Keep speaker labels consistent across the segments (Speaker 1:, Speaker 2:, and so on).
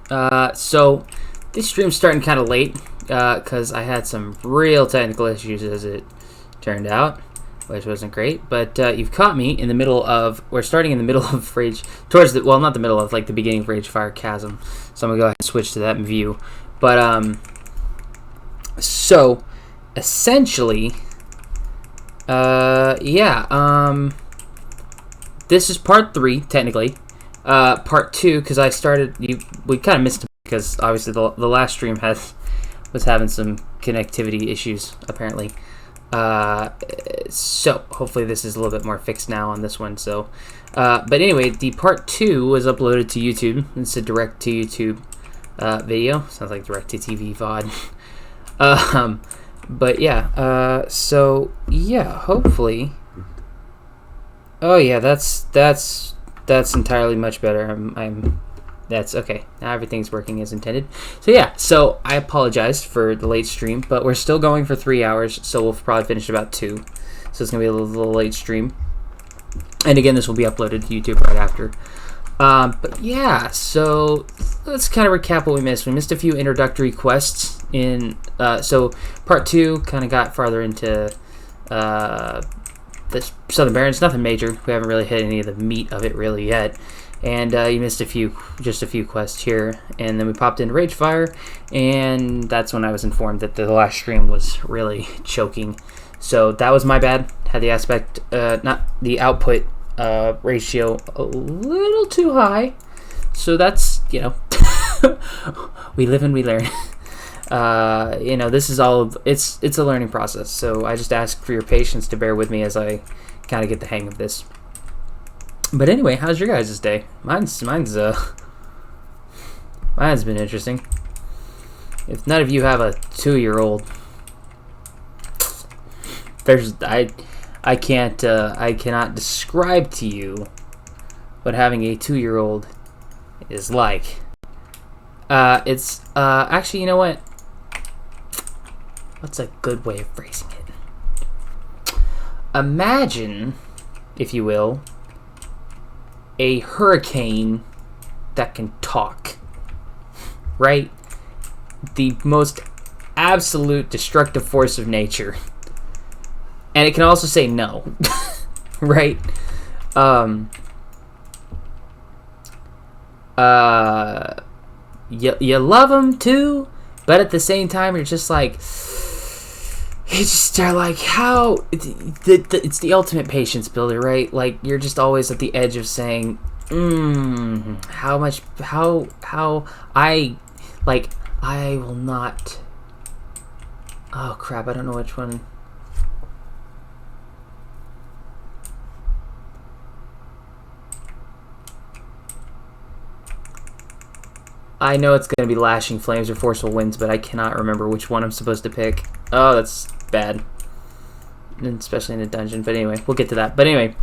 Speaker 1: So this stream's starting kind of late because I had some real technical issues as it turned out, which wasn't great. But you've caught me in the middle of, we're starting in the middle of Rage, towards the, well, not the middle of, like the beginning of Rage Fire Chasm. So I'm going to go ahead and switch to that view. But, so essentially, this is part 3, technically. Part 2, because I started, we kind of missed it because obviously the last stream was having some connectivity issues, apparently. So hopefully this is a little bit more fixed now on this one. So, but anyway, the part 2 was uploaded to YouTube. It's a direct to YouTube video. Sounds like direct to TV VOD. But yeah, so yeah, hopefully. Oh yeah, that's entirely much better. That's okay. Now everything's working as intended. So yeah, so I apologize for the late stream, but we're still going for 3 hours, so we'll probably finish about 2. So it's gonna be a little late stream. And again, this will be uploaded to YouTube right after. But yeah, so let's kind of recap what we missed. We missed a few introductory quests in. So part 2 kind of got farther into the Southern Barrens. Nothing major. We haven't really hit any of the meat of it really yet. And you missed just a few quests here, and then we popped into Rage Fire, and that's when I was informed that the last stream was really choking. So that was my bad. Had the aspect, not the output ratio a little too high. So that's, you know, we live and we learn. You know, this is all, it's a learning process. So I just ask for your patience to bear with me as I kind of get the hang of this. But anyway, how's your guys' day? Mine's been interesting. If none of you have a 2-year-old, I cannot describe to you what having a 2-year-old is like. It's actually, you know what? What's a good way of phrasing it? Imagine, if you will, a hurricane that can talk, right? The most absolute destructive force of nature. And it can also say no, right? You love them too, but at the same time, you're just like, you just are like, how it's the ultimate patience builder, right? Like, you're just always at the edge of saying, how I will not. Oh crap, I don't know which one. I know it's going to be Lashing Flames or Forceful Winds, but I cannot remember which one I'm supposed to pick. Oh, that's bad. Especially in a dungeon. But anyway, we'll get to that. But anyway,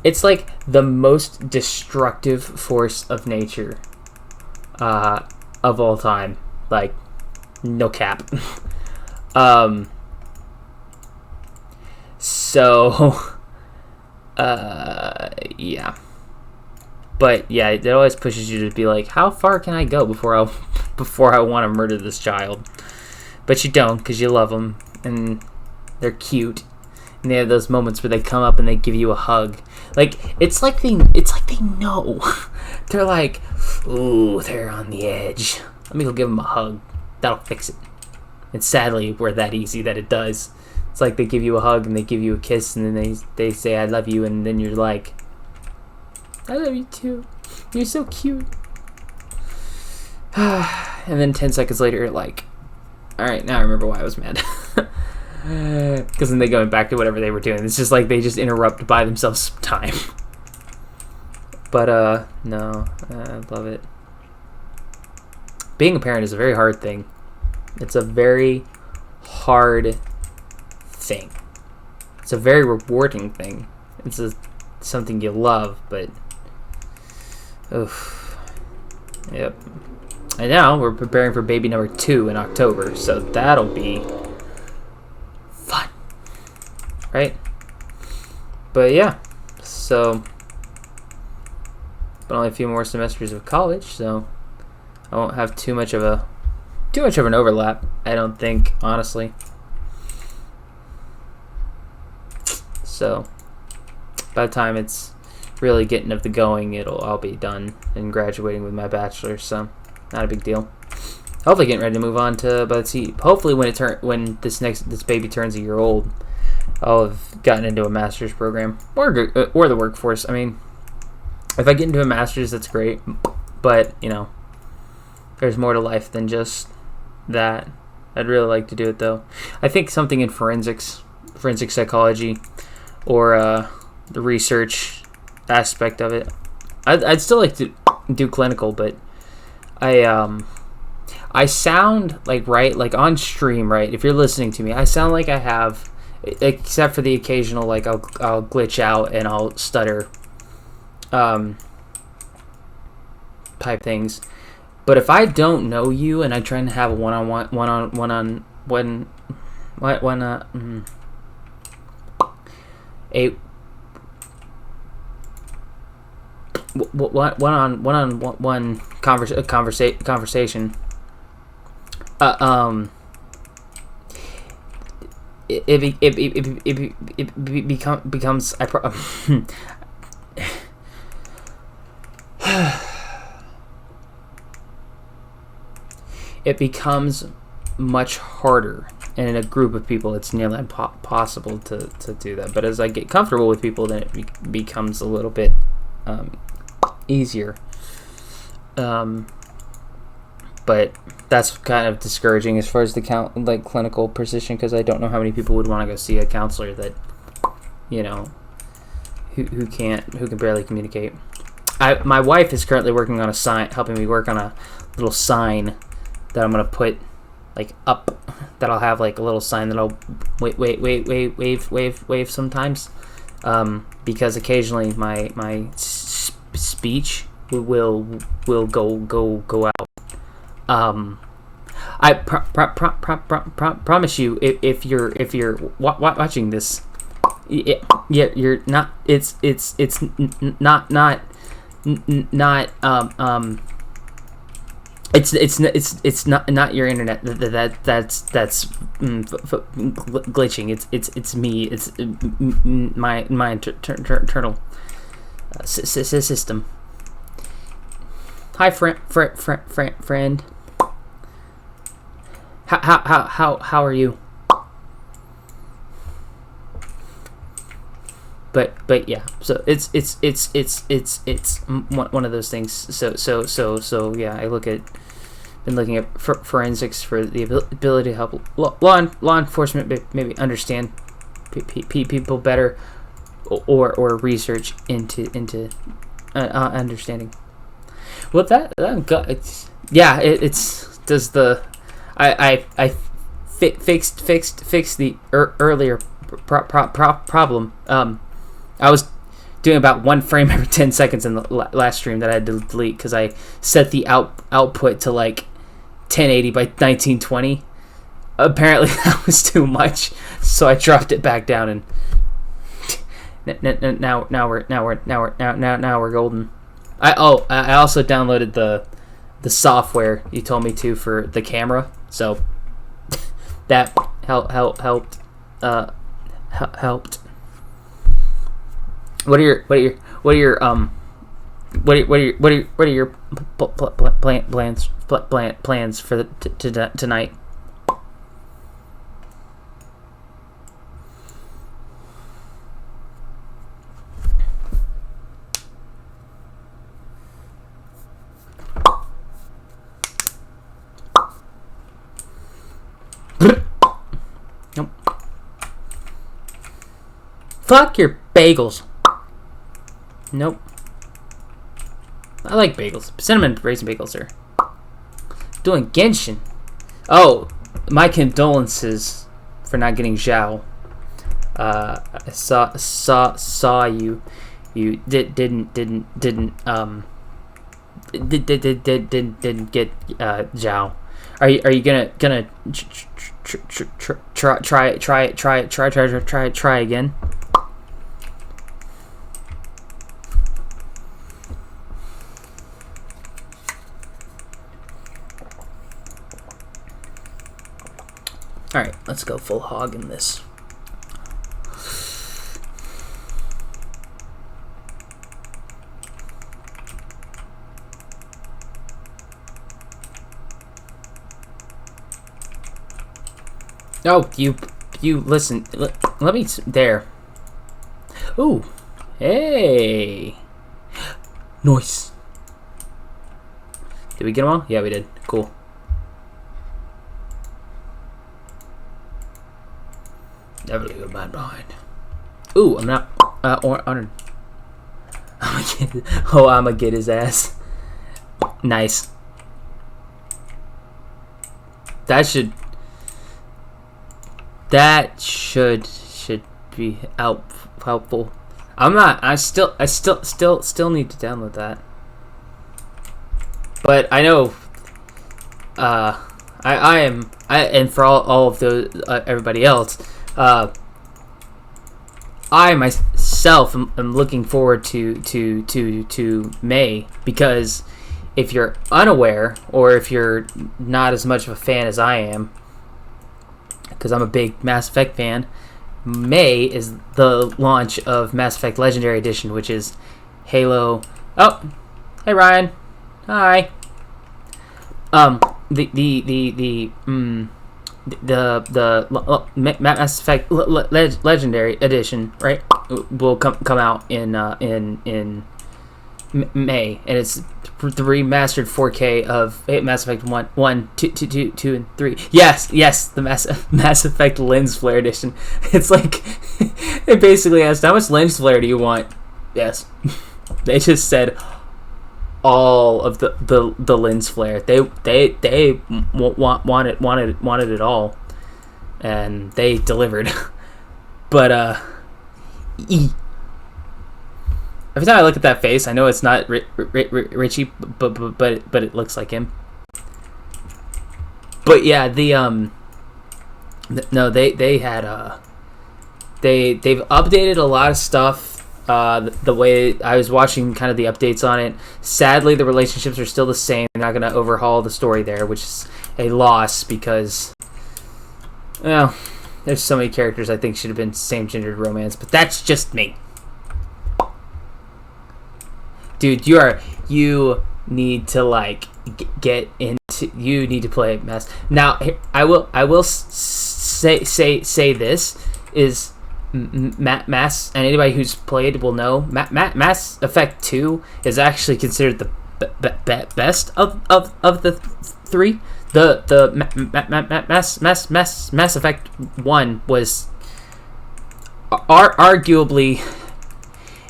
Speaker 1: it's like the most destructive force of nature of all time. Like, no cap. Yeah. But yeah, it always pushes you to be like, how far can I go before I want to murder this child? But you don't, because you love them and they're cute, and they have those moments where they come up and they give you a hug. Like, it's like they know. They're like, ooh, they're on the edge. Let me go give them a hug. That'll fix it. And sadly, we're that easy that it does. It's like they give you a hug and they give you a kiss, and then they say I love you, and then you're like, I love you too. You're so cute. And then 10 seconds later, you're like, alright, now I remember why I was mad. Because then they go back to whatever they were doing. It's just like they just interrupt by themselves some time. But, no, I love it. Being a parent is a very hard thing. It's a very hard thing. It's a very rewarding thing. It's something you love, but oof. Yep. And now we're preparing for baby number 2 in October, so that'll be fun, right? But yeah, so but only a few more semesters of college, so I won't have too much of an overlap, I don't think, honestly. So by the time it's really getting of the going, I'll be done and graduating with my bachelor's, so not a big deal. Hopefully getting ready to move on to, but see, hopefully when this baby turns a year old, I'll have gotten into a master's program or the workforce. I mean, if I get into a master's, that's great, but there's more to life than just that. I'd really like to do it though. I think something in forensic psychology, or the research aspect of it. I'd still like to do clinical, but I sound like, right, like on stream, right? If you're listening to me, I sound like I have, except for the occasional, like I'll glitch out and I'll stutter, type things. But if I don't know you and I try to have a one-on-one conversation, it becomes it becomes much harder, and in a group of people it's nearly impossible to do that. But as I get comfortable with people, then it becomes a little bit easier. But that's kind of discouraging as far as the clinical position, because I don't know how many people would want to go see a counselor that who can barely communicate. My wife is currently working on a sign, helping me work on a little sign that I'm gonna put up, that I'll have like a little sign that I'll wave sometimes, because occasionally my speech will go out. I promise you, if you're watching this, you're not. It's not It's not your internet that's glitching. It's me. It's my internal system. Hi, friend. How are you? But yeah, so it's one of those things. So yeah, been looking at forensics for the ability to help law enforcement maybe understand people better, or research into understanding. Well, it's does the I fixed the earlier problem. I was doing about 1 frame every 10 seconds in the last stream that I had to delete because I set the output to like 1080 by 1920. Apparently that was too much, so I dropped it back down, and now we're golden. I also downloaded the software you told me to for the camera, so that helped. What are your plans for tonight? Nope. Fuck your bagels. Nope. I like bagels. Cinnamon raisin bagels are doing Genshin. Oh, my condolences for not getting Zhao. I saw you. You didn't get Zhao. Are you gonna try again? Alright, let's go full hog in this. Oh, you listen. Let me there. Ooh, hey, nice. Did we get them all? Yeah, we did. Cool. Never leave a man behind. Ooh, I'm not honored. I'ma get his ass. Nice. That should be helpful. I still need to download that. But I know and for all of those everybody else, I myself am looking forward to May, because if you're unaware, or if you're not as much of a fan as I am, because I'm a big Mass Effect fan, May is the launch of Mass Effect Legendary Edition, which is Halo. Oh, hey Ryan, hi. The Mass Effect Legendary Edition, right, will come out in May, and it's the remastered 4K of Mass Effect 1, 2, and 3. Yes, the Mass Effect Lens Flare Edition. It's like, it basically asked, how much lens flare do you want? Yes. They just said all of the lens flare. They wanted it all, and they delivered. But every time I look at that face, I know it's not Richie, but it looks like him. But yeah, they've updated a lot of stuff. The way I was watching kind of the updates on it, sadly the relationships are still the same. They're not going to overhaul the story there, which is a loss, because, well, there's so many characters I think should have been same-gendered romance, but that's just me. Dude, you need to like get into. You need to play Mass. Now, I will say this is Mass, and anybody who's played will know Mass Effect 2 is actually considered the best of the three. The Mass Effect 1 was arguably.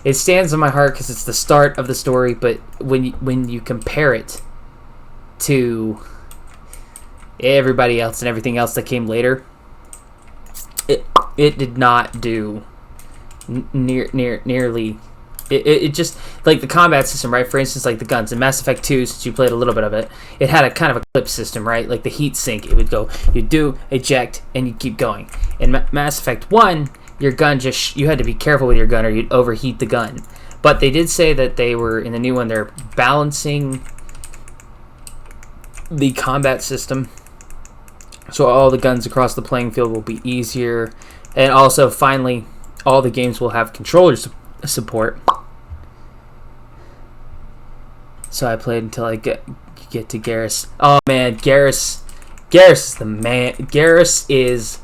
Speaker 1: It stands in my heart because it's the start of the story, but when you compare it to everybody else and everything else that came later, it did not do nearly. It just, like the combat system, right? For instance, like the guns in Mass Effect 2, since you played a little bit of it, it had a kind of a clip system, right? Like the heat sink, it would go, you do eject, and you keep going. In Mass Effect 1, your gun you had to be careful with your gun or you'd overheat the gun. But they did say that they were, in the new one, they're balancing the combat system, so all the guns across the playing field will be easier. And also, finally, all the games will have controller support. So I played until I get to Garrus. Oh man, Garrus is the man. Garrus is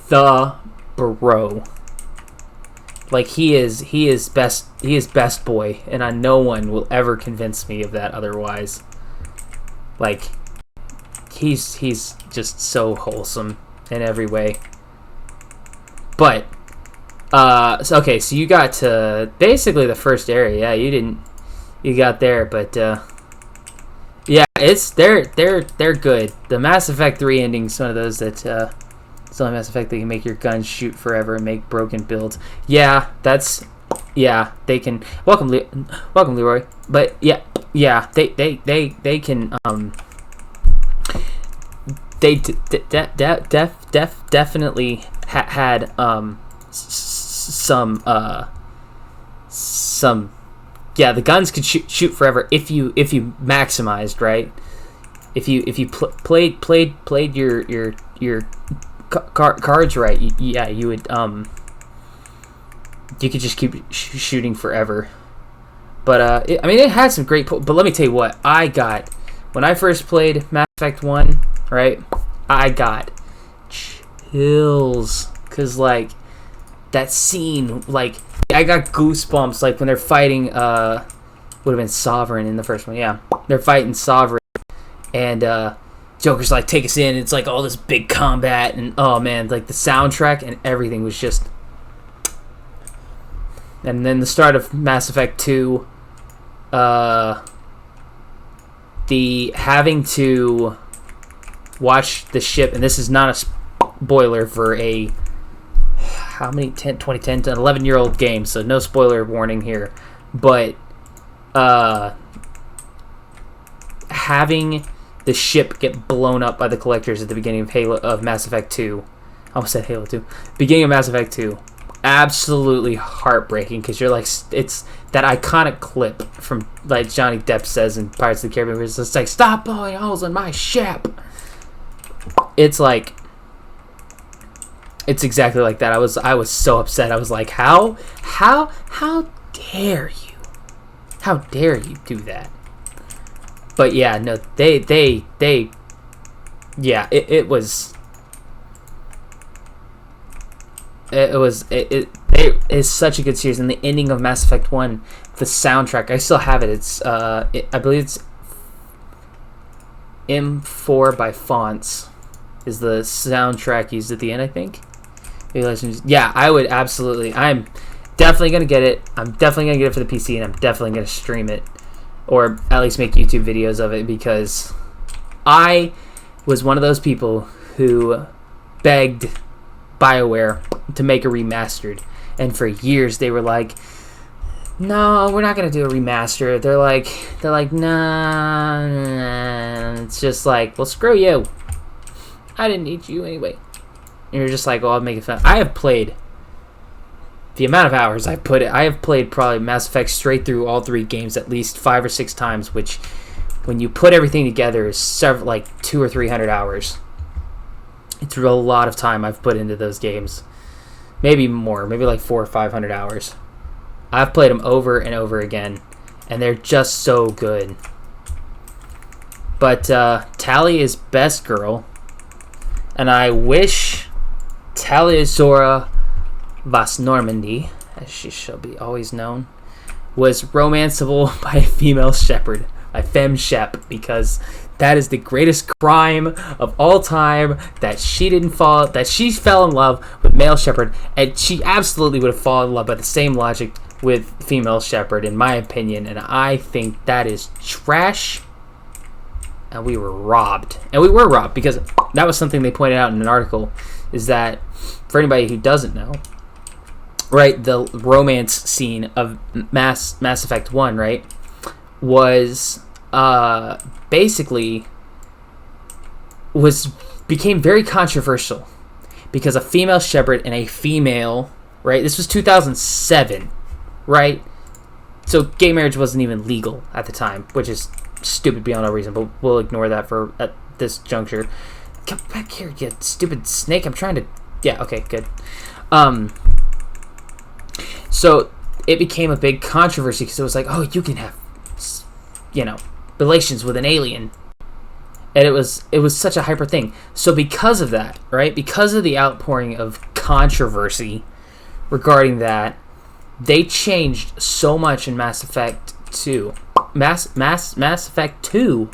Speaker 1: the bro. Like he is best boy, and no one will ever convince me of that otherwise. Like he's just so wholesome in every way. But so you got to basically the first area. Yeah, you got there, but yeah, they're good. The Mass Effect 3 ending's one of those that it's only Mass Effect that can make your guns shoot forever and make broken builds. Yeah, they can. Welcome Leroy. But yeah, they can they definitely had some yeah, the guns could shoot forever if you maximized, right? If you played your cards right, yeah, you would you could just keep shooting forever. But I mean, it had some great. But let me tell you what I got when I first played Mass Effect 1. Right, I got chills because like that scene, like I got goosebumps like when they're fighting. Would have been Sovereign in the first one. Yeah, they're fighting Sovereign, and Joker's like, take us in. It's like all this big combat, and oh man, like the soundtrack and everything was just. And then the start of Mass Effect 2, the having to watch the ship, and this is not a spoiler for a how many 2010 to 11-year-old game, so no spoiler warning here, but having the ship get blown up by the collectors at the beginning of Mass Effect 2. I almost said Halo 2. Beginning of Mass Effect 2. Absolutely heartbreaking because you're like, it's that iconic clip from like Johnny Depp says in Pirates of the Caribbean where it's just like, stop blowing holes in my ship. It's like, it's exactly like that. I was so upset. I was like, how dare you do that? But yeah, no, they yeah, it was. It is such a good series, and the ending of Mass Effect 1, the soundtrack, I still have it. It's I believe it's M4 by Fonts is the soundtrack used at the end, I think. Yeah, I would absolutely. I'm definitely gonna get it. I'm definitely gonna get it for the PC, and I'm definitely gonna stream it, or at least make YouTube videos of it, because I was one of those people who begged BioWare to make a remastered, and for years they were like, no, we're not gonna do a remaster. They're like nah. It's just like, well, screw you, I didn't need you anyway. And you're just like, well, I'll make it fun. I have played the amount of hours I have played probably Mass Effect straight through all 3 games at least 5 or 6 times, which when you put everything together is like 200 or 300 hours. It's a lot of time I've put into those games. Maybe more. Maybe like 400 or 500 hours. I've played them over and over again, and they're just so good. But Tali is best girl, and I wish Taliazora Vas Normandy, as she shall be always known, was romanceable by a female shepherd, a femme shep, because that is the greatest crime of all time, that she fell in love with male shepherd, and she absolutely would have fallen in love by the same logic with female shepherd, in my opinion, and I think that is trash, and we were robbed. And we were robbed, because that was something they pointed out in an article, is that, for anybody who doesn't know, right, the romance scene of Mass Effect 1, right, was basically became very controversial because a female shepherd and a female, right, this was 2007, right, so gay marriage wasn't even legal at the time, which is stupid beyond all reason, but we'll ignore that at this juncture. Come back here, you stupid snake. I'm trying to, yeah, okay, good. So it became a big controversy because it was like, oh, you can have, relations with an alien, and it was such a hyper thing. So because of that, right, because of the outpouring of controversy regarding that, they changed so much in Mass Effect 2. Mass Effect 2,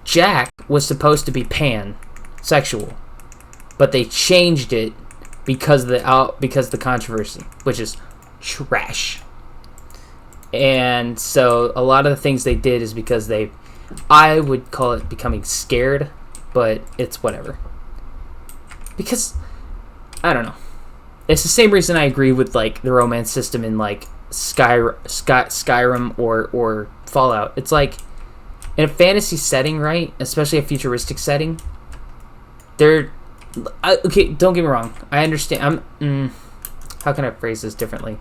Speaker 1: Jack was supposed to be pansexual, but they changed it because of the controversy, which is trash. And so a lot of the things they did is because I would call it becoming scared, but it's whatever. Because, I don't know. It's the same reason I agree with like the romance system in like Skyrim or Fallout. It's like, in a fantasy setting, right? Especially a futuristic setting, okay, don't get me wrong. I understand. How can I phrase this differently?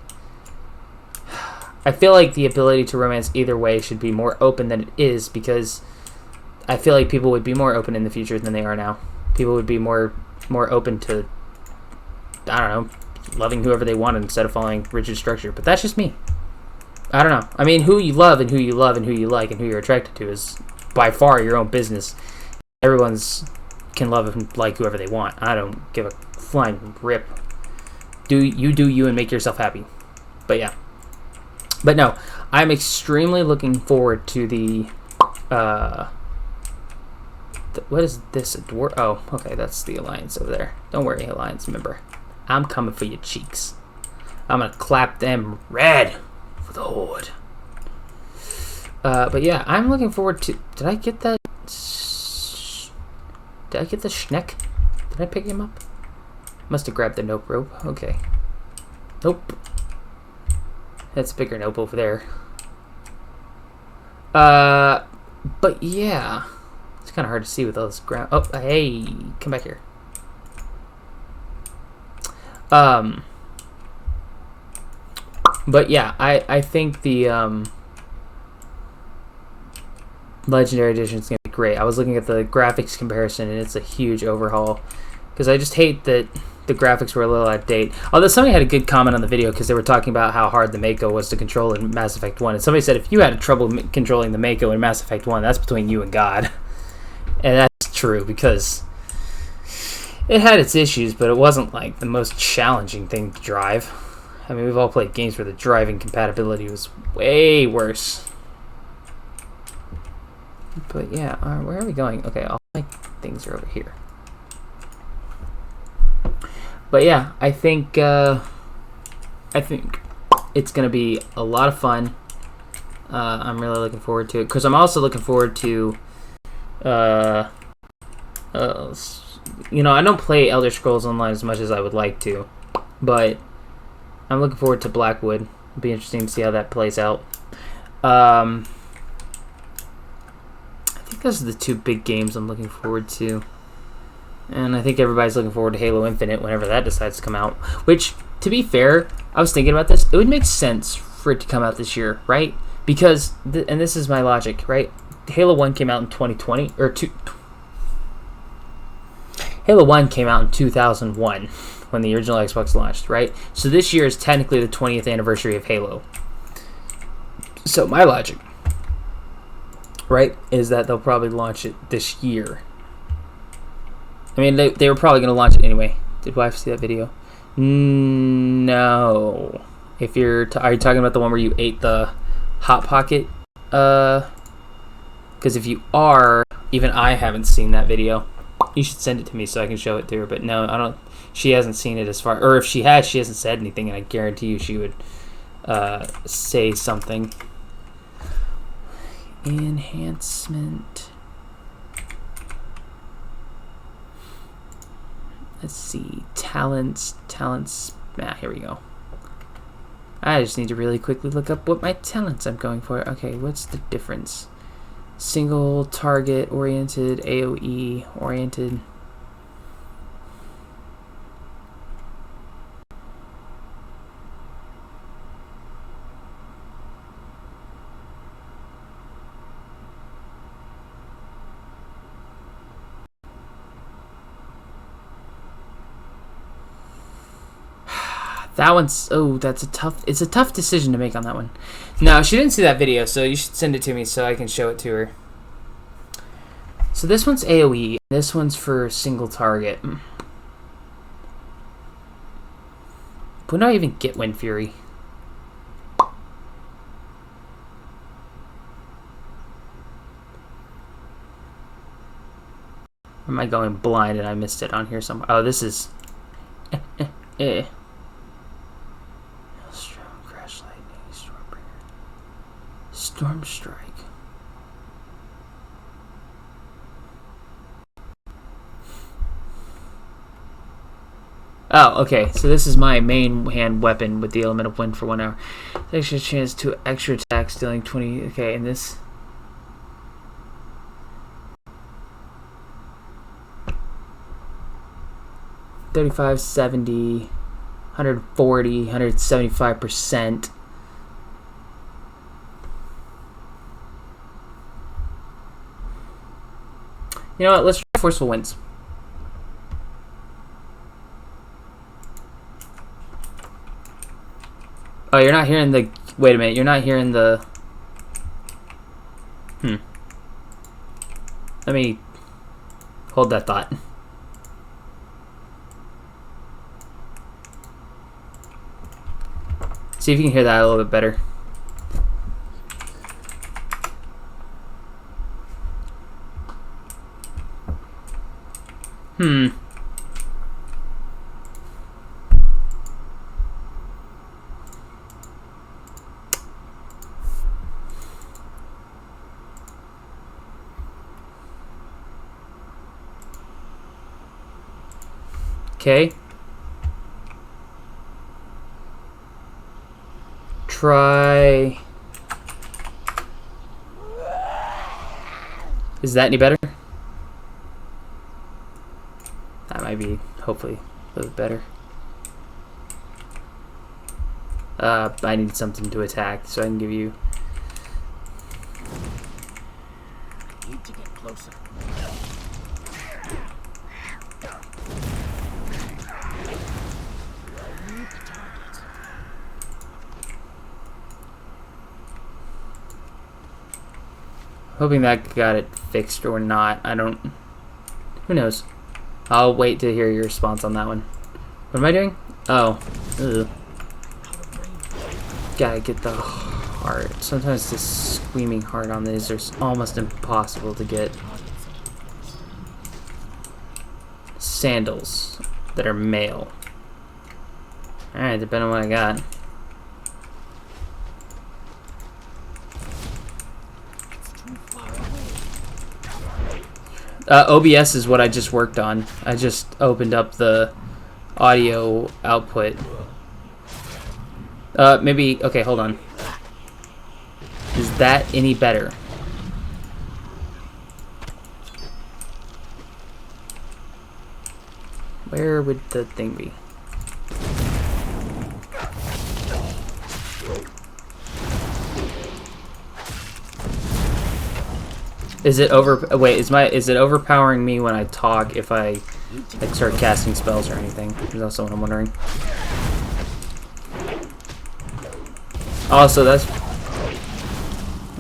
Speaker 1: I feel like the ability to romance either way should be more open than it is, because I feel like people would be more open in the future than they are now. People would be more more open to, I don't know, loving whoever they want instead of following rigid structure. But that's just me. I don't know. I mean, who you love and who you like and who you're attracted to is by far your own business. Everyone's can love and like whoever they want. I don't give a flying rip. Do you and make yourself happy. But yeah. But no, I'm extremely looking forward to the what is this? Oh, okay, that's the Alliance over there. Don't worry, Alliance member. I'm coming for your cheeks. I'm gonna clap them red for the Horde. But yeah, I'm looking forward to... Did I get that? Did I get the Schneck? Did I pick him up? Must have grabbed the nope rope. Okay. Nope. That's a bigger nope over there. But yeah. It's kind of hard to see with all this ground. Oh, hey, come back here. But yeah, I think the Legendary Edition is going to be great. I was looking at the graphics comparison, and it's a huge overhaul. Because I just hate that the graphics were a little out of date. Although somebody had a good comment on the video because they were talking about how hard the Mako was to control in Mass Effect 1. And somebody said if you had trouble controlling the Mako in Mass Effect 1, that's between you and God. And that's true because it had its issues, but it wasn't like the most challenging thing to drive. I mean, we've all played games where the driving compatibility was way worse. But yeah, where are we going? Okay, all my things are over here. But yeah, I think it's gonna be a lot of fun. I'm really looking forward to it because I'm also looking forward to, you know, I don't play Elder Scrolls Online as much as I would like to, but I'm looking forward to Blackwood. It'll be interesting to see how that plays out. I think those are the two big games I'm looking forward to. And I think everybody's looking forward to Halo Infinite whenever that decides to come out. Which, to be fair, I was thinking about this. It would make sense for it to come out this year, right? Because, and this is my logic, right? Halo 1 came out in 2020, or Halo 1 came out in 2001 when the original Xbox launched, right? So this year is technically the 20th anniversary of Halo. So my logic, right, is that they'll probably launch it this year. I mean, they were probably going to launch it anyway. Did wife see that video? No. If you're... are you talking about the one where you ate the Hot Pocket? Because if you are, even I haven't seen that video. You should send it to me so I can show it to her. But no, I don't... She hasn't seen it as far... Or if she has, she hasn't said anything. And I guarantee you she would say something. Enhancement... Let's see, talents, here we go. I just need to really quickly look up what my talents I'm going for. Okay, what's the difference? Single target oriented, AoE oriented. That one's, oh, it's a tough decision to make on that one. No, she didn't see that video, so you should send it to me so I can show it to her. So this one's AoE, this one's for single target. When do I even get Wind Fury? Or am I going blind and I missed it on here somewhere? Oh, this is... Storm Strike. Oh, okay. So this is my main hand weapon with the element of wind for 1 hour. Extra chance to extra attacks, dealing 20. Okay, and this. $35, $70, $140, 175%. You know what? Let's try Forceful Winds. Oh, you're not hearing the... Wait a minute, you're not hearing the... Let me hold that thought. See if you can hear that a little bit better. Okay. Try... Is that any better? That might be, hopefully, a little bit better. I need something to attack, so I can give you...
Speaker 2: Need to get closer.
Speaker 1: Hoping that got it fixed or not. I don't... Who knows? I'll wait to hear your response on that one. What am I doing? Oh. Ugh. Gotta get the heart. Sometimes the screaming heart on these are almost impossible to get. Sandals that are male. Alright, depending on what I got. OBS is what I just worked on. I just opened up the audio output. Maybe... Okay, hold on. Is that any better? Where would the thing be? Is it wait, is it overpowering me when I talk if I like start casting spells or anything? Is also what I'm wondering. Also, that's...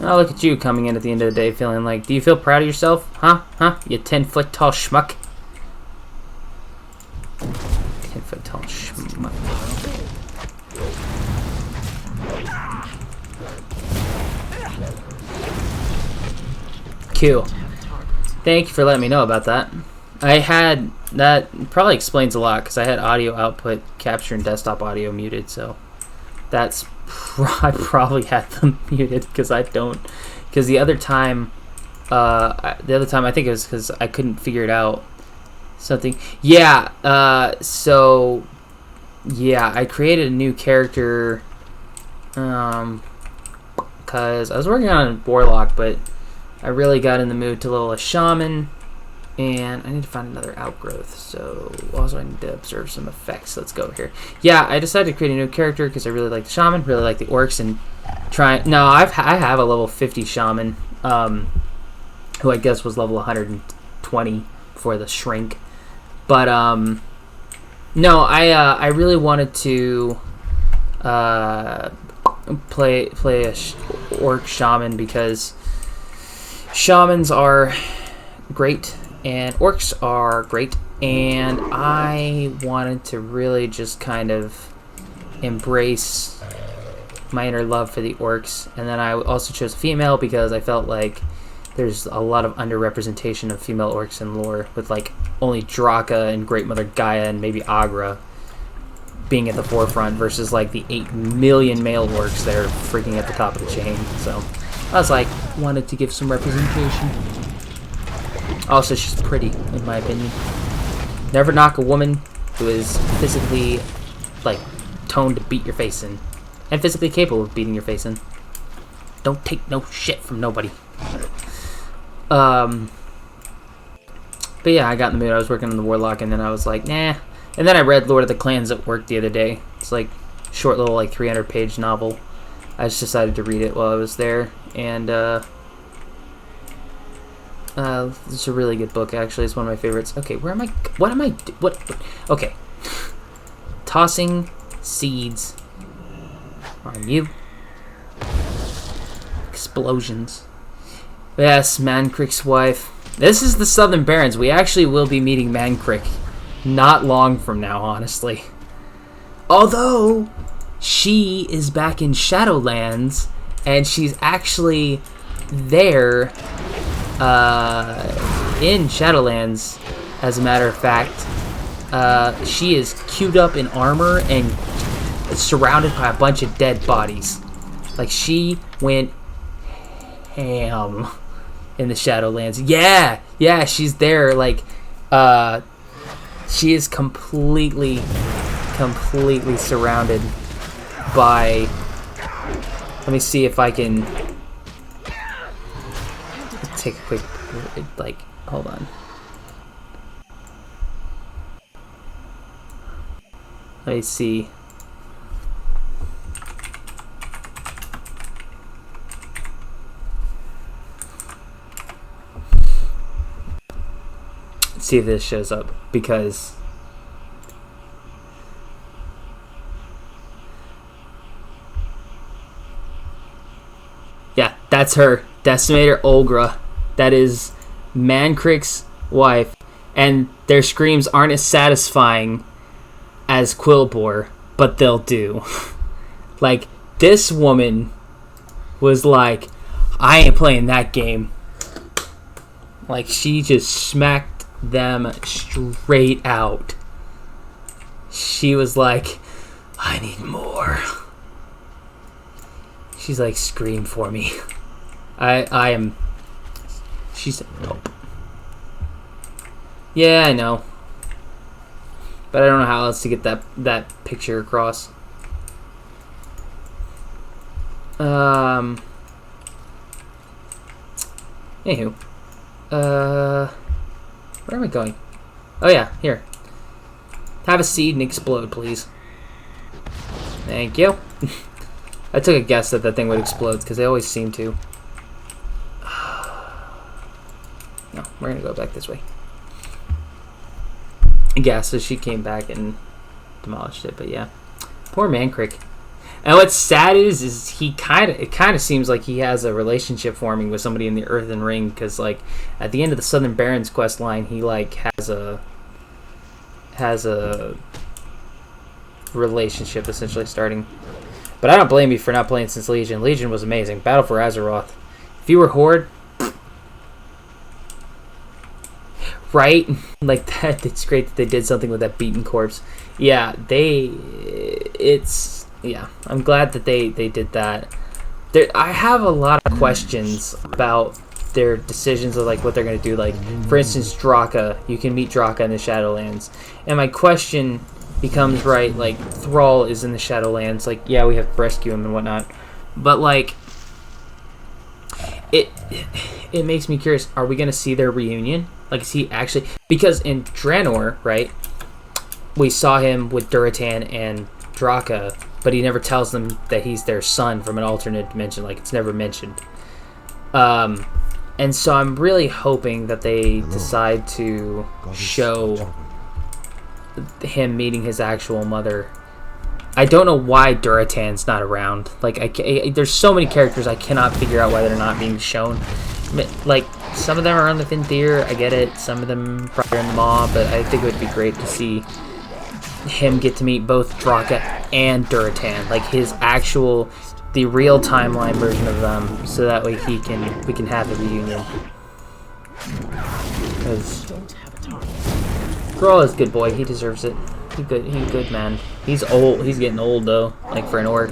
Speaker 1: Oh, look at you coming in at the end of the day feeling like, do you feel proud of yourself? Huh? Huh? You 10-foot tall schmuck. 10-foot tall schmuck. Cool. Thank you for letting me know about that. I had... That probably explains a lot, because I had audio output capture and desktop audio muted, so... That's... I probably had them muted, because I don't... Because the other time... I think it was because I couldn't figure it out. Something... Yeah, so... Yeah, I created a new character... Because I was working on a Warlock, but... I really got in the mood to level a Shaman, and I need to find another outgrowth, so also I need to observe some effects. Let's go here. Yeah, I decided to create a new character because I really like the Shaman, really like the Orcs, and No, I have a level 50 Shaman, who I guess was level 120 for the Shrink. But, no, I really wanted to play a Orc Shaman because... Shamans are great, and Orcs are great, and I wanted to really just kind of embrace my inner love for the Orcs, and then I also chose female because I felt like there's a lot of underrepresentation of female Orcs in lore, with like only Draka and Great Mother Gaia and maybe Agra being at the forefront versus like the 8 million male Orcs that are freaking at the top of the chain, so... I was like, wanted to give some representation. Also, she's pretty, in my opinion. Never knock a woman who is physically, like, toned to beat your face in. And physically capable of beating your face in. Don't take no shit from nobody. But yeah, I got in the mood. I was working on the Warlock, and then I was like, nah. And then I read Lord of the Clans at work the other day. It's like, short little, like, 300-page novel. I just decided to read it while I was there, and it's a really good book, actually. It's one of my favorites. Okay, where am I? What am I? What? Okay. Tossing seeds on you. Explosions. Yes, Mancrick's wife. This is the Southern Barrens. We actually will be meeting Mancrick not long from now, honestly. Although, she is back in Shadowlands, and she's actually there in Shadowlands, as a matter of fact. She is queued up in armor and surrounded by a bunch of dead bodies. Like, she went ham in the Shadowlands. Yeah, she's there. Like, she is completely surrounded by... Let me see if I can take a quick, like, hold on. Let me see. Let's see if this shows up, because yeah, that's her. Decimator Olgra. That is Mancrick's wife, and their screams aren't as satisfying as Quillbore, but they'll do. Like, this woman was like, I ain't playing that game. Like, she just smacked them straight out. She was like, I need more. She's like, scream for me. I am... She said, nope. Yeah, I know. But I don't know how else to get that picture across. Anywho. Where am I going? Oh yeah, here. Have a seed and explode, please. Thank you. I took a guess that thing would explode, because they always seem to. No, we're gonna go back this way. Yeah, so she came back and demolished it, but yeah. Poor Mancrick. And what's sad is it kind of seems like he has a relationship forming with somebody in the Earthen Ring, because like at the end of the Southern Barrens quest line, he like has a relationship essentially starting. But I don't blame you for not playing since Legion. Legion was amazing. Battle for Azeroth. If you were Horde, right? Like that. It's great that they did something with that beaten corpse. Yeah, yeah, I'm glad that they did that. I have a lot of questions about their decisions of like what they're gonna do. Like, for instance, Draka. You can meet Draka in the Shadowlands, and my question becomes, right, like, Thrall is in the Shadowlands. Like, yeah, we have to rescue him and whatnot, but like, it makes me curious. Are we gonna see their reunion? Like, is he actually... Because in Draenor, right, we saw him with Duratan and Draka, but he never tells them that he's their son from an alternate dimension. Like, it's never mentioned. And so I'm really hoping that they decide to show him meeting his actual mother. I don't know why Duratan's not around. Like, there's so many characters I cannot figure out why they're not being shown. Like, some of them are on the Finthier, I get it. Some of them probably are in the Maw, but I think it would be great to see him get to meet both Draka and Duratan, like his actual, the real timeline version of them, so that way we can have a reunion. Because Thrall is a good boy, he deserves it. He's good man. He's old. He's getting old though, like for an orc.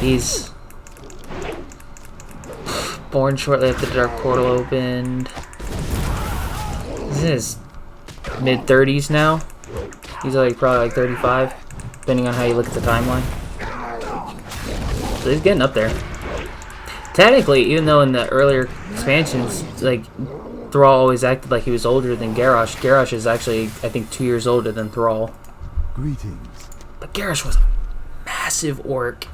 Speaker 1: He's born shortly after the Dark Portal opened. He's in his mid-30s now. He's like probably like 35, depending on how you look at the timeline. So he's getting up there. Technically, even though in the earlier expansions, like, Thrall always acted like he was older than Garrosh. Garrosh is actually, I think, 2 years older than Thrall.
Speaker 3: Greetings.
Speaker 1: But Garrosh was a massive orc.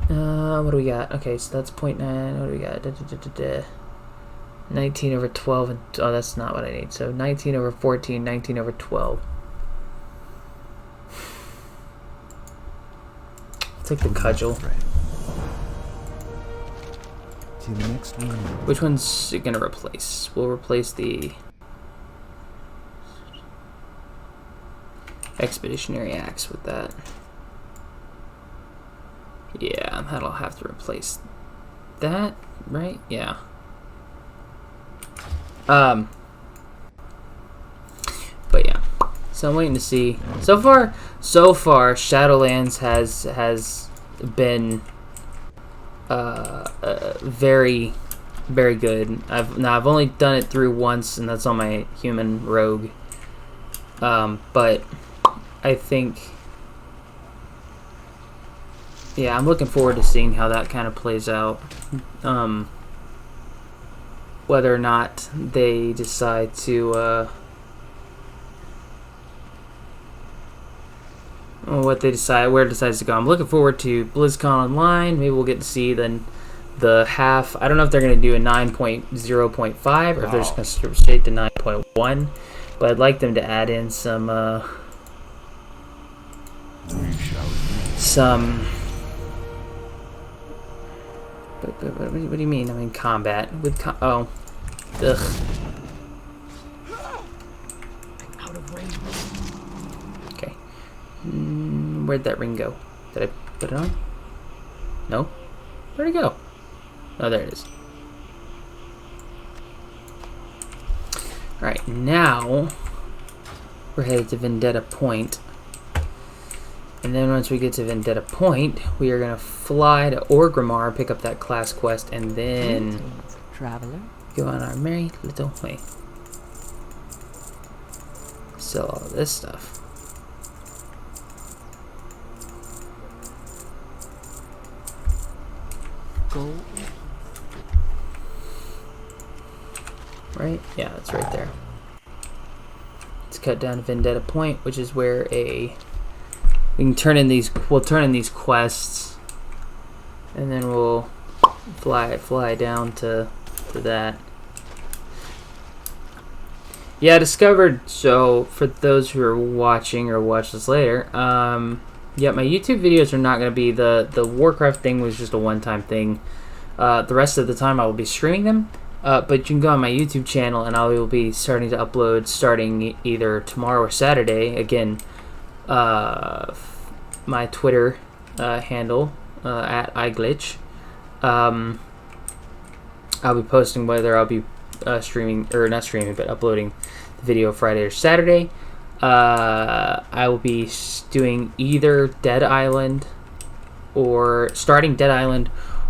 Speaker 1: What do we got? Okay, so that's 0.9. What do we got? 19 over 12. And, oh, that's not what I need. So 19 over 14, 19 over 12. take the cudgel.
Speaker 3: Till the next one.
Speaker 1: Which one's it gonna replace? We'll replace the expeditionary axe with that. Yeah, that'll have to replace that, right? Yeah. But yeah. So I'm waiting to see. So far, Shadowlands has been very, very good. I've only done it through once, and that's on my human rogue. But I think, yeah, I'm looking forward to seeing how that kind of plays out. Whether or not they decide to, where it decides to go. I'm looking forward to BlizzCon Online. Maybe we'll get to see then the half. I don't know if they're going to do a 9.0.5 or if they're just going to straight to 9.1. But I'd like them to add in some What do you mean? I mean combat with oh, ugh.
Speaker 2: Out of range.
Speaker 1: Okay. Where'd that ring go? Did I put it on? No. Where'd it go? Oh, there it is. All right, now we're headed to Vendetta Point. And then once we get to Vendetta Point, we are going to fly to Orgrimmar, pick up that class quest, and then
Speaker 4: Traveler,
Speaker 1: go on our merry little way. Sell all of this stuff.
Speaker 4: go.
Speaker 1: Right? Yeah, it's right there. Let's cut down to Vendetta Point, which is where we'll turn in these quests, and then we'll fly down to that. Yeah, I discovered, so for those who are watching or watch this later, yeah, my YouTube videos are not going to be, the Warcraft thing was just a one-time thing. The rest of the time I will be streaming them, but you can go on my YouTube channel and I will be starting to upload starting either tomorrow or Saturday. Again, my Twitter handle, at iGlitch. I'll be posting whether I'll be streaming, or not streaming, but uploading the video Friday or Saturday. I will be doing either Dead Island, or starting Dead Island,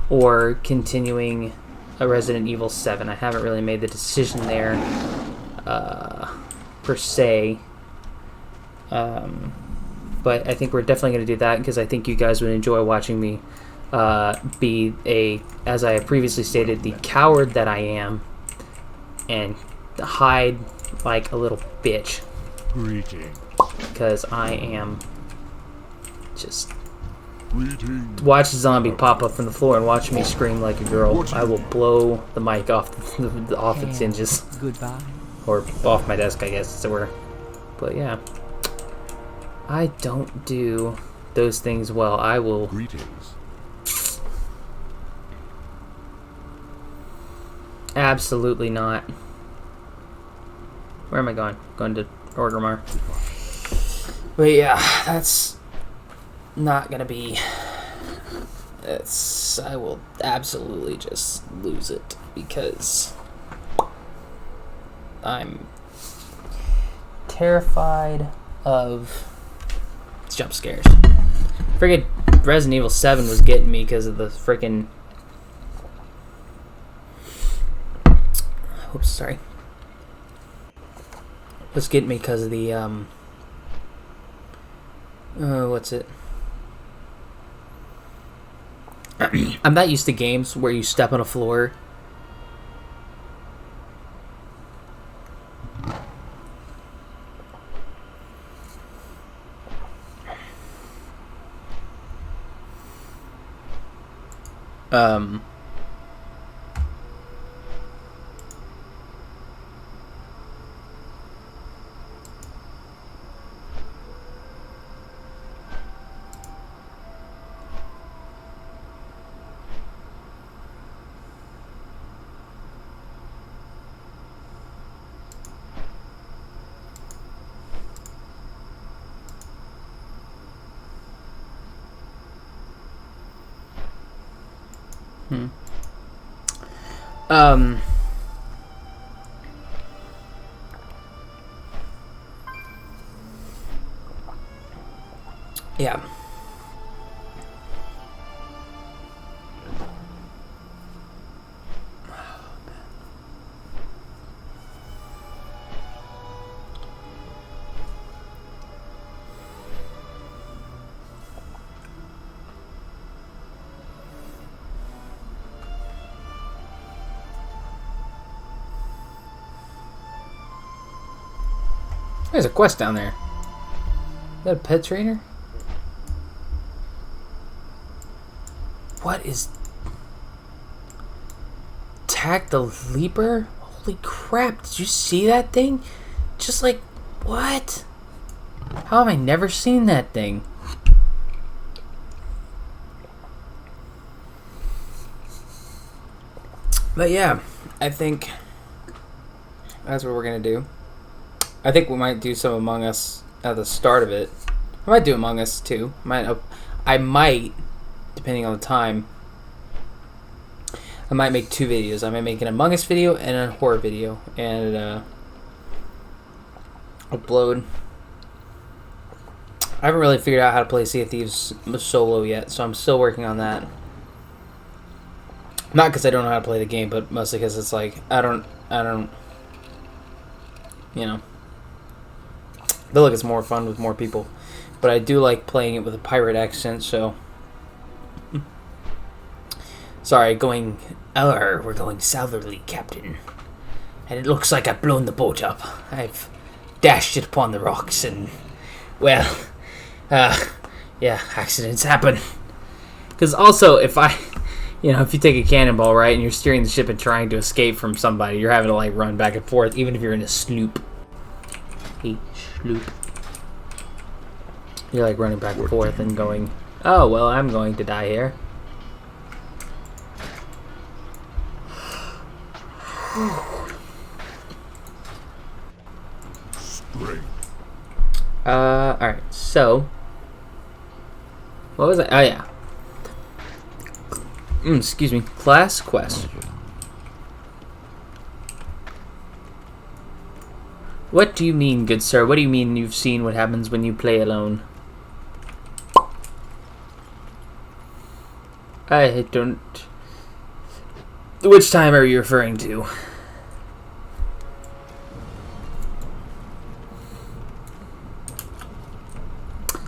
Speaker 1: or continuing a Resident Evil 7. I haven't really made the decision there, per se. But I think we're definitely going to do that because I think you guys would enjoy watching me be as I have previously stated, the coward that I am, and hide like a little bitch.
Speaker 3: Greeting.
Speaker 1: Because I am just...
Speaker 3: Greeting.
Speaker 1: Watch a zombie pop up from the floor and watch me scream like a girl. I will blow the mic off off its hinges.
Speaker 4: Goodbye.
Speaker 1: Or off my desk, I guess, as it were. But yeah. I don't do those things well. I will...
Speaker 3: Greetings.
Speaker 1: Absolutely not. Where am I going? Going to Orgrimmar. But yeah, that's not gonna be... I will absolutely just lose it because I'm terrified of jump scares. Friggin' Resident Evil 7 was getting me because of the frickin'... Oops, sorry. Was getting me because of the, what's it? I'm not used to games where you step on a floor. Yeah. There's a quest down there. Is that a pet trainer? What is... Attack the Leaper? Holy crap, did you see that thing? Just like, what? How have I never seen that thing? But yeah, I think that's what we're gonna do. I think we might do some Among Us at the start of it. I might do Among Us too. I might, depending on the time, I might make 2 videos. I might make an Among Us video and a horror video, and upload. I haven't really figured out how to play Sea of Thieves solo yet, so I'm still working on that. Not because I don't know how to play the game, but mostly because it's like I don't, you know. I feel like it's more fun with more people, but I do like playing it with a pirate accent. So, sorry, we're going southerly, Captain, and it looks like I've blown the boat up. I've dashed it upon the rocks, and well, yeah, accidents happen. Because also, if you take a cannonball, right, and you're steering the ship and trying to escape from somebody, you're having to like run back and forth, even if you're in a sloop. You're like running back and forth and going, oh, well, I'm going to die here. Alright, so what was it? Oh, yeah. Excuse me. Class quest. What do you mean, good sir? What do you mean you've seen what happens when you play alone? I don't... Which time are you referring to?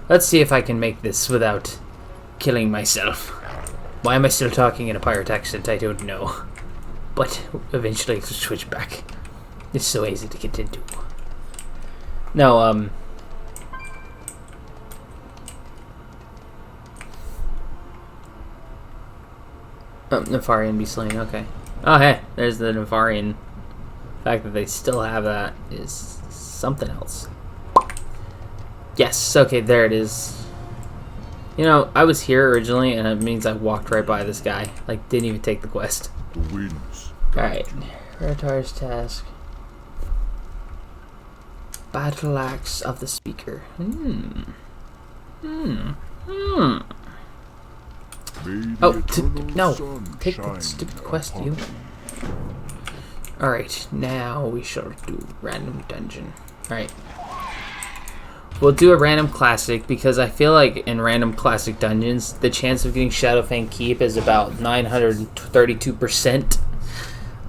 Speaker 1: Let's see if I can make this without killing myself. Why am I still talking in a pirate accent? I don't know. But eventually I'll switch back. It's so easy to get into. No, Oh, Nefarian be slain, okay. Oh, hey, there's the Nefarian. The fact that they still have that is something else. Yes, okay, there it is. You know, I was here originally, and it means I walked right by this guy. Like, didn't even take the quest. Alright. Retar's task. Battle axe of the speaker. Oh, no! Take that stupid quest, you. Alright, now we shall do random dungeon. Alright. We'll do a random classic because I feel like in random classic dungeons, the chance of getting Shadowfang Keep is about 932%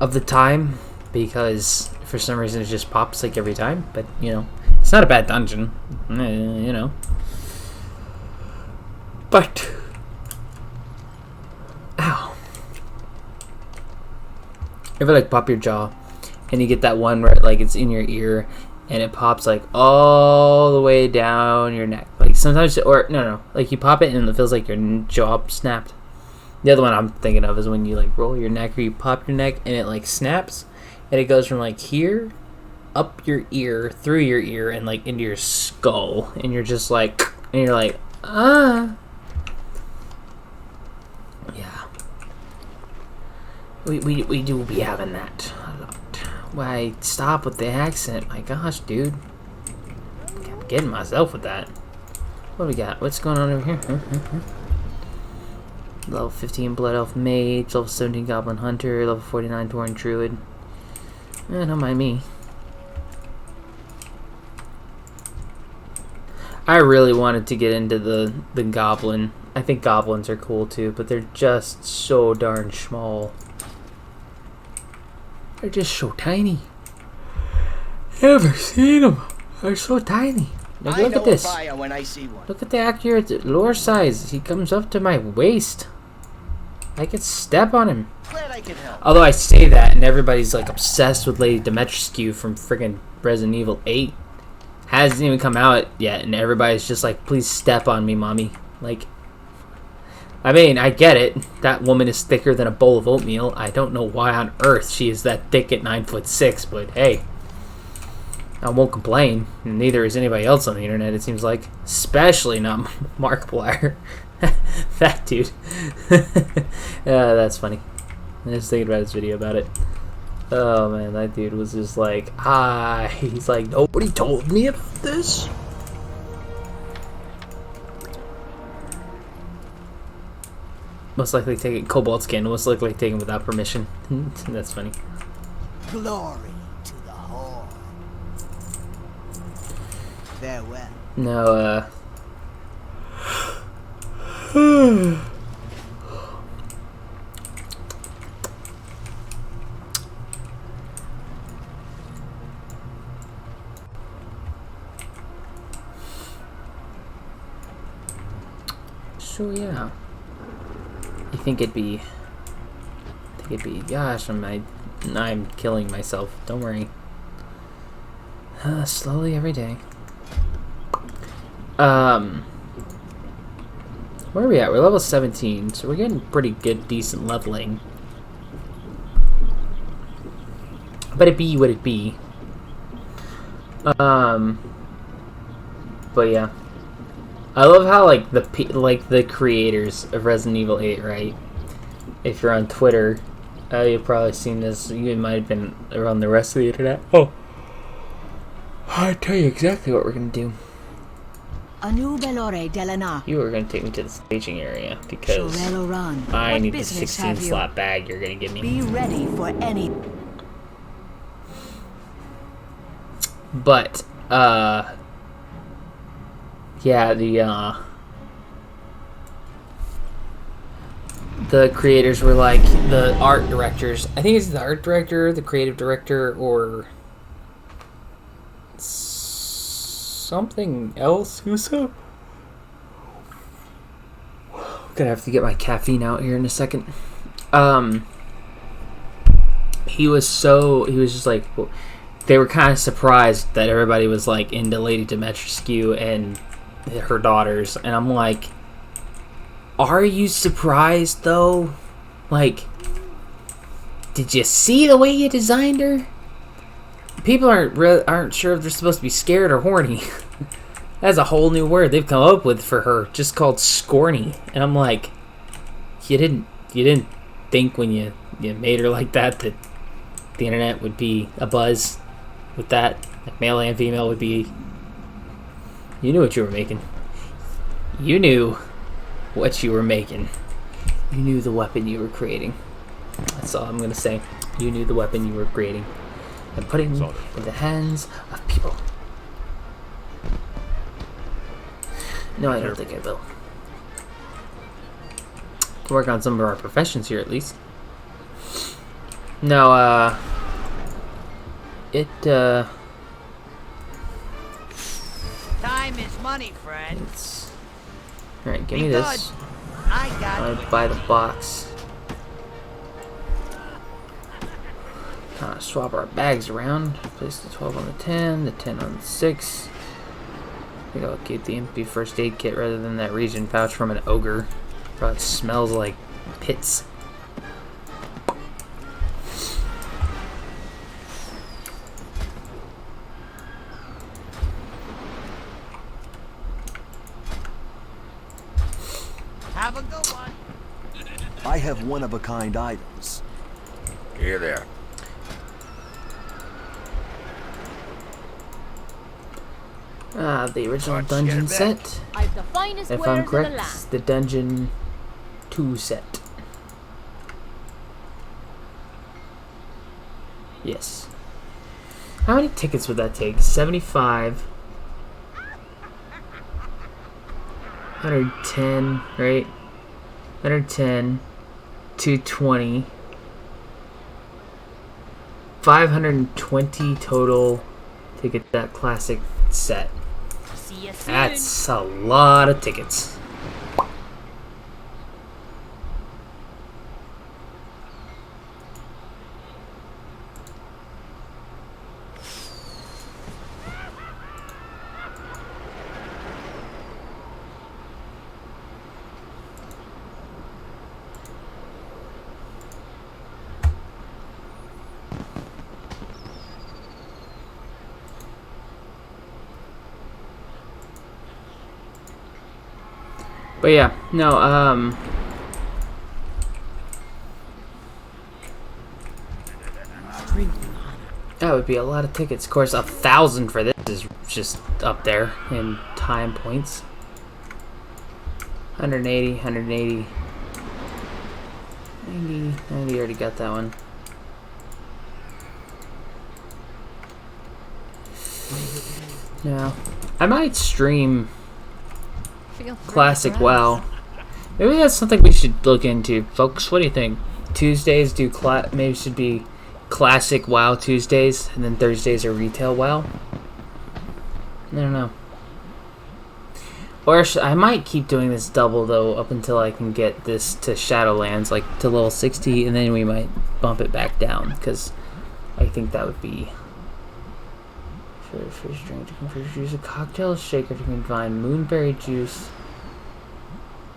Speaker 1: of the time, because for some reason it just pops like every time. But you know, it's not a bad dungeon, you know. But ow! Ever like pop your jaw, and you get that one where like it's in your ear, and it pops like all the way down your neck. Like sometimes, or no, like you pop it and it feels like your jaw snapped. The other one I'm thinking of is when you like roll your neck or you pop your neck and it like snaps, and it goes from like here up your ear, through your ear, and like into your skull, and you're just like, and you're like, ah. Yeah. We do be having that a lot. Why, stop with the accent. My gosh, dude. I'm getting myself with that. What do we got? What's going on over here? Level 15 Blood Elf Mage, level 17 Goblin Hunter, level 49 Tauren Druid. Don't mind me. I really wanted to get into the Goblin. I think Goblins are cool too, but they're just so darn small. They're just so tiny. Never seen them. They're so tiny. Like, look at this.
Speaker 2: When I see one.
Speaker 1: Look at the accurate lore size. He comes up to my waist. I could step on him.
Speaker 2: Glad I could help.
Speaker 1: Although I say that, and everybody's like obsessed with Lady Dimitrescu from friggin' Resident Evil 8. Hasn't even come out yet, and everybody's just like, please step on me, mommy. Like, I mean, I get it. That woman is thicker than a bowl of oatmeal. I don't know why on earth she is that thick at 9'6", but hey. I won't complain. Neither is anybody else on the internet, it seems like. Especially not Markiplier. That dude. That's funny. I was thinking about his video about it. Oh man, that dude was just like, he's like, nobody told me about this. Most likely taking Cobalt Skin, most likely taken without permission. That's funny.
Speaker 2: Glory to the Horde. Farewell.
Speaker 1: No, so yeah. I think it'd be, gosh, I'm killing myself. Don't worry. Slowly every day. Where are we at? We're level 17, so we're getting pretty good, decent leveling. But it be what it be. But yeah. I love how like the creators of Resident Evil 8, right? If you're on Twitter, you've probably seen this. You might have been around the rest of the internet. Oh, I'll tell you exactly what we're gonna do. You are gonna take me to the staging area because I need the 16 slot bag you're gonna give me.
Speaker 4: Be ready for any.
Speaker 1: But yeah, the creators were like, the art directors, I think it's the art director, the creative director, or something else. Who's up? Gonna have to get my caffeine out here in a second. He was just like, they were kind of surprised that everybody was like into Lady Dimitrescu and her daughters, and I'm like, are you surprised though? Like, did you see the way you designed her? People aren't sure if they're supposed to be scared or horny. That's a whole new word they've come up with for her, just called scorny. And I'm like, you didn't think when you made her like that the internet would be abuzz with that, like male and female would be. You knew what you were making. You knew what you were making. You knew the weapon you were creating. That's all I'm gonna say. You knew the weapon you were creating and putting in the hands of people. No, I don't think I will. Work on some of our professions here at least. No,
Speaker 2: Time is money, friend.
Speaker 1: Alright, give me this.
Speaker 2: I got
Speaker 1: I'm gonna buy the box. Swap our bags around. Place the 12 on the 10 on the 6. I think I'll keep the empty first aid kit rather than that region pouch from an ogre. Probably smells like pits.
Speaker 2: Have a good one.
Speaker 5: I have one-of-a-kind items.
Speaker 3: Here there.
Speaker 1: The original dungeon set.
Speaker 4: I've the finest
Speaker 1: If
Speaker 4: wares
Speaker 1: I'm
Speaker 4: in the
Speaker 1: correct,
Speaker 4: land.
Speaker 1: it's the dungeon 2 set. Yes. How many tickets would that take? 75. 110, right? 110. 220. 520 total to get that classic set.
Speaker 2: See you soon.
Speaker 1: That's a lot of tickets. But yeah, no, that would be a lot of tickets. Of course, 1,000 for this is just up there in time points. 180, 180. 90, already got that one. No. I might stream Classic WoW. Maybe that's something we should look into, folks. What do you think? Tuesdays do maybe should be Classic WoW Tuesdays, and then Thursdays are Retail WoW. I don't know. Or I might keep doing this double though up until I can get this to Shadowlands, like to level 60, and then we might bump it back down because I think that would be. Fish drink to convert juice, a cocktail shaker to combine moonberry juice.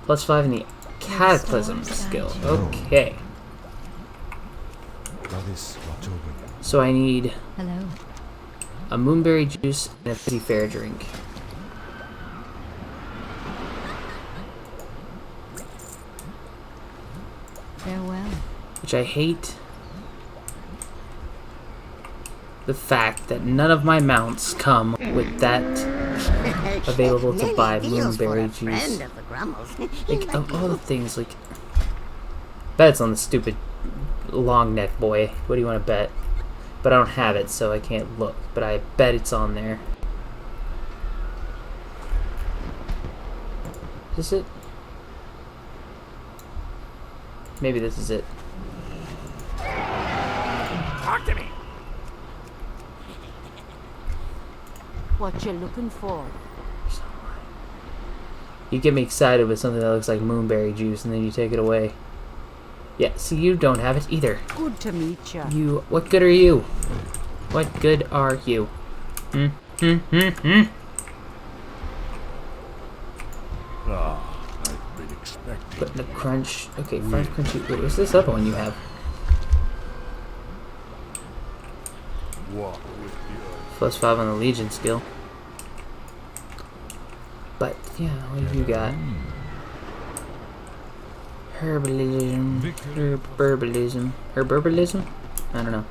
Speaker 1: +5 in the Cataclysm skill. Okay. So I need a moonberry juice and a fizzy fair drink.
Speaker 4: Farewell.
Speaker 1: Which I hate. The fact that none of my mounts come with that available to buy moonberry juice. Like, of all the things, like, bet it's on the stupid long neck boy. What do you want to bet? But I don't have it, so I can't look. But I bet it's on there. Is this it? Maybe this is it.
Speaker 3: Talk to me.
Speaker 4: What you looking for?
Speaker 1: You get me excited with something that looks like moonberry juice, and then you take it away. Yeah, see, you don't have it either.
Speaker 4: Good to meet you.
Speaker 1: You, what good are you? What good are you?
Speaker 3: I've been expecting.
Speaker 1: Put in the crunch. Okay, 5 crunchy. Wait, what's this other one you have?
Speaker 3: Walk with you.
Speaker 1: +5 on the Legion skill. But, yeah, what have you got? Herbalism. Herbalism. Herbalism? I don't know.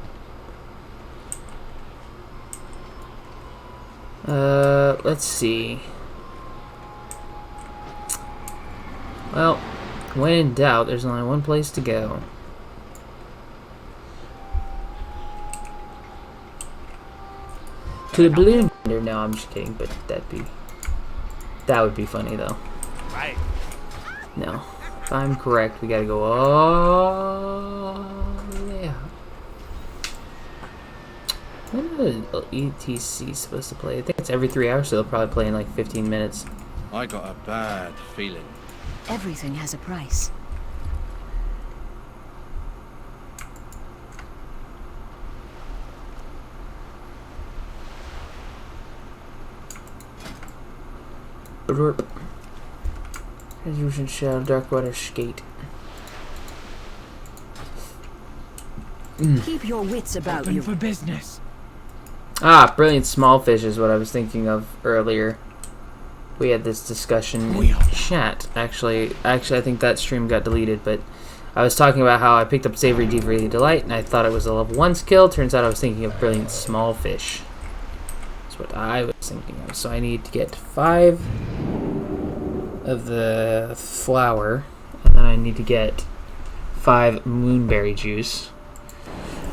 Speaker 1: Let's see. Well, when in doubt, there's only one place to go. To the balloon vendor. No, I'm just kidding, but that would be funny though.
Speaker 3: Right.
Speaker 1: No. If I'm correct, we gotta go all the way out. When is ETC supposed to play? I think it's every 3 hours, so they'll probably play in like 15 minutes.
Speaker 6: I got a bad feeling.
Speaker 4: Everything has a price.
Speaker 1: Resolution Shadow, Darkwater Skate.
Speaker 4: Keep your wits about you.
Speaker 2: for business.
Speaker 1: Ah, Brilliant Small Fish is what I was thinking of earlier. We had this discussion in chat. Actually, I think that stream got deleted, but I was talking about how I picked up Savory Deep Delight, and I thought it was a level 1 skill. Turns out I was thinking of Brilliant Small Fish. That's what I was thinking of. So I need to get 5 of the flour, and then I need to get 5 moonberry juice.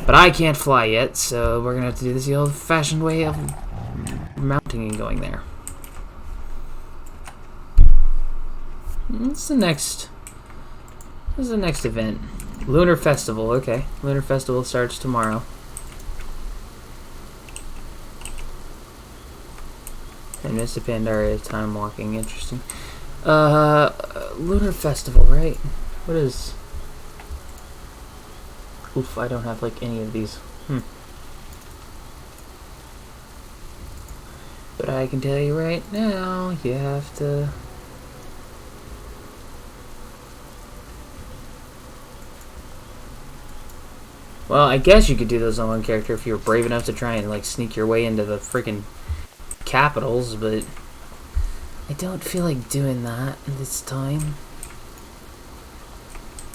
Speaker 1: But I can't fly yet, so we're gonna have to do this the old-fashioned way of mounting and going there. What's the next? What's the next event? Lunar Festival. Okay, Lunar Festival starts tomorrow. And Mr. Pandaria time walking. Interesting. Lunar Festival, right? What is? Oof, I don't have like any of these. But I can tell you right now, you have to. Well, I guess you could do those on one character if you were brave enough to try and like sneak your way into the freaking capitals, but I don't feel like doing that this time.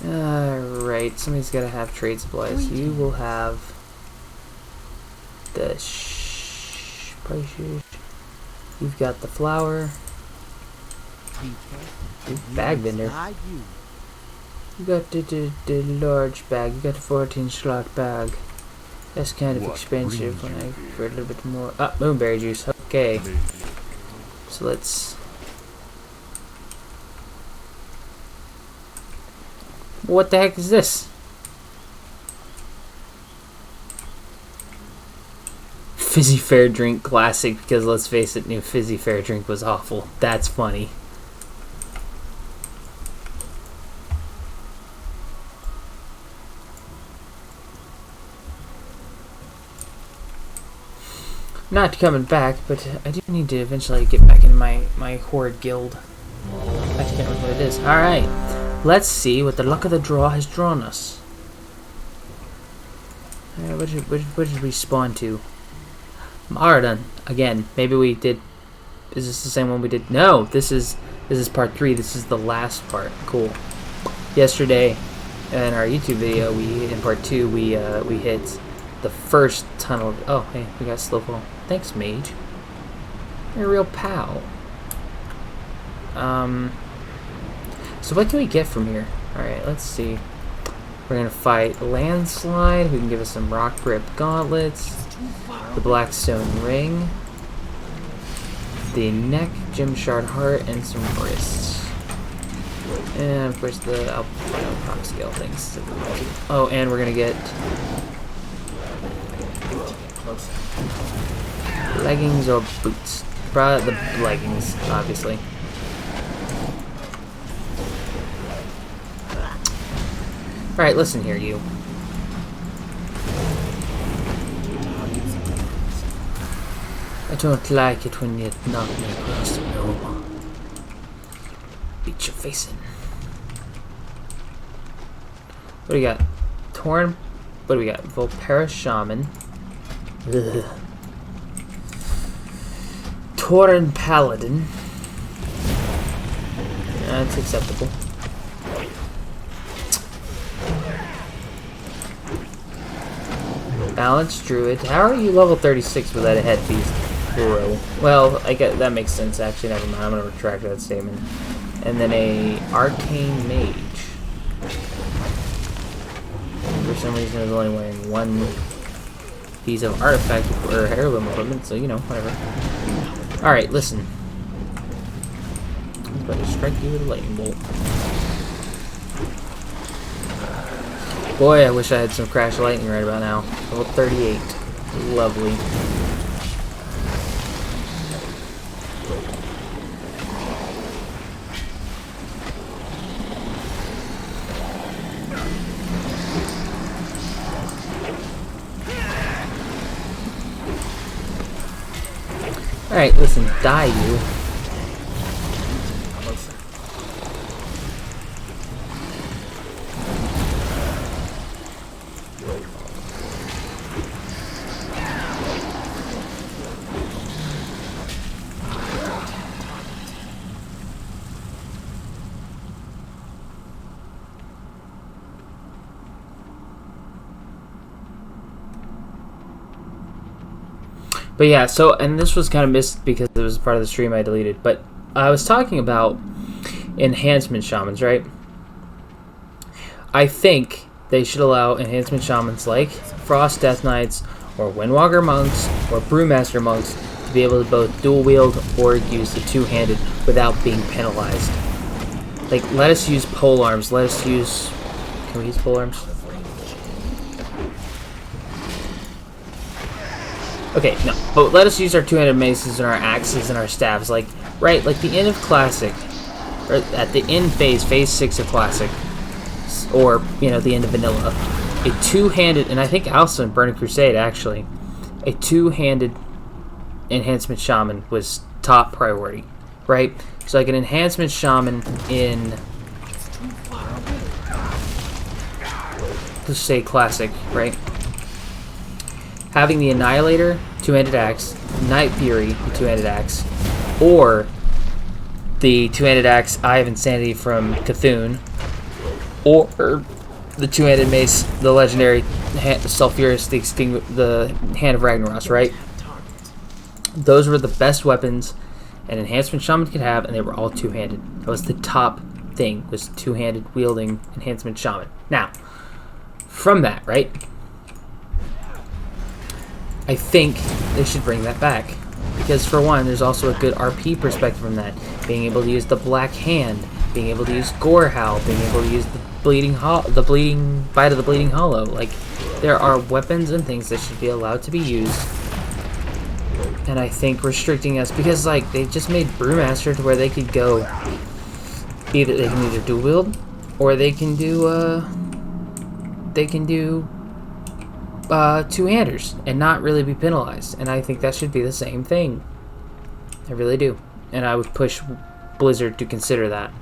Speaker 1: Alright, somebody's gotta have trade supplies. You will have the spices. You've got the flour. Bag vendor. You got the large bag. You got the 14 slot bag. That's kind of expensive when I for a little bit more. Ah, moonberry juice. Okay. So let's. What the heck is this? Fizzy Fair Drink Classic, because let's face it, new Fizzy Fair Drink was awful. That's funny. Not coming back, but I do need to eventually get back into my horde guild. I can't remember what it is. Alright, let's see what the luck of the draw has drawn us. What did we spawn to? Marathon. Again, maybe we did... Is this the same one we did? No, this is part 3. This is the last part. Cool. Yesterday, in our YouTube video, in part 2, we hit the first tunnel. Oh, hey, we got Slowfall. Thanks, mage. You're a real pal. So what can we get from here? Alright, let's see. We're gonna fight Landslide, who can give us some Rock Grip Gauntlets, the Blackstone Ring, the Neck Gymshard Heart, and some wrists. And of course the Alpino Prop Scale things. Oh, and we're gonna get leggings or boots. Probably the leggings, obviously. Alright, listen here, you. I don't like it when you knock me across the room. Beat your face in. What do we got? Torn. What do we got? Volpera Shaman. Ugh. Tauren Paladin. That's acceptable. Balanced Druid. How are you level 36 without a headpiece, bro? Well, I get that makes sense. Actually, never mind. I'm gonna retract that statement. And then a Arcane Mage. For some reason, I was only wearing one piece of artifact or heirloom equipment, so you know, whatever. All right, listen. I'm going to strike you with a lightning bolt. Boy, I wish I had some Crash Lightning right about now. Level 38. Lovely. Alright, listen, die you. But yeah, so, and this was kind of missed because it was part of the stream I deleted, but I was talking about enhancement shamans, right? I think they should allow enhancement shamans like Frost Death Knights or Windwalker monks or Brewmaster monks to be able to both dual wield or use the two-handed without being penalized. Like, let us use pole arms. Let us use... Can we use pole arms? Okay, no. But let us use our two-handed maces and our axes and our staves. Like, right? Like the end of Classic. Or at the end phase 6 of Classic. Or, you know, the end of Vanilla. A two-handed... And I think also in Burning Crusade, actually. A two-handed enhancement shaman was top priority. Right? So like an enhancement shaman in... Let's say Classic, right? Having the Annihilator, two-handed axe, Night Fury, the two-handed axe, or the two-handed axe, Eye of Insanity from Cthulhu, or the two-handed mace, the legendary Sulfurous, the Hand of Ragnaros, right? Those were the best weapons an enhancement shaman could have, and they were all two-handed. That was the top thing, was two-handed wielding enhancement shaman. Now, from that, right? I think they should bring that back. Because for one, there's also a good RP perspective from that. Being able to use the Black Hand, being able to use Gore Howl, being able to use the Bite of the Bleeding Hollow. Like, there are weapons and things that should be allowed to be used. And I think restricting us, because like they just made Brewmaster to where they could go either they can either dual wield or they can do two-handers and not really be penalized, and I think that should be the same thing. I really do, and I would push Blizzard to consider that.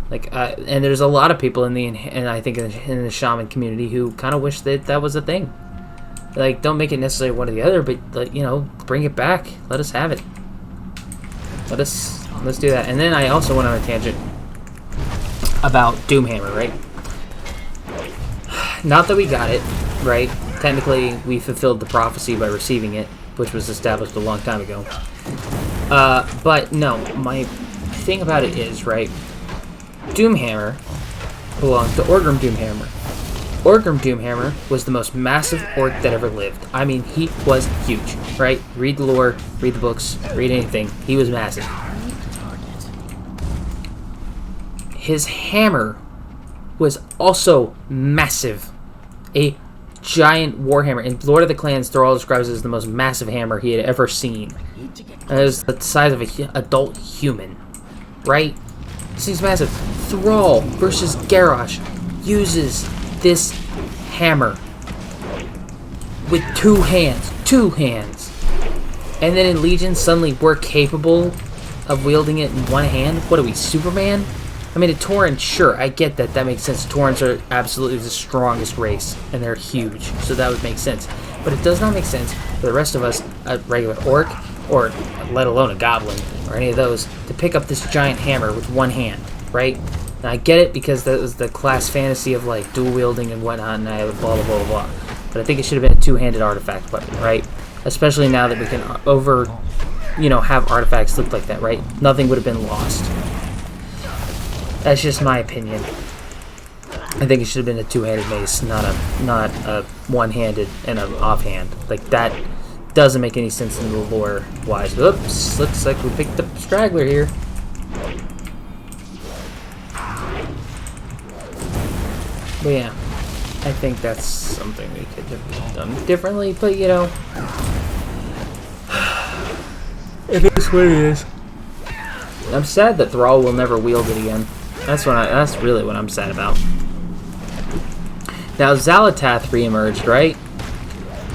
Speaker 1: Like, and there's a lot of people in I think in the shaman community who kind of wish that that was a thing. Like, don't make it necessarily one or the other, but like, you know, bring it back. Let us have it. Let's do that. And then I also went on a tangent about Doomhammer, right? Not that we got it, right? Technically, we fulfilled the prophecy by receiving it, which was established a long time ago. But no, my thing about it is, right? Doomhammer belonged to Orgrim Doomhammer. Orgrim Doomhammer was the most massive orc that ever lived. I mean, he was huge, right? Read the lore, read the books, read anything. He was massive. His hammer was also massive. A giant warhammer. In Lord of the Clans, Thrall describes it as the most massive hammer he had ever seen. It was the size of an adult human, right? This thing's massive. Thrall versus Garrosh uses this hammer with two hands. And then in Legion, suddenly we're capable of wielding it in one hand? What are we, Superman? I mean, a Tauren, sure, I get that. That makes sense. Taurens are absolutely the strongest race, and they're huge, so that would make sense. But it does not make sense for the rest of us, a regular orc, or let alone a goblin, or any of those, to pick up this giant hammer with one hand, right? And I get it because that was the class fantasy of like dual wielding and whatnot, and I blah blah blah blah. But I think it should have been a two-handed artifact weapon, right? Especially now that we can have artifacts look like that, right? Nothing would have been lost. That's just my opinion. I think it should have been a two-handed mace, not a one-handed and an offhand. Like, that doesn't make any sense in the lore-wise. Oops, looks like we picked up a straggler here. But yeah, I think that's something we could have done differently, but you know, it is what it is. I'm sad that Thrall will never wield it again. That's really what I'm sad about. Now Xalatath re-emerged, right?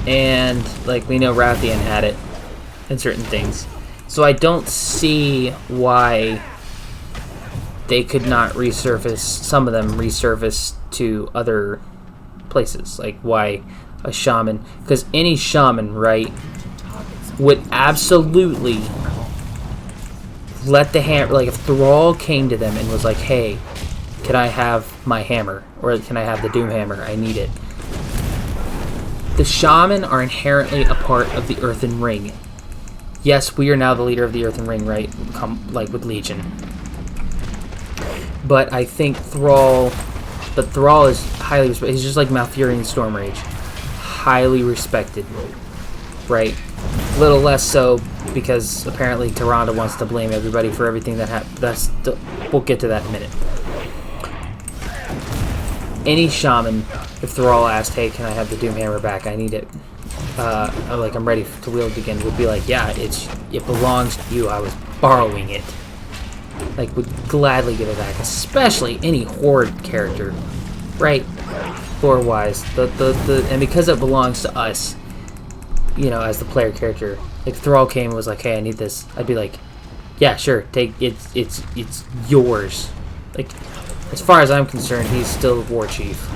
Speaker 1: And like we know Rathian had it and certain things. So I don't see why they could not resurface, some of them resurface to other places. Like why a shaman, because any shaman, right, would absolutely let the hammer, like if Thrall came to them and was like, hey, can I have my hammer? Or can I have the Doom Hammer? I need it. The shaman are inherently a part of the Earthen Ring. Yes, we are now the leader of the Earthen Ring, right? Like with Legion. But I think Thrall but Thrall is highly respected. He's just like Malfurion Stormrage. Highly respected. Right? A little less so because apparently Tyrande wants to blame everybody for everything that happened. We'll get to that in a minute. Any shaman, if Thrall asked, hey, can I have the Doomhammer back? I need it. I'm ready to wield it again. Would be like, yeah, it belongs to you. I was borrowing it. Like, would gladly give it back. Especially any Horde character. Right? Lore-wise. And because it belongs to us, you know, as the player character. Like, if Thrall came and was like, hey, I need this. I'd be like, yeah, sure. Take it's yours. Like, as far as I'm concerned, he's still the war chief.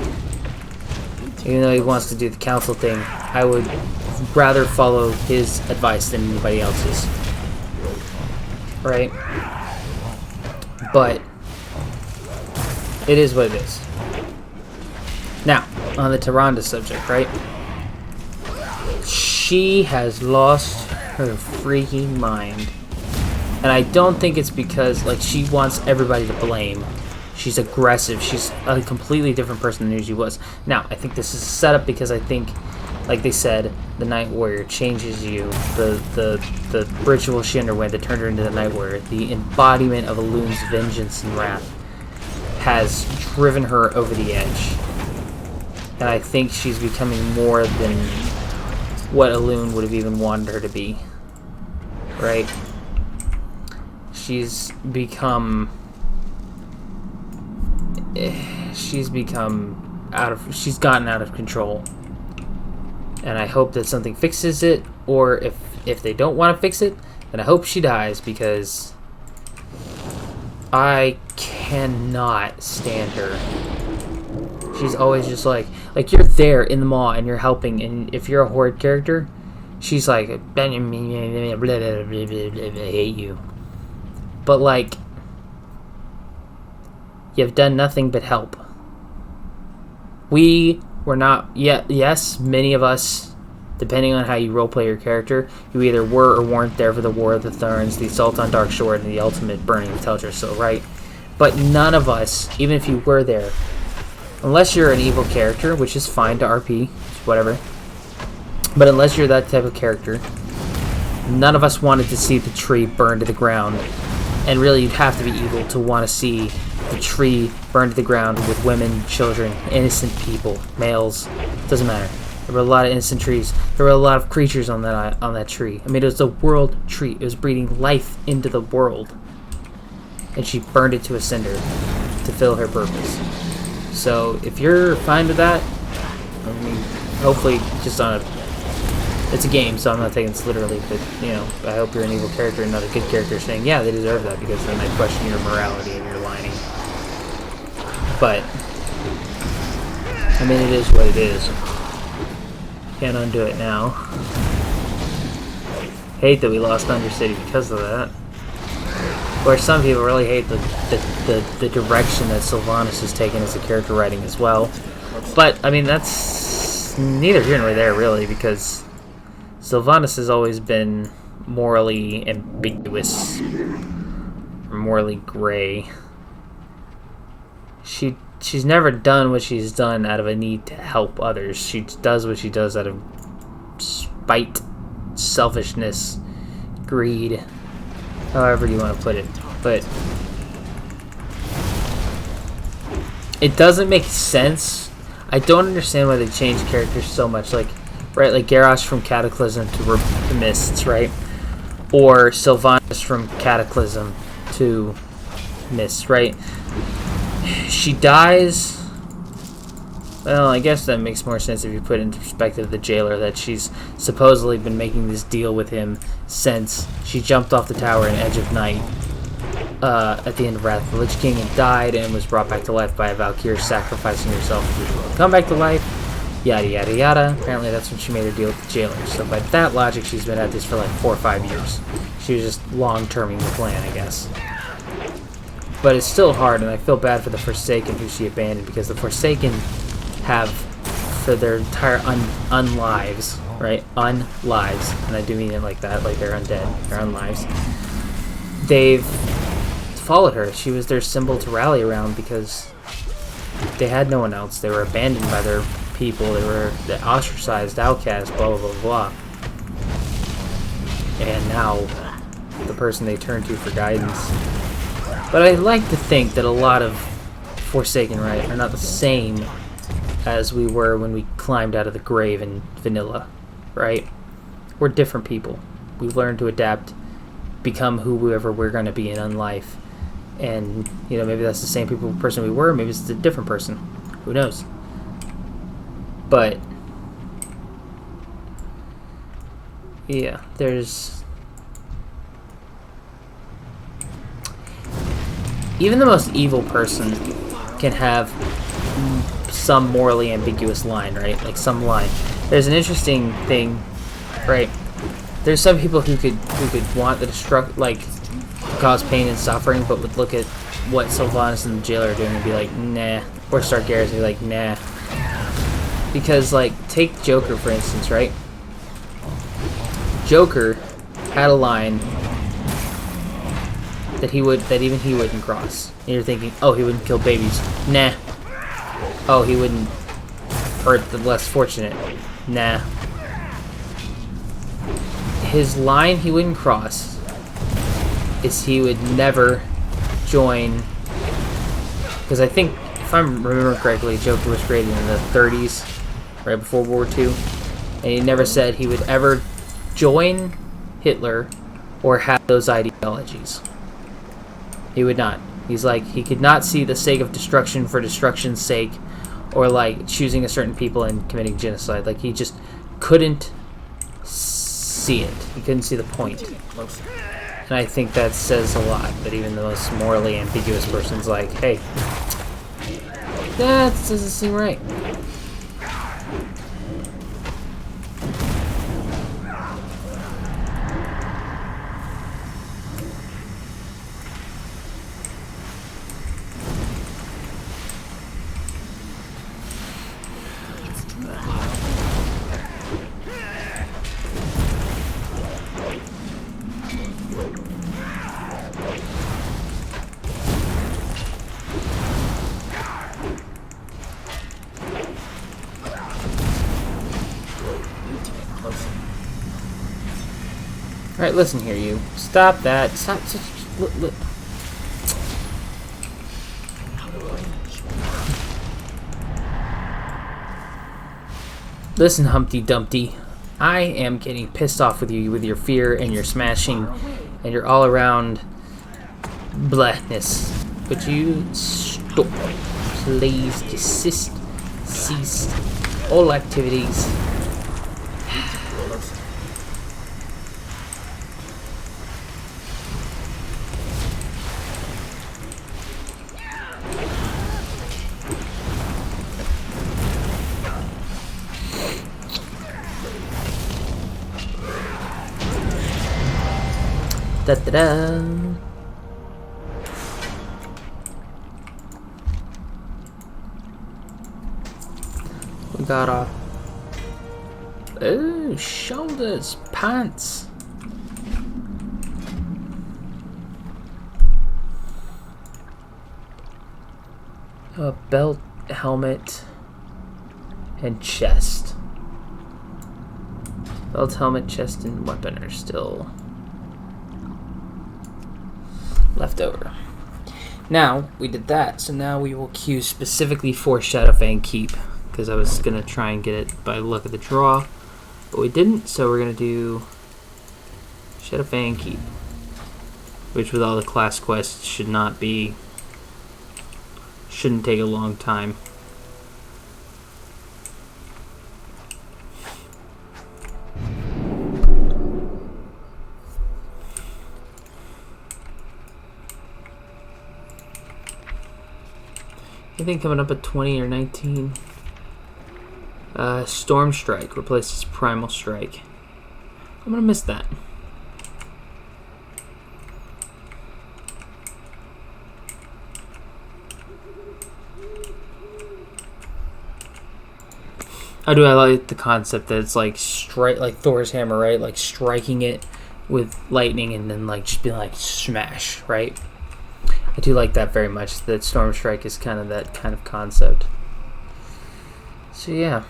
Speaker 1: Even though he wants to do the council thing, I would rather follow his advice than anybody else's. Right? But it is what it is. Now, on the Tyrande subject, right? She has lost her freaking mind. And I don't think it's because, like, she wants everybody to blame. She's aggressive. She's a completely different person than she was. Now, I think this is a setup because I think, like they said, the Night Warrior changes you. The ritual she underwent that turned her into the Night Warrior, the embodiment of Elun's vengeance and wrath, has driven her over the edge. And I think she's becoming more than what Elun would have even wanted her to be. Right? She's become gotten out of control, and I hope that something fixes it, or if they don't want to fix it, then I hope she dies, because I cannot stand her. She's always just like you're there in the mall and you're helping, and if you're a Horde character, she's like, I hate you. But like, you've done nothing but help. We were not yet. Yes, many of us, depending on how you roleplay your character, you either were or weren't there for the War of the Thorns, the Assault on Dark Shore, and the ultimate burning of Teldrassil, right? But none of us, even if you were there, unless you're an evil character, which is fine to RP, whatever. But unless you're that type of character, none of us wanted to see the tree burn to the ground. And really, you'd have to be evil to want to see the tree burned to the ground with women, children, innocent people, males. Doesn't matter. There were a lot of innocent trees. There were a lot of creatures on that tree. I mean, it was a world tree. It was breathing life into the world, and she burned it to a cinder to fill her purpose. So, if you're fine with that, I mean, hopefully, just on a. It's a game, so I'm not taking this literally, but, you know, I hope you're an evil character and not a good character saying, yeah, they deserve that, because then I question your morality and your lining. But, I mean, it is what it is. Can't undo it now. Hate that we lost Undercity because of that. Or some people really hate the direction that Sylvanas has taken as a character writing as well. But, I mean, that's neither here nor there, really, because Sylvanas has always been morally ambiguous, or morally gray. She's never done what she's done out of a need to help others. She does what she does out of spite, selfishness, greed, however you want to put it. But it doesn't make sense. I don't understand why they change characters so much. Like, right, like Garrosh from Cataclysm to Mists, right? Or Sylvanas from Cataclysm to Mists, right? She dies. Well, I guess that makes more sense if you put it into perspective the jailer, that she's supposedly been making this deal with him since she jumped off the tower in Edge of Night at the end of Wrath of the Lich King and died and was brought back to life by a Valkyrie, sacrificing herself to come back to life. Yada yada yada. Apparently that's when she made her deal with the jailer. So by that logic, she's been at this for like 4 or 5 years. She was just long-terming the plan, I guess. But it's still hard, and I feel bad for the Forsaken who she abandoned, because the Forsaken have, for their entire unlives, right? Unlives, and I do mean it like that, like they're undead, they're unlives. They've followed her. She was their symbol to rally around, because they had no one else. They were abandoned by their people. They were the ostracized, outcast, blah, blah, blah, blah. And now, the person they turn to for guidance. But I like to think that a lot of Forsaken, right, are not the same as we were when we climbed out of the grave in vanilla, right? We're different people. We've learned to adapt, become whoever we're going to be in life. And, you know, maybe that's the same person we were, maybe it's a different person. Who knows? But, yeah, there's... Even the most evil person can have some morally ambiguous line, right? Like some line. There's an interesting thing, right? There's some people who could want the cause pain and suffering, but would look at what Sylvanas and the jailer are doing and be like, nah. Or start Garrus and be like, nah. Because, like, take Joker for instance, right? Joker had a line that even he wouldn't cross. And you're thinking, oh, he wouldn't kill babies. Nah. Oh, he wouldn't hurt the less fortunate. Nah. His line he wouldn't cross is he would never join, because I think, if I remember correctly, Joker was created in the 30s, right before World War II, and he never said he would ever join Hitler or have those ideologies. He would not. He's like, he could not see the sake of destruction for destruction's sake, or like choosing a certain people and committing genocide. Like, he just couldn't see it. He couldn't see the point. And I think that says a lot, that even the most morally ambiguous person's like, hey, that doesn't seem right. Alright, listen here, you. Stop that. Stop. Listen, Humpty Dumpty. I am getting pissed off with you with your fear and your smashing and your all-around blackness. But you stop. Please desist. Cease all activities. Da-da-da. We got our shoulders, pants. A belt, helmet, and chest. Belt, helmet, chest, and weapon are still left over. Now, we did that, so now we will queue specifically for Shadowfang Keep, because I was going to try and get it by luck of the draw, but we didn't, so we're going to do Shadowfang Keep, which with all the class quests shouldn't take a long time. I think coming up at 20 or 19. Storm Strike replaces Primal Strike. I'm gonna miss that. I like the concept that it's like like Thor's hammer, right? Like striking it with lightning and then like just being like smash, right? I do like that very much. That Storm Strike is kind of that kind of concept. So yeah.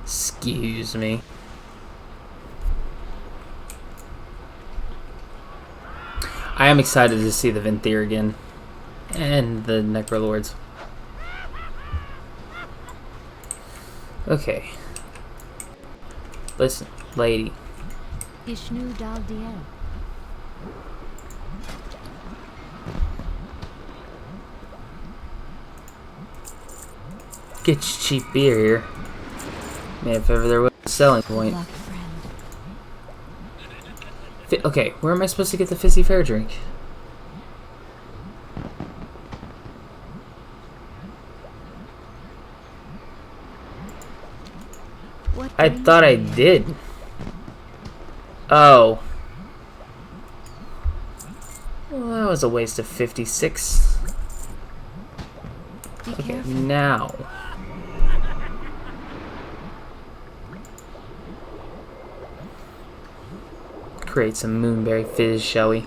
Speaker 1: Excuse me. I am excited to see the Venthyr again. And the Necrolords. Okay. Listen, lady.
Speaker 4: Ishnu Daldiel.
Speaker 1: Get your cheap beer here. Man, if ever there was a selling point.
Speaker 4: Luck friend.
Speaker 1: Okay, where am I supposed to get the fizzy fair drink?
Speaker 4: What
Speaker 1: I
Speaker 4: brings
Speaker 1: thought I
Speaker 4: you here?
Speaker 1: did. Oh. Well, that was a waste of 56.
Speaker 4: Be
Speaker 1: Okay,
Speaker 4: careful.
Speaker 1: now. Create some moonberry fizz, shall we?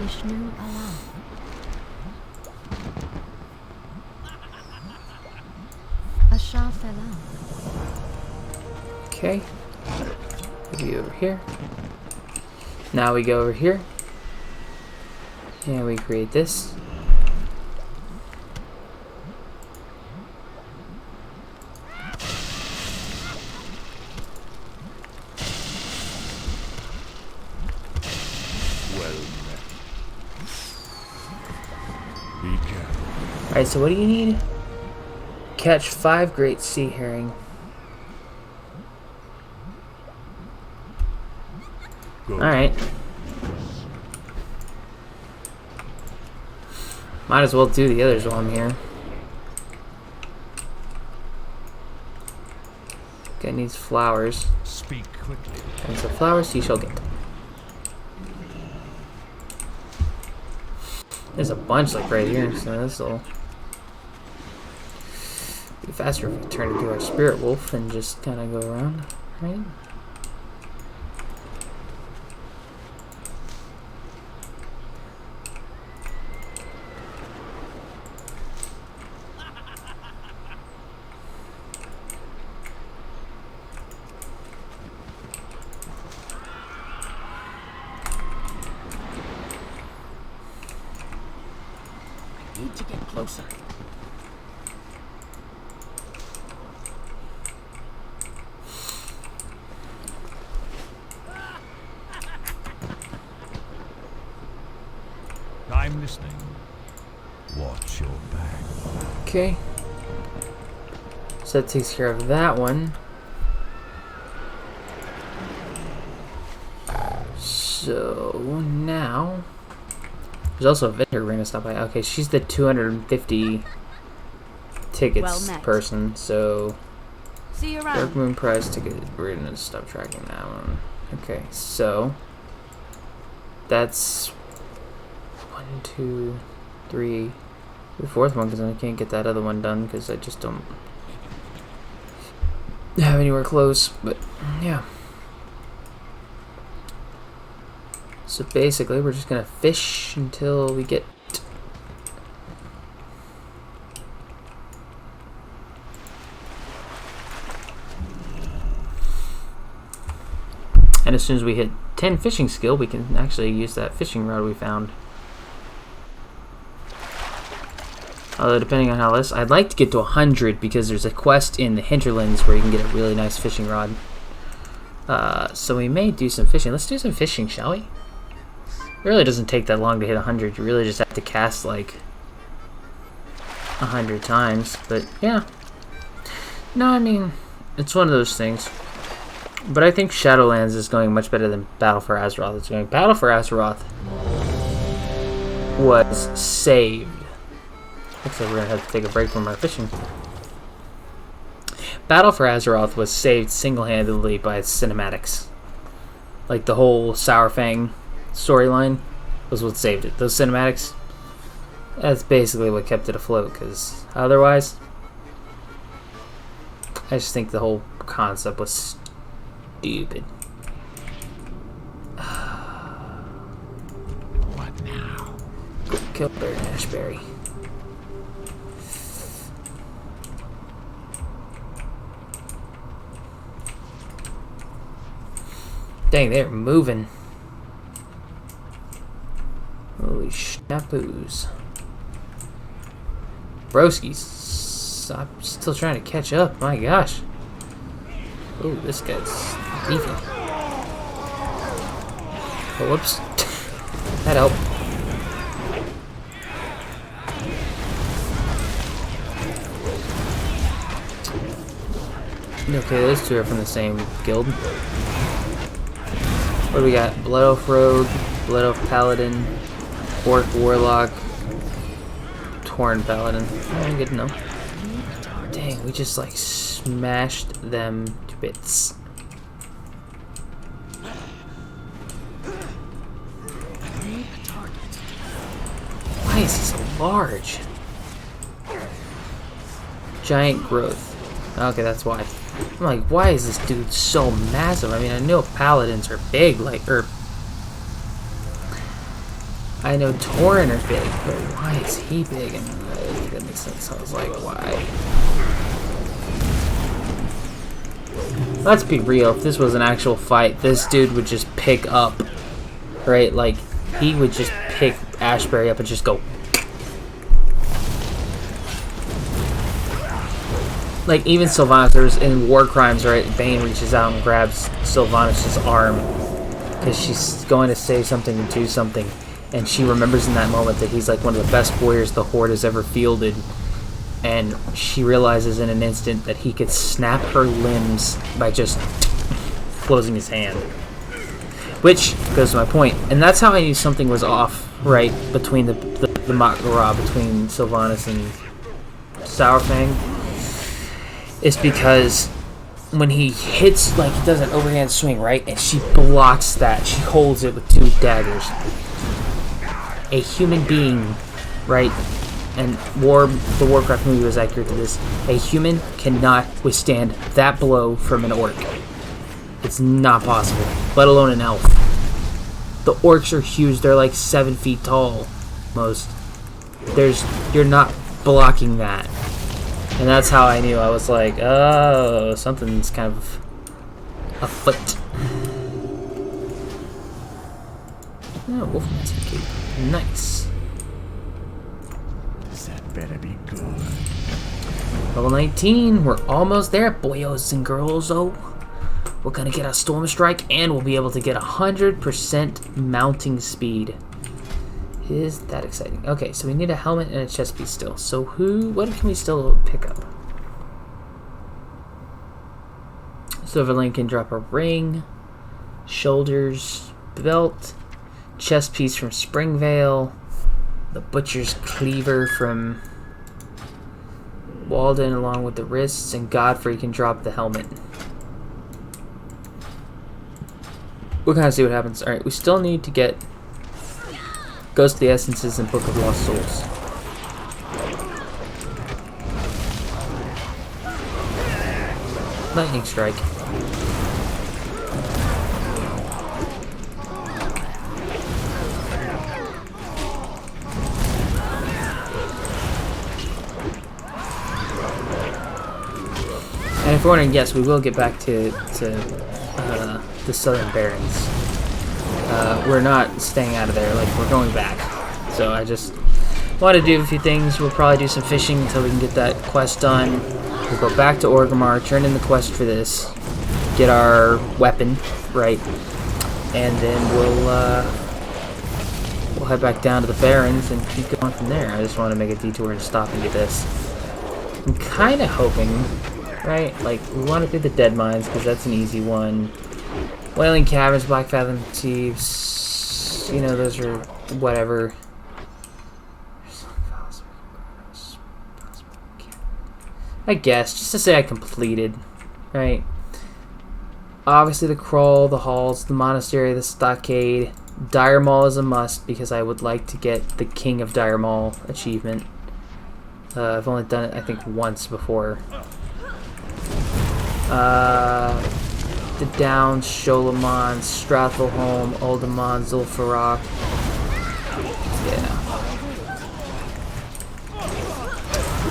Speaker 4: Ishnu Alam. Ashar Felam.
Speaker 1: Okay. Maybe over here. Now we go over here. And we create this.
Speaker 3: Well met. Be careful.
Speaker 1: Alright, so what do you need? Catch 5 great sea herring.
Speaker 3: Go.
Speaker 1: Alright. Might as well do the others while I'm here. Guy needs flowers.
Speaker 3: Speak quickly.
Speaker 1: And so flowers you shall get. There's a bunch like right here, so this'll be faster if we turn into our spirit wolf and just kind of go around, right?
Speaker 4: Need to get closer.
Speaker 3: I'm listening. Watch your back.
Speaker 1: Okay. So that takes care of that one. So now there's also a vendor we're gonna stop by. Okay, she's the 250 tickets
Speaker 4: Well met.
Speaker 1: person, so
Speaker 4: See you
Speaker 1: Dark
Speaker 4: around.
Speaker 1: Moon prize ticket. We're gonna stop tracking that one. Okay, so that's 1, 2, 3, the fourth one because I can't get that other one done because I just don't have anywhere close. But yeah. So basically, we're just gonna fish until we get. And as soon as we hit 10 fishing skill, we can actually use that fishing rod we found. Although depending on how this, I'd like to get to 100 because there's a quest in the hinterlands where you can get a really nice fishing rod. So we may do some fishing. Let's do some fishing, shall we? It really doesn't take that long to hit 100. You really just have to cast like 100 times. But yeah. No, I mean, it's one of those things. But I think Shadowlands is going much better than Battle for Azeroth is going. Battle for Azeroth was saved. Looks like we're going to have to take a break from our fishing. Battle for Azeroth was saved single-handedly by its cinematics. Like the whole Sourfang storyline was what saved it. Those cinematics, That's basically what kept it afloat, because otherwise, I just think the whole concept was stupid.
Speaker 3: What now?
Speaker 1: Kill Baron Ashbury. Dang, they're moving. Holy schnapoos. Broski's. I'm still trying to catch up. My gosh. Ooh, this guy's beefy. Oh, whoops. That helped. Okay, those two are from the same guild. What do we got? Blood Elf Rogue, Blood Elf Paladin, Orc Warlock, Torn Paladin. Oh, good to know. Dang, we just like smashed them to bits. Why is he so large? Giant growth. Okay, that's why. I'm like, why is this dude so massive? I mean, I know paladins are big, like, I know Tauren are big, but why is he big? And that makes sense. I was like, why? Let's be real. If this was an actual fight, this dude would just pick up, right? Like, he would just pick Ashbury up and just go. Like, even Sylvanas, there's in War Crimes, right? Bane reaches out and grabs Sylvanas' arm because she's going to say something and do something, and she remembers in that moment that he's like one of the best warriors the Horde has ever fielded, and she realizes in an instant that he could snap her limbs by just closing his hand. Which goes to my point, and that's how I knew something was off, right, between the Mak'gora, between Sylvanas and Sourfang. It's because when he hits, like, he does an overhand swing, right? And she blocks that. She holds it with two daggers. A human being, right? And the Warcraft movie was accurate to this. A human cannot withstand that blow from an orc. It's not possible. Let alone an elf. The orcs are huge. They're like 7 feet tall. Most. You're not blocking that. And that's how I knew. I was like, oh, something's kind of afoot. Oh, Wolfman's cape. Nice.
Speaker 3: That better be good.
Speaker 1: Level 19. We're almost there, boyos and girls. Oh, we're gonna get a Storm Strike, and we'll be able to get 100% mounting speed. Is that exciting? Okay, so we need a helmet and a chest piece still. So what can we still pick up? Silverlink can drop a ring, shoulders, belt, chest piece from Springvale, the Butcher's Cleaver from Walden along with the wrists, and Godfrey can drop the helmet. We'll kind of see what happens. Alright, we still need to get Ghost of the Essences and Book of Lost Souls. Lightning Strike. And if you're wondering, yes, we will get back to the Southern Barrens. We're not staying out of there, like, we're going back. So I just want to do a few things. We'll probably do some fishing until we can get that quest done. We'll go back to Orgrimmar, turn in the quest for this, get our weapon, right, and then we'll head back down to the Barrens and keep going from there. I just want to make a detour and stop and get this. I'm kind of hoping, right, like, we want to do the Dead Mines because that's an easy one. Wailing Caverns, Black Fathom Thieves, you know, those are whatever. I guess, just to say I completed, right? Obviously the Crawl, the Halls, the Monastery, the Stockade, Dire Maul is a must because I would like to get the King of Dire Maul achievement. I've only done it, I think, once before. The Downs, Sholamon, Strathalholm, Uldaman, Zul'Farrak. Yeah.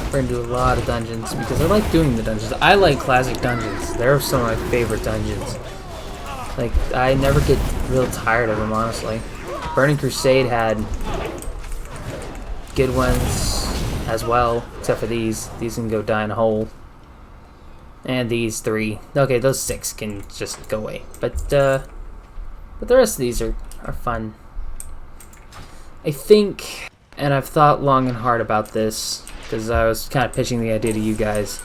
Speaker 1: We're gonna do a lot of dungeons because I like doing the dungeons. I like classic dungeons. They're some of my favorite dungeons. Like, I never get real tired of them, honestly. Burning Crusade had good ones as well, except for these. These can go die in a hole. And these 3. Okay, those 6 can just go away. But the rest of these are fun. I think, and I've thought long and hard about this, because I was kind of pitching the idea to you guys.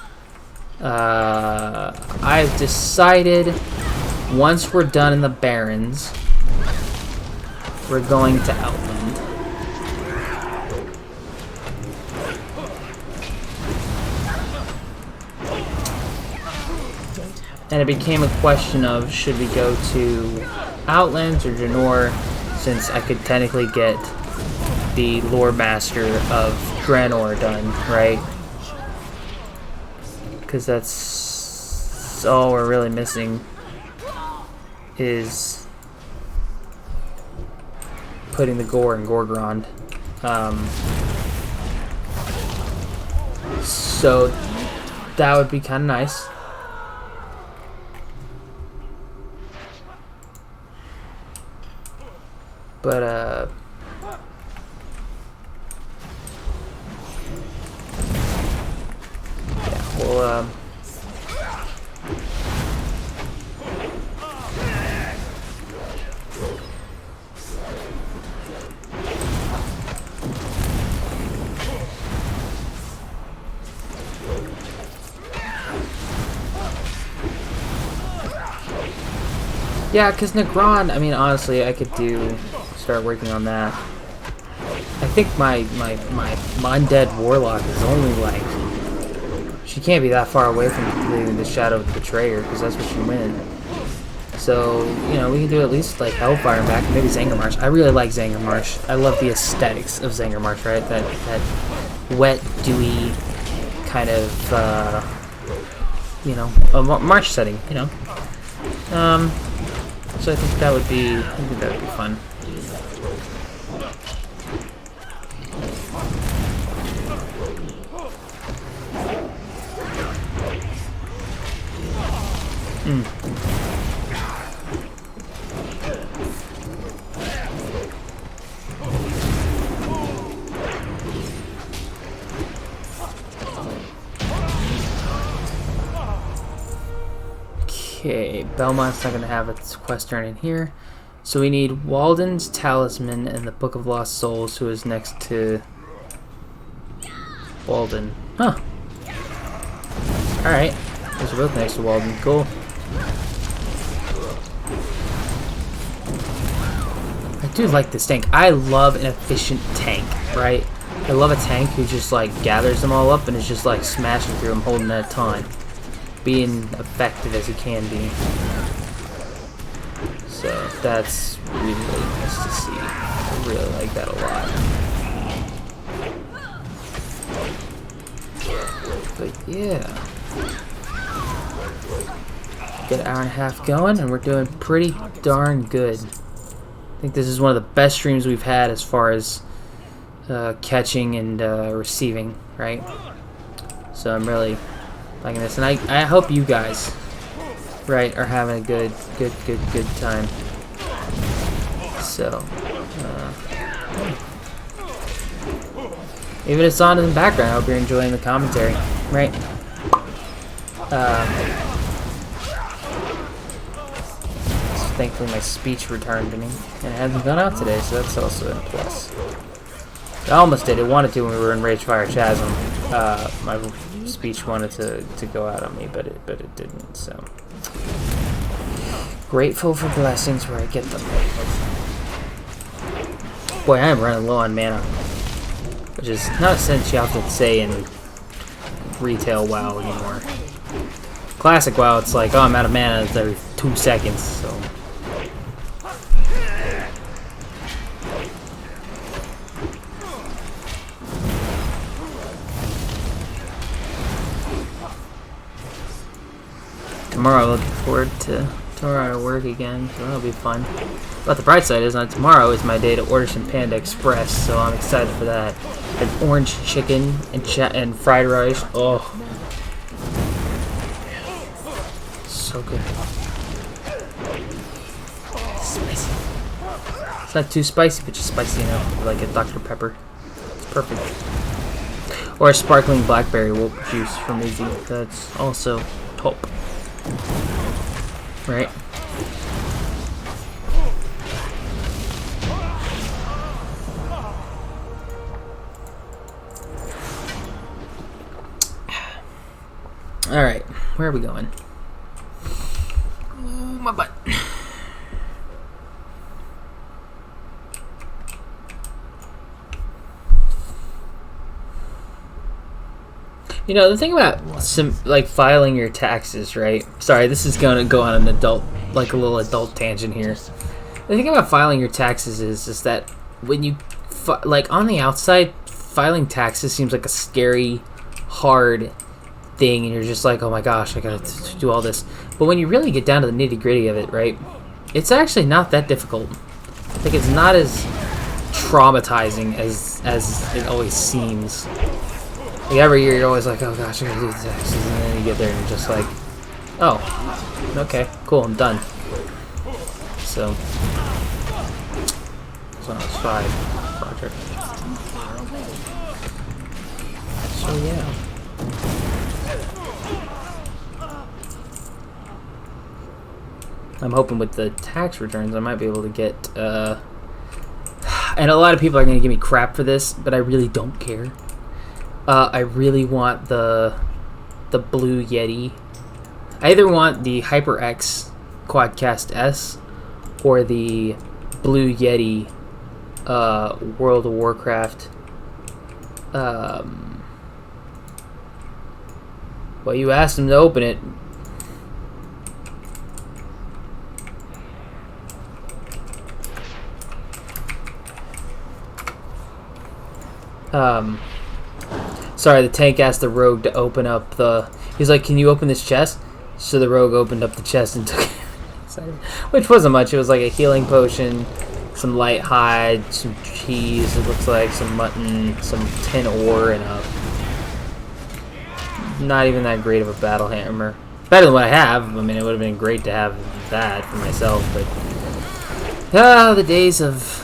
Speaker 1: I've decided once we're done in the Barrens, we're going to Outland. And it became a question of should we go to Outlands or Draenor, since I could technically get the Lore Master of Draenor done, right? Because that's all we're really missing is putting the Gore in Gorgrond. So that would be kind of nice. But yeah, well, yeah, because Negron, I mean, honestly, I could start working on that. I think my undead warlock is only like, she can't be that far away from completing the Shadow of the Betrayer, because that's what she went. So, you know, we can do at least like Hellfire back, maybe Zangarmarsh. I really like Zangarmarsh. I love the aesthetics of Zangarmarsh, right? That wet, dewy kind of, you know, a marsh setting, you know. So I think that would be fun. Okay, Belmont's not going to have its quest turn in here. So we need Walden's Talisman and the Book of Lost Souls, who is next to Walden. Huh. Alright. Those are both next to Walden. Cool. I do like this tank. I love an efficient tank, right? I love a tank who just like gathers them all up and is just like smashing through them, holding that time. Being effective as it can be. So that's really, really nice to see. I really like that a lot. But yeah. Get an hour and a half going and we're doing pretty darn good. I think this is one of the best streams we've had as far as catching and receiving, right? So I'm really liking this, and I hope you guys, right, are having a good time. So, even if it's on in the background, I hope you're enjoying the commentary, right? Thankfully, my speech returned to me, and it hasn't gone out today, so that's also a plus. I almost did. It wanted to when we were in Ragefire Chasm. My speech wanted to go out on me, but it didn't. So grateful for blessings where I get them. Boy, I am running low on mana, which is not a sense you often say in retail WoW anymore. Classic WoW, it's like, oh, I'm out of mana every 2 seconds. So tomorrow. I'm looking forward to tomorrow at work again, so that'll be fun. But the bright side is tomorrow is my day to order some Panda Express, so I'm excited for that. An orange chicken and fried rice. Oh, so good. Spicy. It's not too spicy, but just spicy enough, like a Dr. Pepper. It's perfect. Or a sparkling blackberry juice from Izzy. That's also top. Right? Alright, where are we going? Ooh, my butt. You know, the thing about filing your taxes, right? Sorry, this is going to go on a little adult tangent here. The thing about filing your taxes is that when you, on the outside, filing taxes seems like a scary, hard thing, and you're just like, oh my gosh, I gotta do all this. But when you really get down to the nitty gritty of it, right? It's actually not that difficult. Like, it's not as traumatizing as it always seems. Like, every year you're always like, oh gosh, I gotta do the taxes, and then you get there and you're just like, oh, okay, cool, I'm done. So, it's 5 project. So yeah. I'm hoping with the tax returns I might be able to get, and a lot of people are going to give me crap for this, but I really don't care. I really want the Blue Yeti. I either want the HyperX Quadcast S or the Blue Yeti World of Warcraft. Well, you asked him to open it. Sorry, the tank asked the rogue to open up the... He's like, can you open this chest? So the rogue opened up the chest and took it. Which wasn't much. It was like a healing potion, some light hide, some cheese, it looks like, some mutton, some tin ore, and a... Not even that great of a battle hammer. Better than what I have. I mean, it would have been great to have that for myself, but... the days of...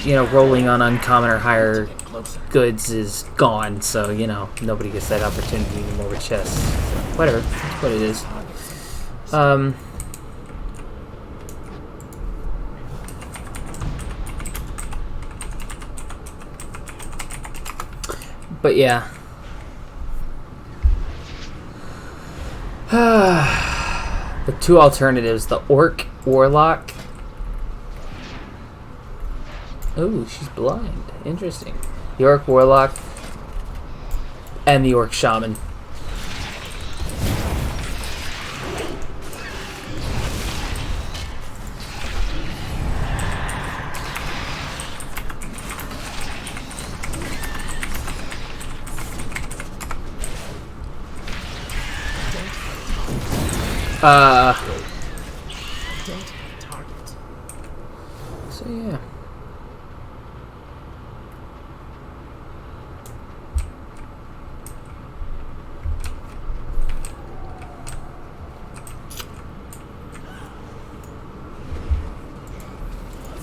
Speaker 1: rolling on uncommon or higher goods is gone, so, nobody gets that opportunity anymore with chests. So, whatever, that's what it is. But yeah. The two alternatives, the Orc Warlock. Oh, she's blind. Interesting. The Orc Warlock and the Orc Shaman. So yeah.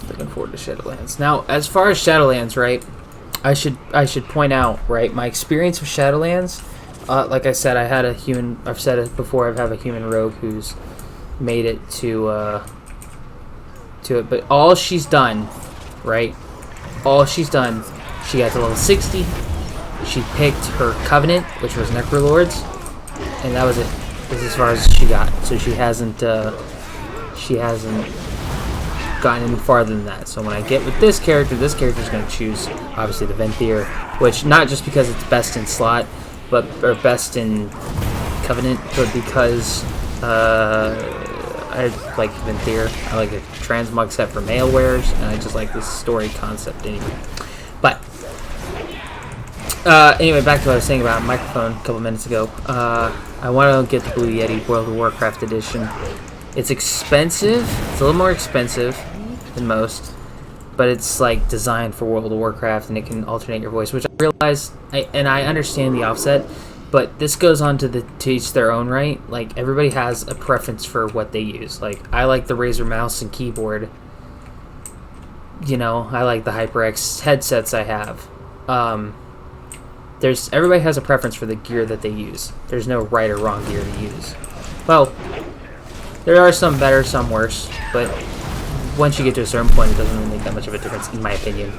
Speaker 1: Looking forward to Shadowlands. Now, as far as Shadowlands, right? I should point out, right? My experience with Shadowlands, like I said, I've said it before. I have a human rogue who's made it to it, but all she's done, right? All she's done, she got to level 60. She picked her Covenant, which was Necrolords, and that was it. That's as far as she got. So she hasn't gotten any farther than that. So when I get with this character's going to choose obviously the Venthyr, which not just because it's best in slot, or best in Covenant, but because I like Venthyr. I like a transmog set for male wearers, and I just like this story concept anyway. But anyway, back to what I was saying about microphone a couple minutes ago. I want to get the Blue Yeti World of Warcraft edition. It's expensive. It's a little more expensive than most, but it's like designed for World of Warcraft, and it can alternate your voice, which I realize, and I understand the offset, but this goes on to each their own right. Like, everybody has a preference for what they use. Like, I like the Razer mouse and keyboard. You know, I like the HyperX headsets I have. Everybody has a preference for the gear that they use. There's no right or wrong gear to use. Well, there are some better, some worse, but once you get to a certain point, it doesn't really make that much of a difference, in my opinion.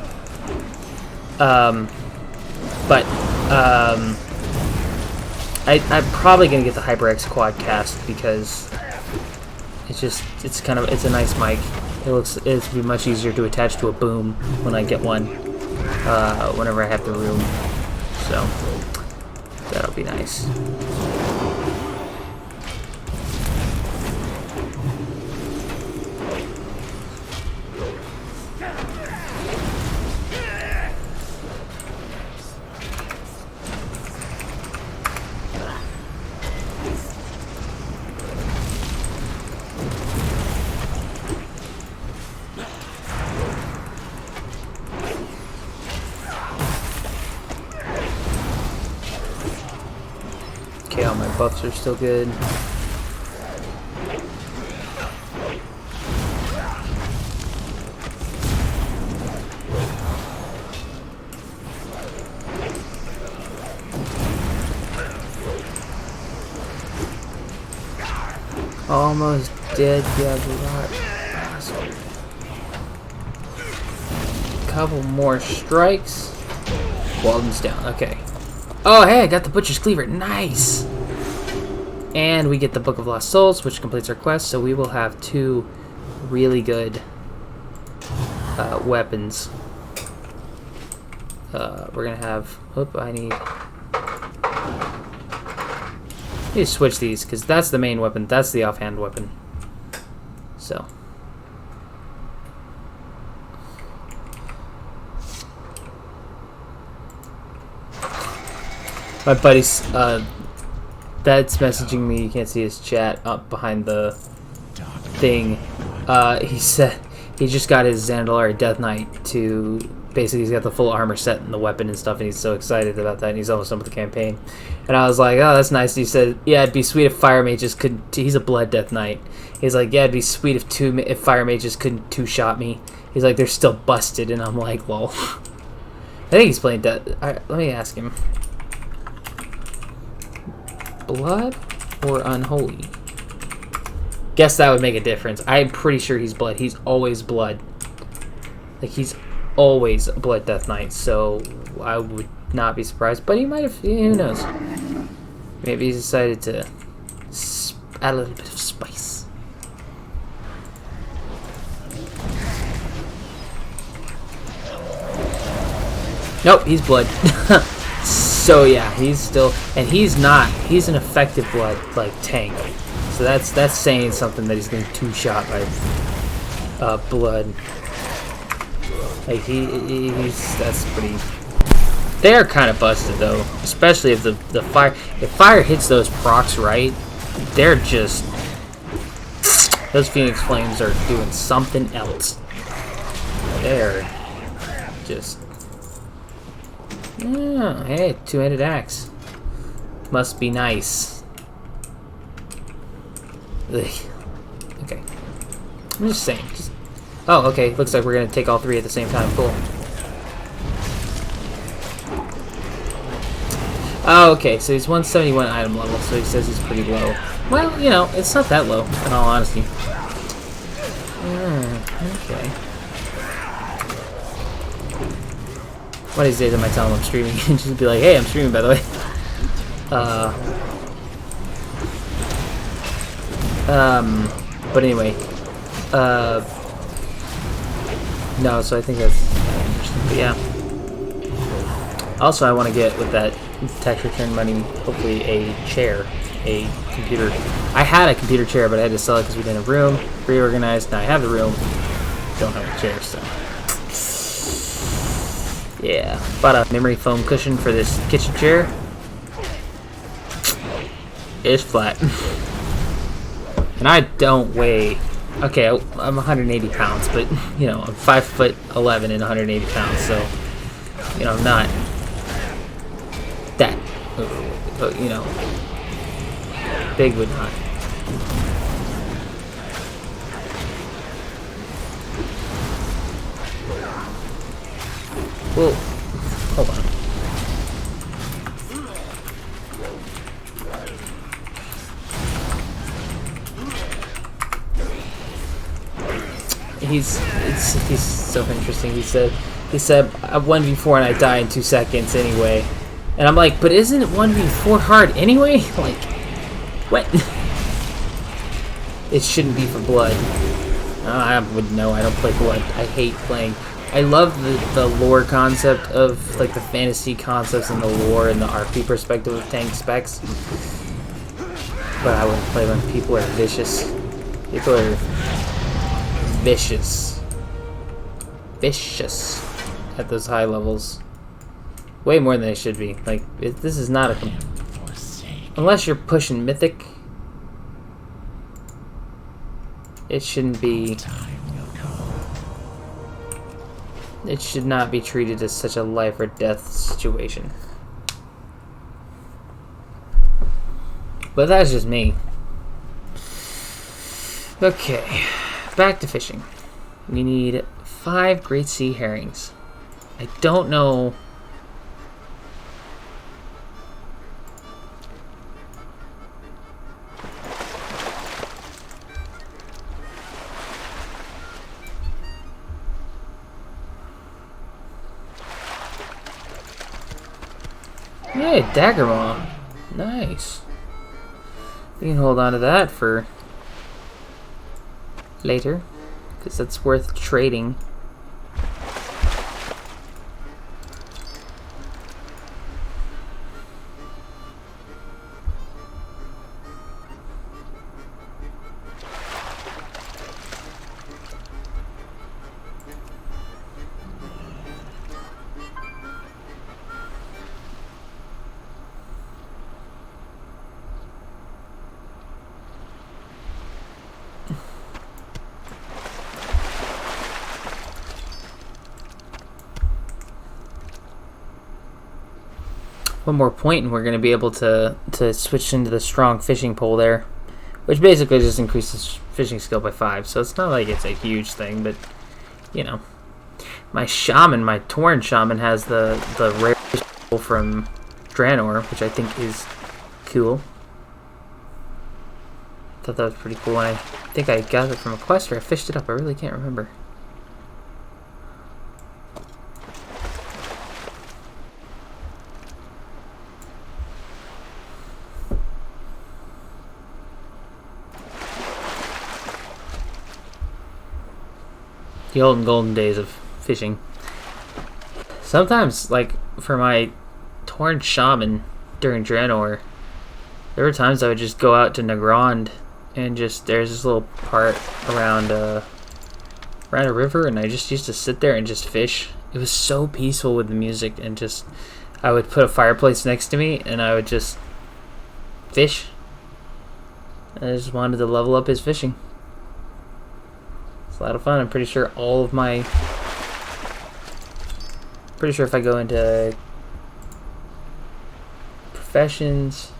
Speaker 1: I'm probably gonna get the HyperX Quadcast because it's a nice mic. It'll be much easier to attach to a boom when I get one, whenever I have the room. So that'll be nice. Okay, all my buffs are still good. Almost dead, bastard. Couple more strikes. Walden's down, okay. Oh, hey, I got the Butcher's Cleaver. Nice! And we get the Book of Lost Souls, which completes our quest, so we will have 2 really good weapons. We're gonna have... I need to switch these, because that's the main weapon. That's the offhand weapon. So... my buddy's, that's messaging me. You can't see his chat up behind the thing. He said he just got his Zandalari Death Knight to... basically, he's got the full armor set and the weapon and stuff, and he's so excited about that, and he's almost done with the campaign. And I was like, oh, that's nice. He said, yeah, it'd be sweet if Fire Mages couldn't... he's a Blood Death Knight. He's like, yeah, it'd be sweet if Fire Mages couldn't two-shot me. He's like, they're still busted, and I'm like, well... I think he's playing Death... let me ask him. Blood or Unholy? Guess that would make a difference. I'm pretty sure he's Blood. He's always Blood. Like, he's always a Blood Death Knight, so I would not be surprised. But he might have... who knows? Maybe he's decided to add a little bit of spice. Nope, he's Blood. So yeah, he's still, and he's an effective Blood like tank. So that's saying something that he's getting two-shot by Blood. Like that's pretty. They are kind of busted though, especially if the fire, if fire hits those procs right, they're just, those Phoenix Flames are doing something else. They're just. Oh, hey, two-handed axe. Must be nice. Ugh. Okay. I'm just saying. Oh, okay. Looks like we're gonna take all 3 at the same time. Cool. Oh, okay. So he's 171 item level, so he says he's pretty low. Well, you know, it's not that low, in all honesty. Okay. One of these days I might tell him I'm streaming and just be like, hey, I'm streaming, by the way. But anyway. No, so I think that's interesting, but yeah. Also, I want to get, with that tax return money, hopefully a chair, a computer. I had a computer chair, but I had to sell it because we didn't have room, reorganized. Now I have the room, don't have a chair, so. Yeah, bought a memory foam cushion for this kitchen chair. is flat. And I don't weigh. Okay, I'm 180 pounds, but you know, I'm 5'11" and 180 pounds, so you know, I'm not that, you know, big would not. Well, hold on. He's so interesting. He said I 1v4 and I die in 2 seconds anyway, and I'm like, but isn't 1v4 hard anyway? Like, what? It shouldn't be for blood. I would know. I don't play blood. I hate playing. I love the lore concept of like the fantasy concepts and the lore and the RP perspective of tank specs, but I wouldn't play when people are vicious. People are vicious at those high levels, way more than they should be. Like this is not a unless you're pushing mythic, it shouldn't be, it should not be treated as such a life or death situation. But that's just me. Okay, back to fishing. We need 5 great sea herrings. I don't know. Hey, dagger maw. Nice. We can hold on to that for later, because that's worth trading. One more point and we're going to be able to switch into the strong fishing pole there, which basically just increases fishing skill by 5, so it's not like it's a huge thing, but you know, my shaman, my Tauren shaman, has the rare pole from Draenor, which I think is cool. Thought that was pretty cool. I think I got it from a quest or I fished it up, I really can't remember. The old and golden days of fishing. Sometimes, like, for my Tauren shaman during Draenor, there were times I would just go out to Nagrand and just, there's this little part around a river, and I just used to sit there and just fish. It was so peaceful with the music, and just, I would put a fireplace next to me and I would just fish. I just wanted to level up his fishing. A lot of fun. I'm pretty sure all of my, pretty sure if I go into professions,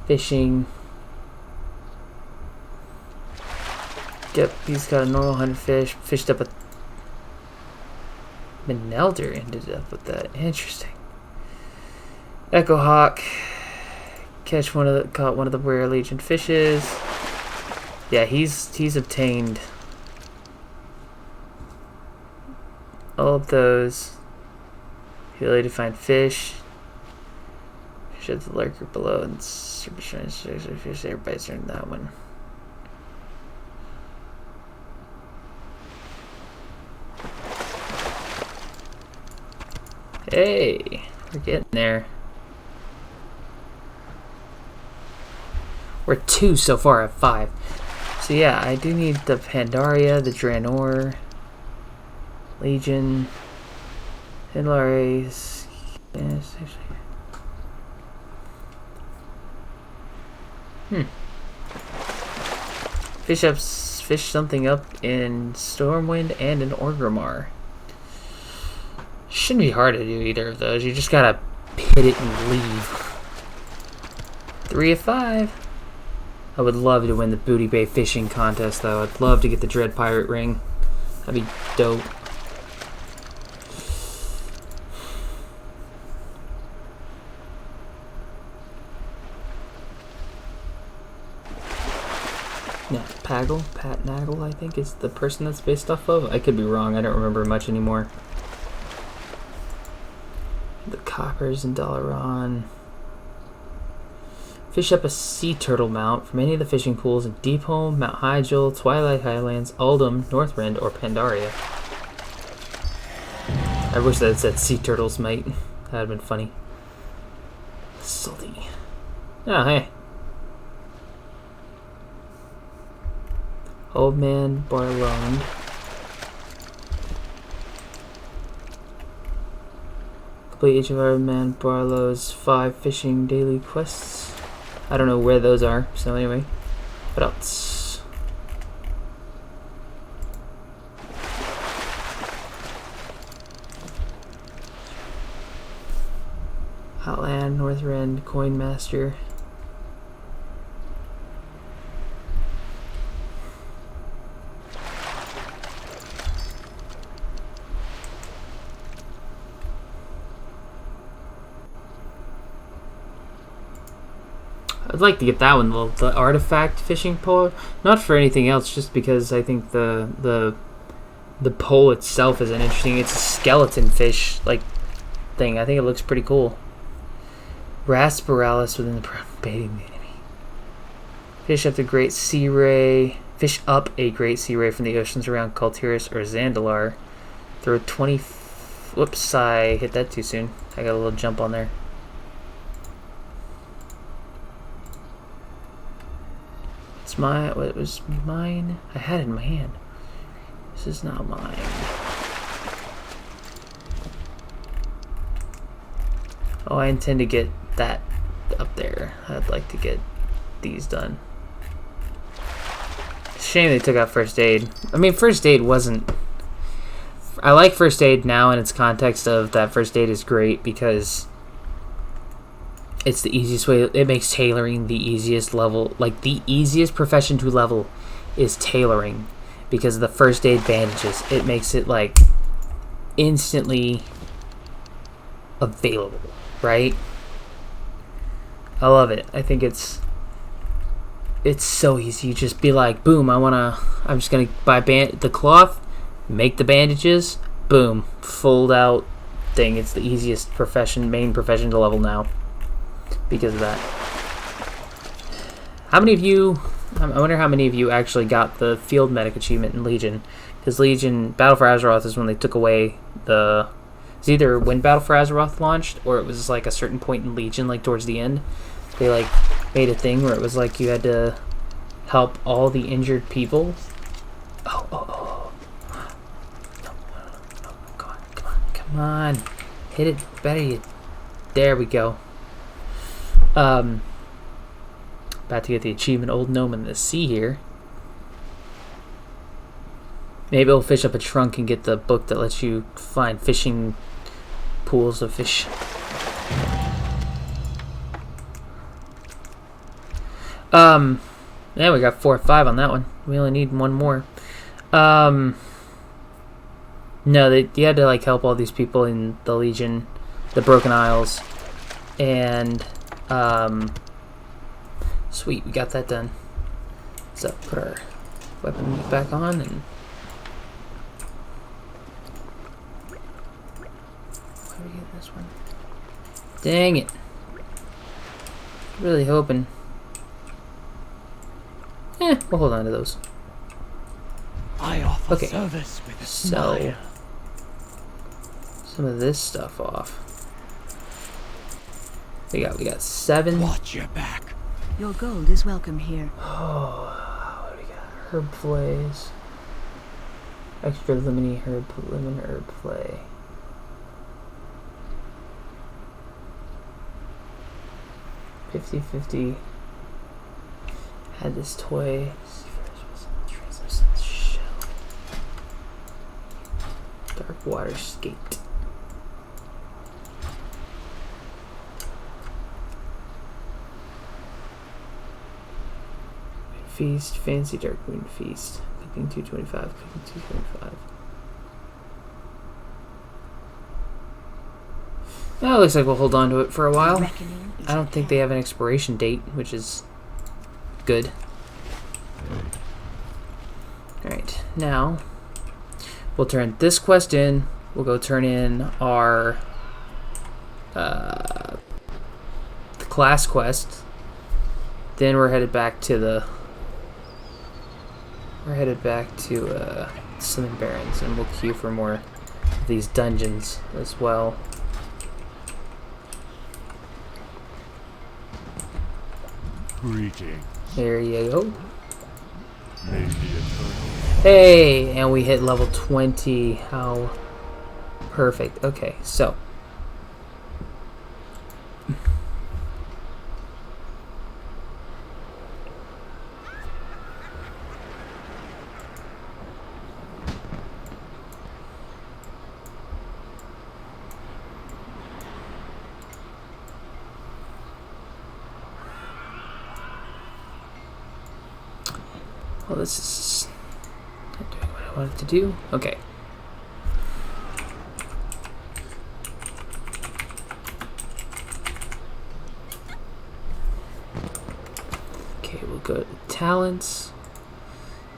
Speaker 1: fishing, yep, he's got a normal 100 fish, fished up a Minelder, ended up with that. Interesting. Echo Hawk, caught one of the rare Legion fishes. Yeah, he's obtained all of those. Ability to find fish. Show the lurker below and everybody's earned that one. Hey, we're getting there. We're 2 so far at 5. So yeah, I do need the Pandaria, the Draenor, Legion, Hidlares. Yes, actually. Fish something up in Stormwind and in Orgrimmar. Shouldn't be hard to do either of those. You just gotta hit it and leave. 3 of 5. I would love to win the Booty Bay fishing contest, though. I'd love to get the Dread Pirate ring. That'd be dope. Yeah, Pat Nagel, I think, is the person that's based off of. I could be wrong. I don't remember much anymore. The Coppers in Dalaran. Fish up a sea turtle mount from any of the fishing pools in Deepholm, Mount Hyjal, Twilight Highlands, Uldum, Northrend, or Pandaria. I wish that it said sea turtles, mate. That'd have been funny. Salty. Oh, hey. Old Man Barlond. Complete each of Old Man Barlow's 5 fishing daily quests. I don't know where those are, so anyway. What else? Outland, Northrend, Coin Master. I'd like to get that one, the artifact fishing pole. Not for anything else, just because I think the pole itself is an interesting. It's a skeleton fish like thing. I think it looks pretty cool. Raspiralis within the baiting the enemy. Fish up the Great Sea Ray. Fish up a Great Sea Ray from the oceans around Kultiris or Zandalar. Throw 20. Whoops! I hit that too soon. I got a little jump on there. What was mine? I had it in my hand. This is not mine. Oh, I intend to get that up there. I'd like to get these done. Shame they took out First Aid. I mean, First Aid wasn't... I like First Aid now in its context of that First Aid is great because... it's the easiest way. It makes tailoring the easiest level. Like, the easiest profession to level is tailoring. Because of the first aid bandages. It makes it, like, instantly available. Right? I love it. I think it's so easy. You just be like, boom, I'm just going to buy the cloth. Make the bandages. Boom. Fold out thing. It's the easiest main profession to level now. Because of that. How many of you... I wonder how many of you actually got the Field Medic achievement in Legion. Because Legion... Battle for Azeroth is when they took away the... It's either when Battle for Azeroth launched, or it was like a certain point in Legion, like towards the end. They like made a thing where it was like you had to help all the injured people. Oh. No. Come on. Hit it better. There we go. About to get the achievement Old Gnome in the Sea here. Maybe I'll fish up a trunk and get the book that lets you find fishing pools of fish. Yeah, we got 4 or 5 on that one. We only need one more. No, you had to like help all these people in the Legion, the Broken Isles, and sweet, we got that done. So put our weapon back on and how do we get this one? Dang it! Really hoping. We'll hold on to those.
Speaker 2: I offer
Speaker 1: Okay,
Speaker 2: service with a
Speaker 1: so
Speaker 2: smile.
Speaker 1: some of this stuff off. We got 7.
Speaker 2: Watch your back.
Speaker 4: Your gold is welcome here.
Speaker 1: Oh, what do we got? Herb flays. Extra lemon herb flay. $50. Had this toy. Translucent shell. Dark water skate. Feast, fancy dark moon feast. Cooking 225, cooking 225. Well, it looks like we'll hold on to it for a while. I don't think they have an expiration date, which is good. Alright, now we'll turn this quest in. We'll go turn in our class quest. Then we're headed back to the Cinnamon Barrens, and we'll queue for more of these dungeons as well.
Speaker 3: Greetings.
Speaker 1: There you go.
Speaker 3: May the eternal
Speaker 1: Hey, and we hit level 20. How perfect. Okay, so well, this is not doing what I wanted to do. Okay. Okay, we'll go to talents.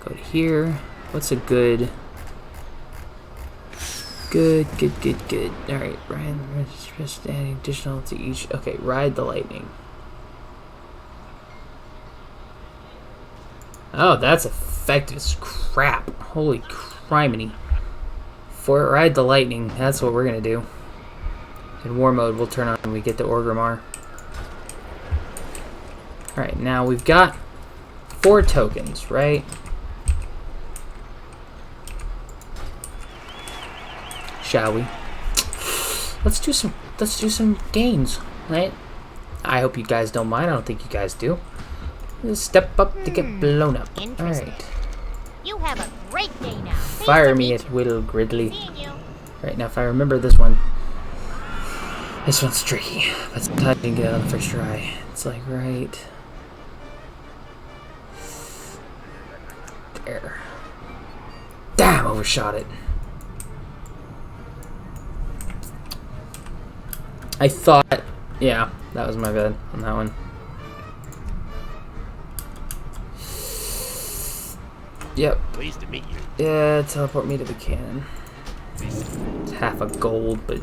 Speaker 1: Go to here. What's a good? Good. Alright, Ryan, just adding additional to each. Okay, ride the lightning. Oh, that's effective as crap. Holy criminy. For ride the lightning, that's what we're gonna do. In war mode, we'll turn on when we get to Orgrimmar. Alright, now we've got 4 tokens, right? Shall we? Let's do some games, right? I hope you guys don't mind. I don't think you guys do. Step up to get blown up. Alright.
Speaker 7: You have a great day now.
Speaker 1: Fire me at will, Gridley.
Speaker 7: Seeing you.
Speaker 1: Right, now if I remember this one. This one's tricky. But I didn't get it on the first try. It's like right there. Damn, overshot it. I thought, yeah, that was my bad on that one. Yep.
Speaker 2: Pleased to meet you.
Speaker 1: Yeah, teleport me to the cannon. It's half a gold, but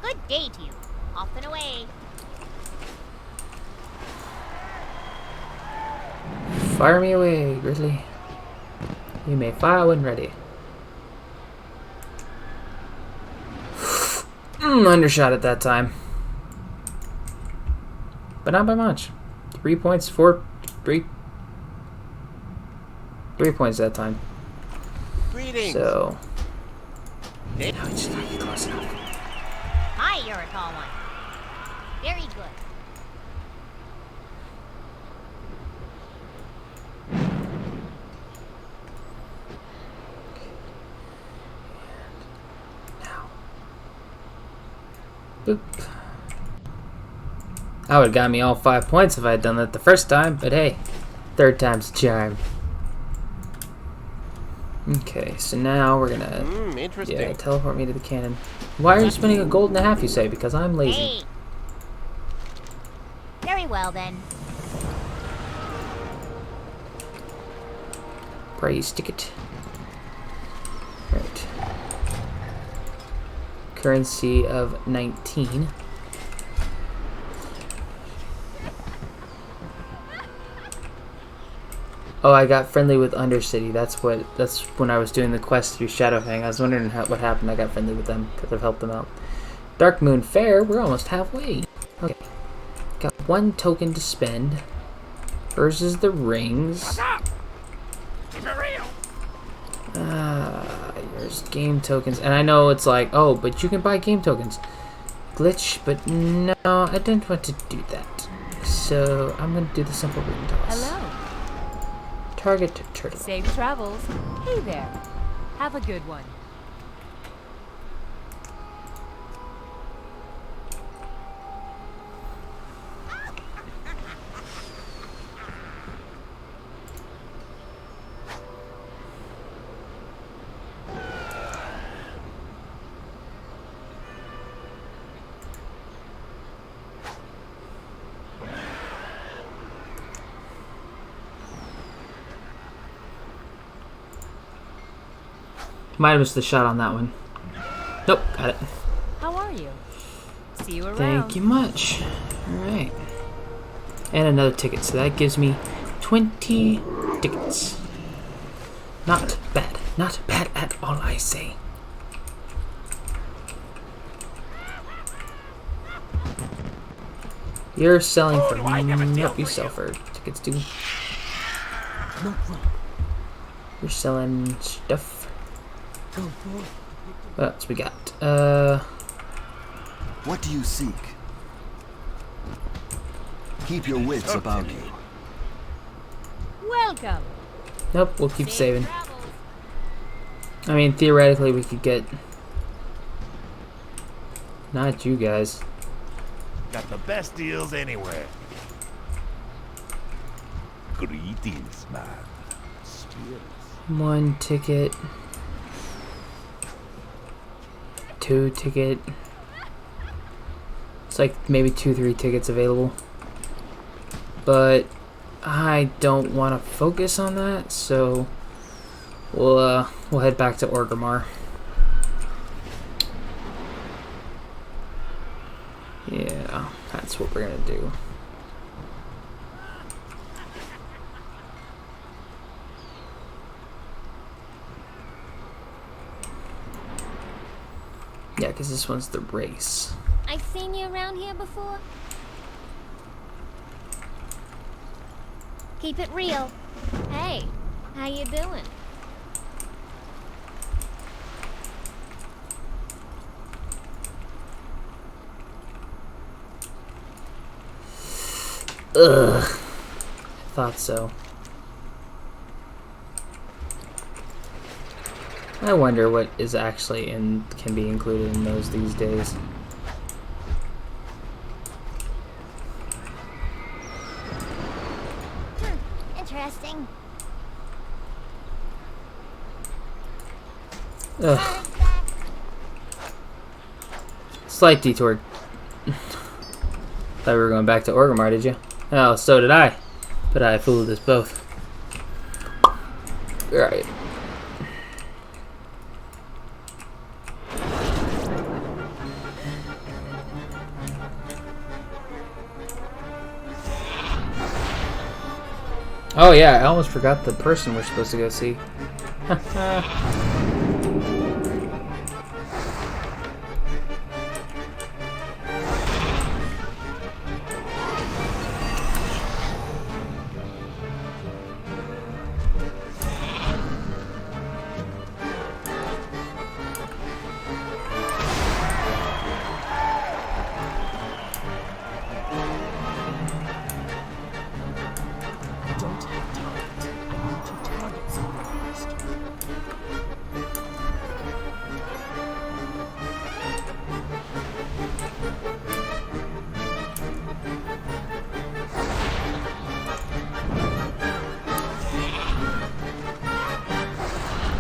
Speaker 7: Good day to you. Off and away.
Speaker 1: fire me away, Grizzly. You may fire when ready. Undershot it that time. But not by much. 3 points, 3 points that time.
Speaker 2: Greetings.
Speaker 1: So
Speaker 2: Nick.
Speaker 1: now we just gotta get close enough.
Speaker 7: Hi, you're a tall one. Very good.
Speaker 1: Boop. That would have got me all 5 points if I had done that the first time, but hey, third time's a charm. Okay, so now we're gonna
Speaker 2: Interesting.
Speaker 1: teleport me to the cannon. Why are you spending a gold and a half, you say? Because I'm lazy.
Speaker 7: Hey. Very well then.
Speaker 1: Praise ticket. Right. Currency of 19. Oh, I got friendly with Undercity. That's when I was doing the quest through Shadowfang. I was wondering what happened. I got friendly with them because I've helped them out. Dark Moon Fair. We're almost halfway. Okay. Got 1 token to spend. Versus the rings. There's game tokens. And I know it's like, oh, but you can buy game tokens. Glitch, but no, I didn't want to do that. So I'm going to do the simple ring toss.
Speaker 4: Hello.
Speaker 1: Target turtle.
Speaker 8: Safe travels. Hey there. Have a good one.
Speaker 1: Might have missed the shot on that one. Nope, got it.
Speaker 8: How are you? See you around.
Speaker 1: Thank you much. Alright. And another ticket, so that gives me 20 tickets. Not bad. Not bad at all, I say. You're selling for nope, you sell for tickets too. You're selling stuff. What else we got?
Speaker 5: What do you seek? Keep your wits about you.
Speaker 8: Welcome.
Speaker 1: Nope, we'll keep
Speaker 8: Safe
Speaker 1: saving.
Speaker 8: travels.
Speaker 1: I mean, theoretically, we could get... Not you guys.
Speaker 3: Got the best deals anywhere. Greetings, man. Cheers.
Speaker 1: 1 ticket. 2 ticket. It's like maybe 2-3 tickets available. But I don't want to focus on that, so we'll head back to Orgrimmar. Yeah, that's what we're gonna do. Yeah, because this one's the race.
Speaker 7: I've seen you around here before. Keep it real. Hey, how you doing?
Speaker 1: Ugh. Thought so. I wonder what is actually can be included in those these days.
Speaker 7: Interesting.
Speaker 1: Ugh. Slight detour. Thought we were going back to Orgrimmar, did you? Oh, so did I. But I fooled us both. Alright. Oh yeah, I almost forgot the person we're supposed to go see.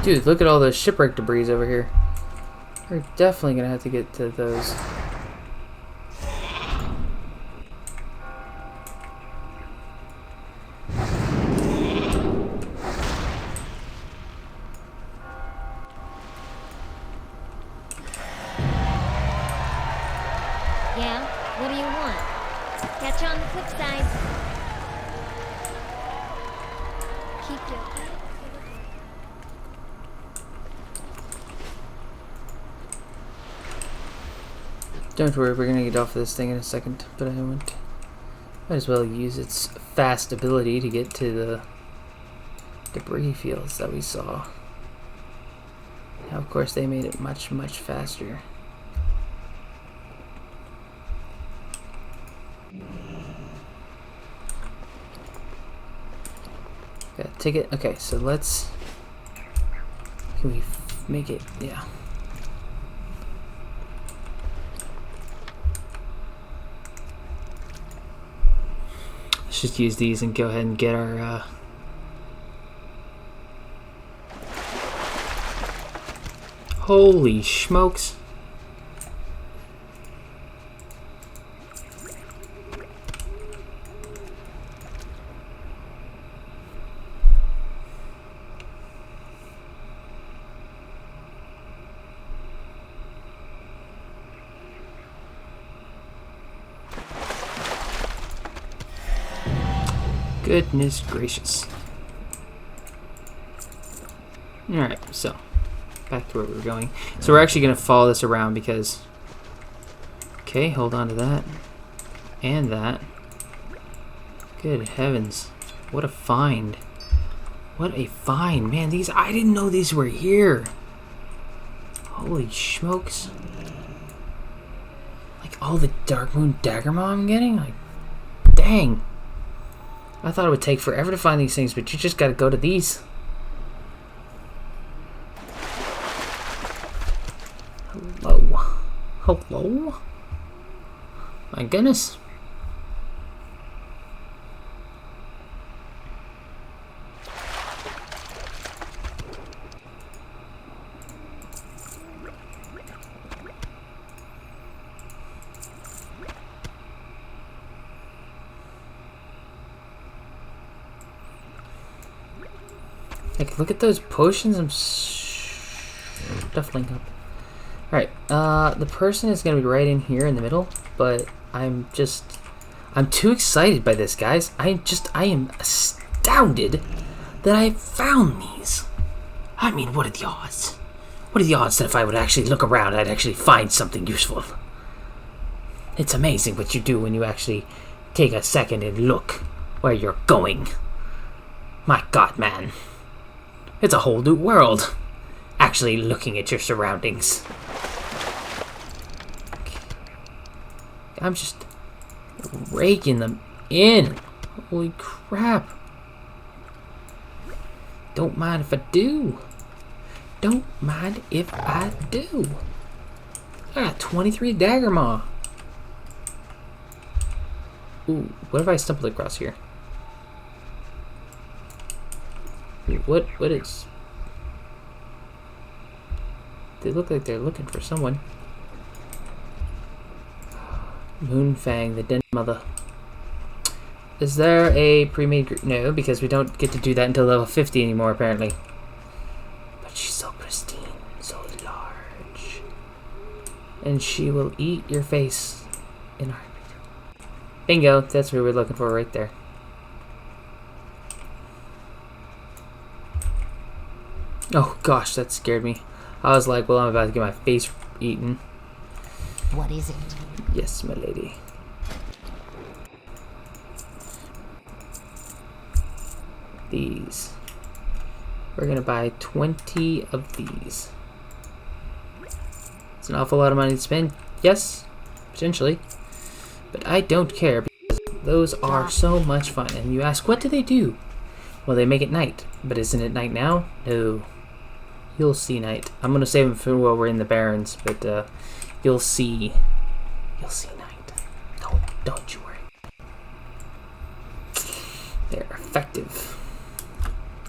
Speaker 1: Dude, look at all the shipwreck debris over here. We're definitely gonna have to get to those.
Speaker 7: Yeah? What do you want? Catch you on the flip side. Keep your...
Speaker 1: Don't worry, we're gonna get off of this thing in a second, but I won't. Might as well use its fast ability to get to the debris fields that we saw. Now, of course, they made it much, much faster. Got take it? Okay, so let's... Can we make it? Yeah. Let's just use these and go ahead and get our... Holy smokes. Goodness gracious. Alright, so back to where we were going. So we're actually going to follow this around because... Okay, hold on to that. And that. Good heavens. What a find. What a find. Man, these... I didn't know these were here. Holy smokes. Like all the Dark Moon Dagger Maw I'm getting? Like, dang. I thought it would take forever to find these things, but you just gotta go to these. Hello. Hello? My goodness. Like, look at those potions. I'm shuffling up. Alright, the person is going to be right in here in the middle, but I'm too excited by this, guys. I am astounded that I found these. I mean, what are the odds? What are the odds that if I would actually look around, I'd actually find something useful? It's amazing what you do when you actually take a second and look where you're going. My God, man. It's a whole new world. Actually looking at your surroundings. I'm just raking them in. Holy crap. Don't mind if I do. Don't mind if I do. I got 23 Dagger Maw. Ooh, what if I stumbled across here? What is... They look like they're looking for someone. Moonfang, the den mother. Is there a pre-made group? No, because we don't get to do that until level 50 anymore, apparently. But she's so pristine, so large. And she will eat your face in our... Bingo, that's what we're looking for right there. Oh gosh, that scared me. I was like, well, I'm about to get my face eaten.
Speaker 7: What is it?
Speaker 1: Yes, my lady. These. We're gonna buy 20 of these. It's an awful lot of money to spend. Yes, potentially. But I don't care because those are so much fun. And you ask, what do they do? Well, they make it night. But isn't it night now? No. You'll see night. I'm gonna save them for while we're in the Barrens, but you'll see. You'll see night. Don't you worry. They're effective.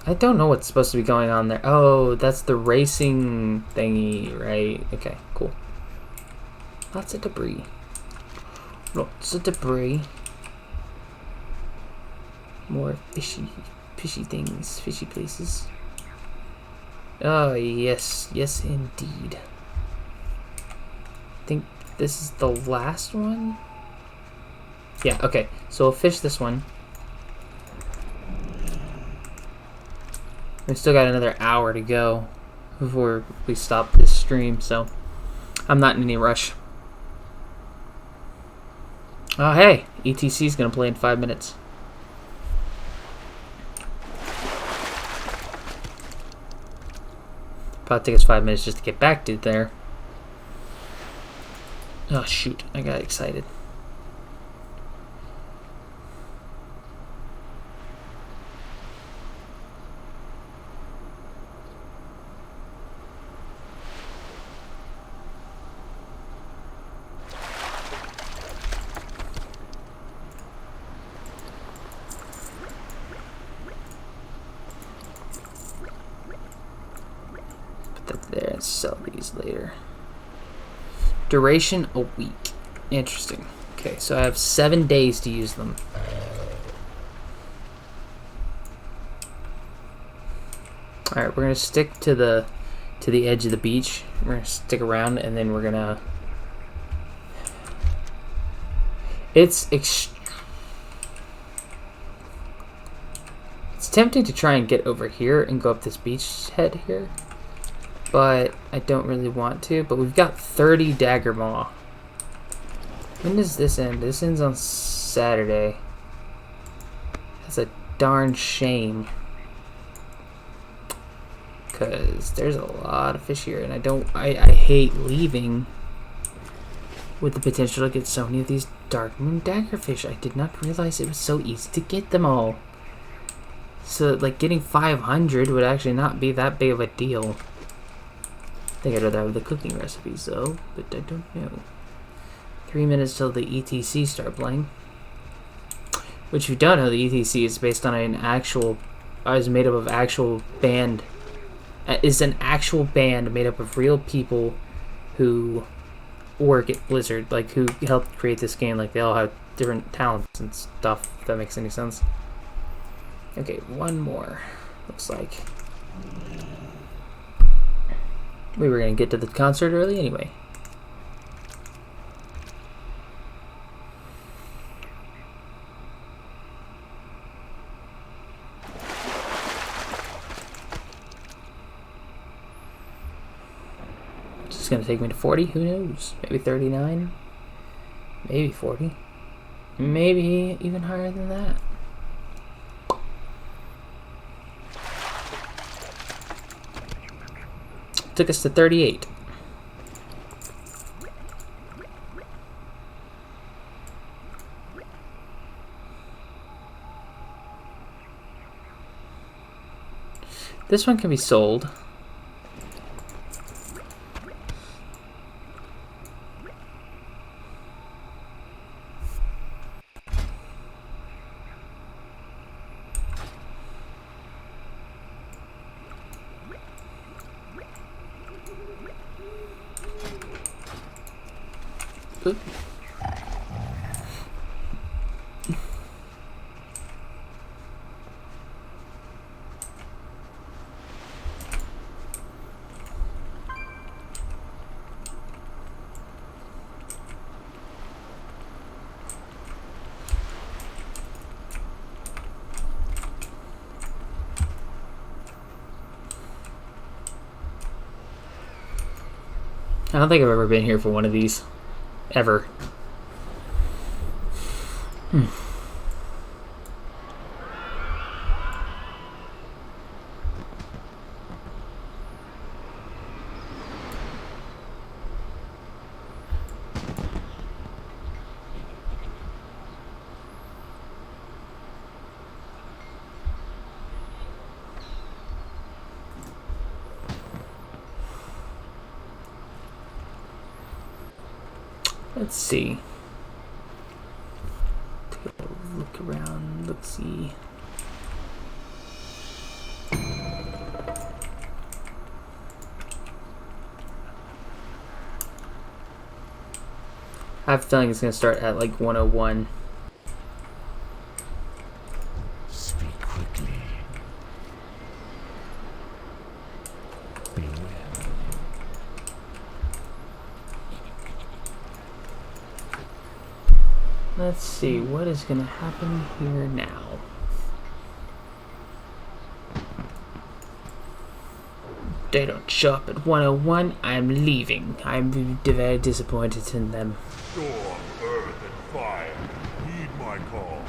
Speaker 1: I don't know what's supposed to be going on there. Oh, that's the racing thingy, right? Okay, cool. Lots of debris. Lots of debris. More fishy things, fishy places. Oh, yes. Yes, indeed. I think this is the last one? Yeah, okay. So we'll fish this one. We still got another hour to go before we stop this stream, so I'm not in any rush. Oh, hey! ETC is going to play in 5 minutes. Probably take us 5 minutes just to get back to there. Oh shoot, I got excited. sell these later. Duration a week. Interesting. Okay, so I have 7 days to use them. Alright, we're gonna stick to the edge of the beach. We're gonna stick around, and then we're gonna... It's tempting to try and get over here and go up this beach head here, but I don't really want to. But we've got 30 dagger maw. When does this end? This ends on Saturday. That's a darn shame, because there's a lot of fish here, and I hate leaving with the potential to get so many of these dark moon daggerfish. I did not realize it was so easy to get them all. So, like, getting 500 would actually not be that big of a deal. I think I'd rather have the cooking recipes, though, but I don't know. 3 minutes till the ETC start playing. Which, if you don't know, the ETC is based on an actual... is made up of actual band... is an actual band made up of real people who work at Blizzard, like, who helped create this game. Like, they all have different talents and stuff, if that makes any sense. Okay, one more, looks like. We were gonna get to the concert early anyway. It's gonna take me to 40, who knows? Maybe 39, maybe 40, maybe even higher than that. Took us to 38. This one can be sold. Oop. I don't think I've ever been here for one of these. Ever. Let's see. Take a look around. Let's see. I have a feeling it's going to start at like 101.
Speaker 3: Speak quickly. Beware.
Speaker 1: Let's see, what is going to happen here now? They don't show up at 101. I'm leaving. I'm very disappointed in them.
Speaker 3: Storm, earth, and fire. Heed my call.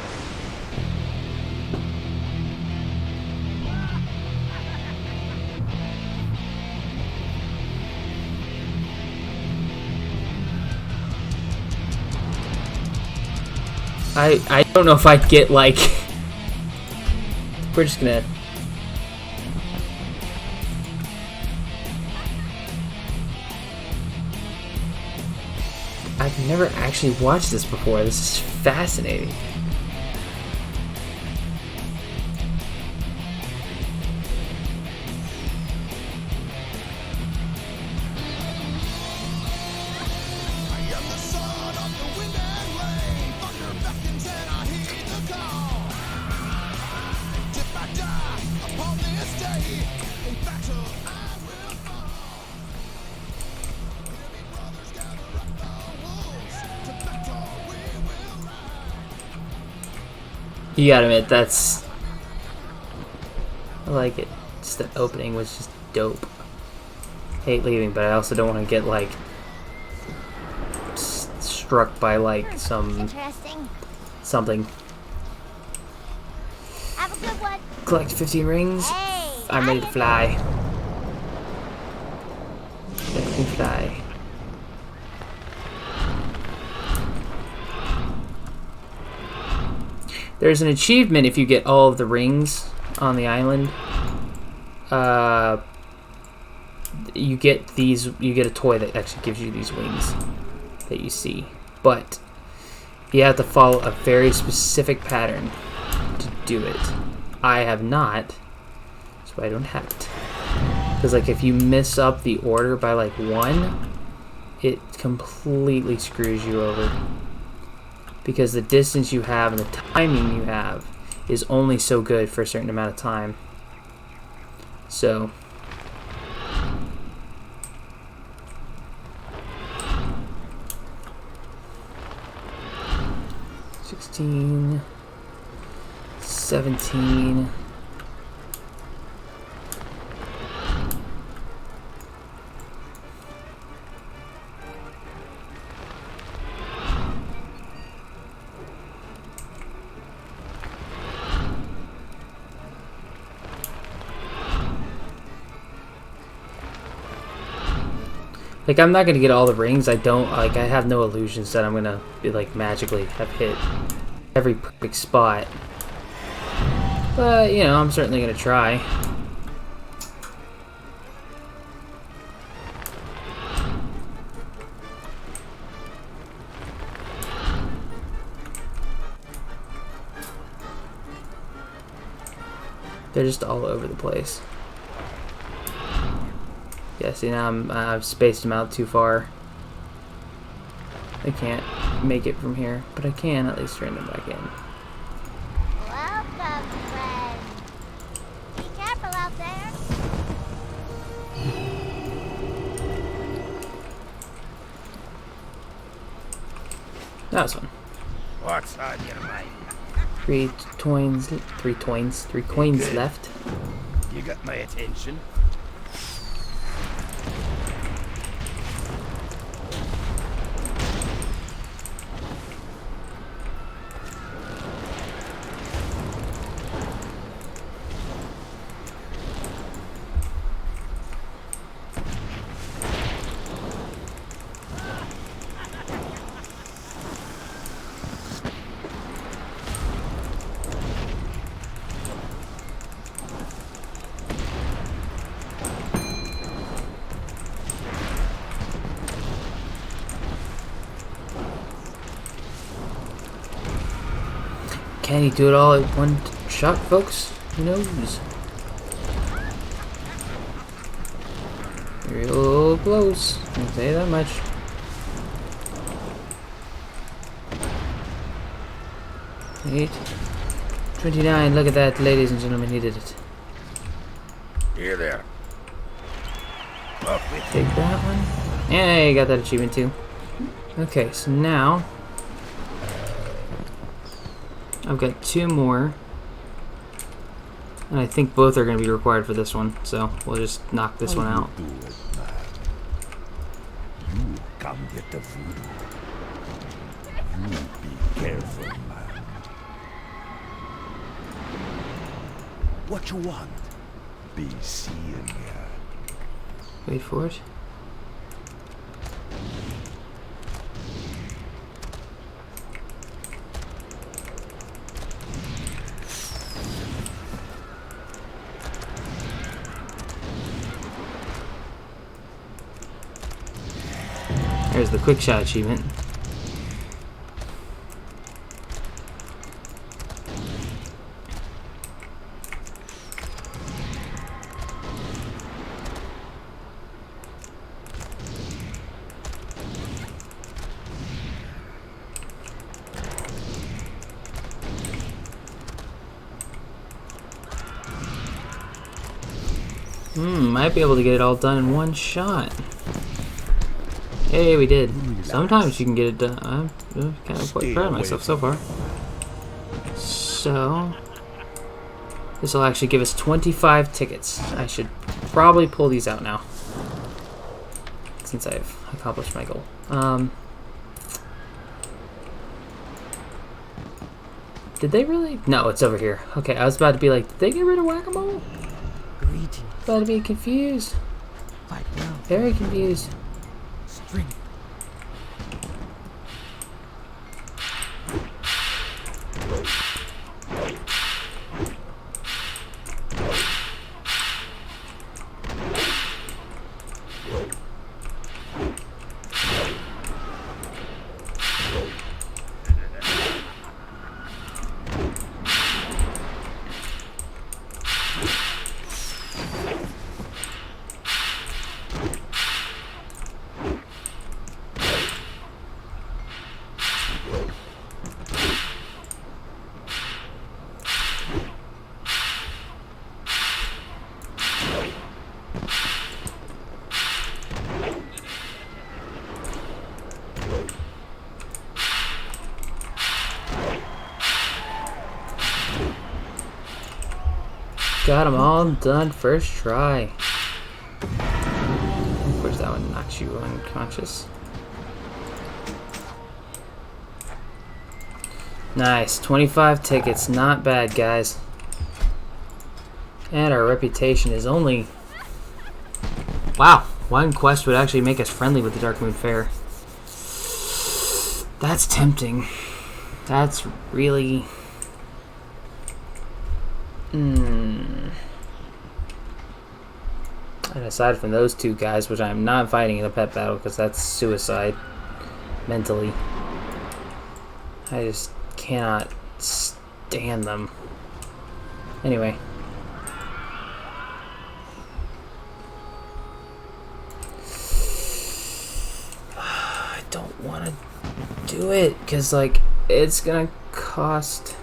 Speaker 1: I don't know if I get like... We're just gonna... I've never actually watched this before. This is fascinating. You gotta admit, that's... I like it. Just that opening was just dope. Hate leaving, but I also don't want to get, like, struck by, like,
Speaker 7: Interesting.
Speaker 1: something.
Speaker 7: Have a good one.
Speaker 1: Collect 15 rings.
Speaker 7: Hey,
Speaker 1: I'm ready to fly. Let me fly. There's an achievement if you get all of the rings on the island. You get these. You get a toy that actually gives you these wings that you see, but you have to follow a very specific pattern to do it. I have not, so I don't have it. Because like if you miss up the order by like 1, it completely screws you over. Because the distance you have and the timing you have is only so good for a certain amount of time. So $16, $17. Like, I'm not gonna get all the rings. I have no illusions that I'm gonna be like magically have hit every perfect spot. But, you know, I'm certainly gonna try. They're just all over the place. Yeah, see now I've spaced them out too far. I can't make it from here, but I can at least turn them back in.
Speaker 7: Welcome, friend. Be careful out there.
Speaker 1: That was fun.
Speaker 2: What's on your mind?
Speaker 1: Three coins left.
Speaker 2: You got my attention.
Speaker 1: Can he do it all at one shot, folks? Who knows? Real close. I'll say that much. Eight. 29. Look at that, ladies and gentlemen. He did it.
Speaker 2: Here there. Up with
Speaker 1: Take that one. Yeah, you got that achievement too. Okay, so now I've got 2 more. And I think both are going to be required for this one. So we'll just knock this one out.
Speaker 3: Do it, man. You come get the voodoo. You be careful, man. What you want? Be seeing ya.
Speaker 1: Wait for it. There's the quick shot achievement. Might be able to get it all done in one shot. Hey, we did. Sometimes you can get it done. I'm kind of quite proud of myself so far. So, this will actually give us 25 tickets. I should probably pull these out now, since I've accomplished my goal. Did they really? No, it's over here. Okay, I was about to be like, did they get rid of Whack-A-Mole?
Speaker 4: Greetings.
Speaker 1: About to be confused.
Speaker 4: Fight well.
Speaker 1: Very confused.
Speaker 4: Strength.
Speaker 1: Got them all done first try. Of course, that one knocks you unconscious. Nice, 25 tickets, not bad, guys. And our reputation is only... Wow, one quest would actually make us friendly with the Dark Moon Fair. That's tempting. That's really... And aside from those two guys, which I'm not fighting in a pet battle because that's suicide mentally, I just cannot stand them. Anyway. I don't want to do it because, like, it's gonna cost...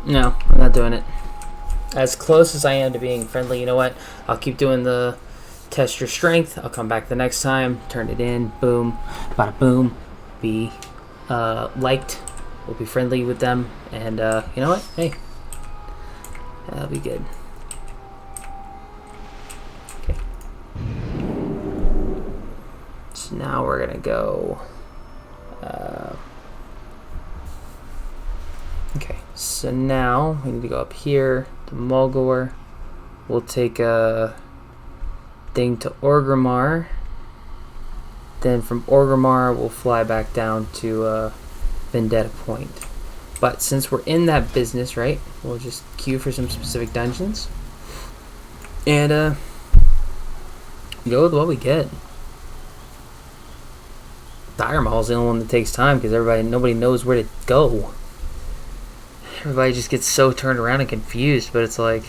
Speaker 1: No, I'm not doing it. As close as I am to being friendly, you know what? I'll keep doing the test your strength. I'll come back the next time, turn it in, boom, bada boom, be liked. We'll be friendly with them, and you know what? Hey, that'll be good. Okay. So now we're gonna go. Okay, so now we need to go up here to Mulgore. We'll take a thing to Orgrimmar. Then from Orgrimmar, we'll fly back down to Vendetta Point. But since we're in that business, right, we'll just queue for some specific dungeons. And go with what we get. Dire Maul's the only one that takes time because nobody knows where to go. Everybody just gets so turned around and confused, but it's like...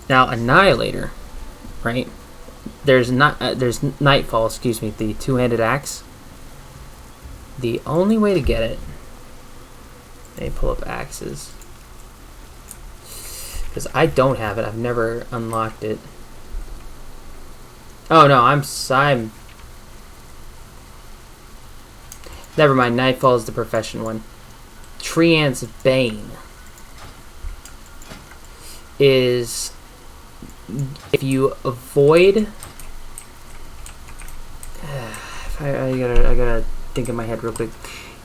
Speaker 1: Now, Annihilator, right? There's Nightfall, excuse me, the two-handed axe. The only way to get it... Let me pull up axes. Because I don't have it. I've never unlocked it. Oh, no, I'm... Never mind, Nightfall is the profession one. Treant's Bane is if you avoid I gotta think in my head real quick.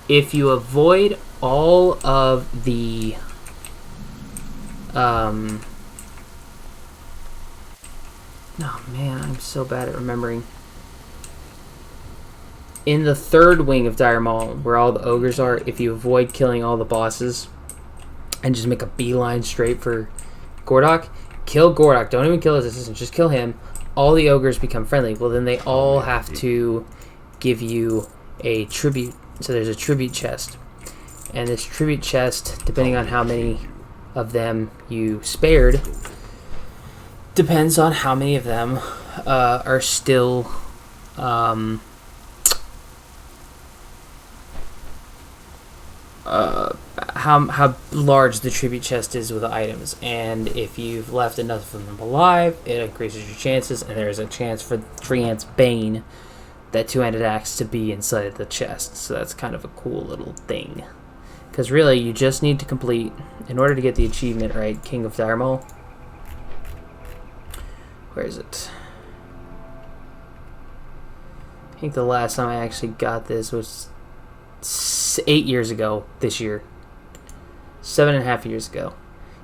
Speaker 1: If you avoid all of the oh man, I'm so bad at remembering. In the third wing of Dire Maul, where all the ogres are, if you avoid killing all the bosses and just make a beeline straight for Gordok, kill Gordok. Don't even kill his assistant, just kill him. All the ogres become friendly. Well, then they all have to give you a tribute. So there's a tribute chest. And this tribute chest, depending on how many of them you spared, depends on how many of them are still... how large the tribute chest is with the items, and if you've left enough of them alive, it increases your chances, and there's a chance for Treant's Bane, that two-handed axe, to be inside the chest. So that's kind of a cool little thing. Because really, you just need to complete, in order to get the achievement, right, King of Darmal. Where is it? I think the last time I actually got this was 8 years ago this year. 7.5 years ago.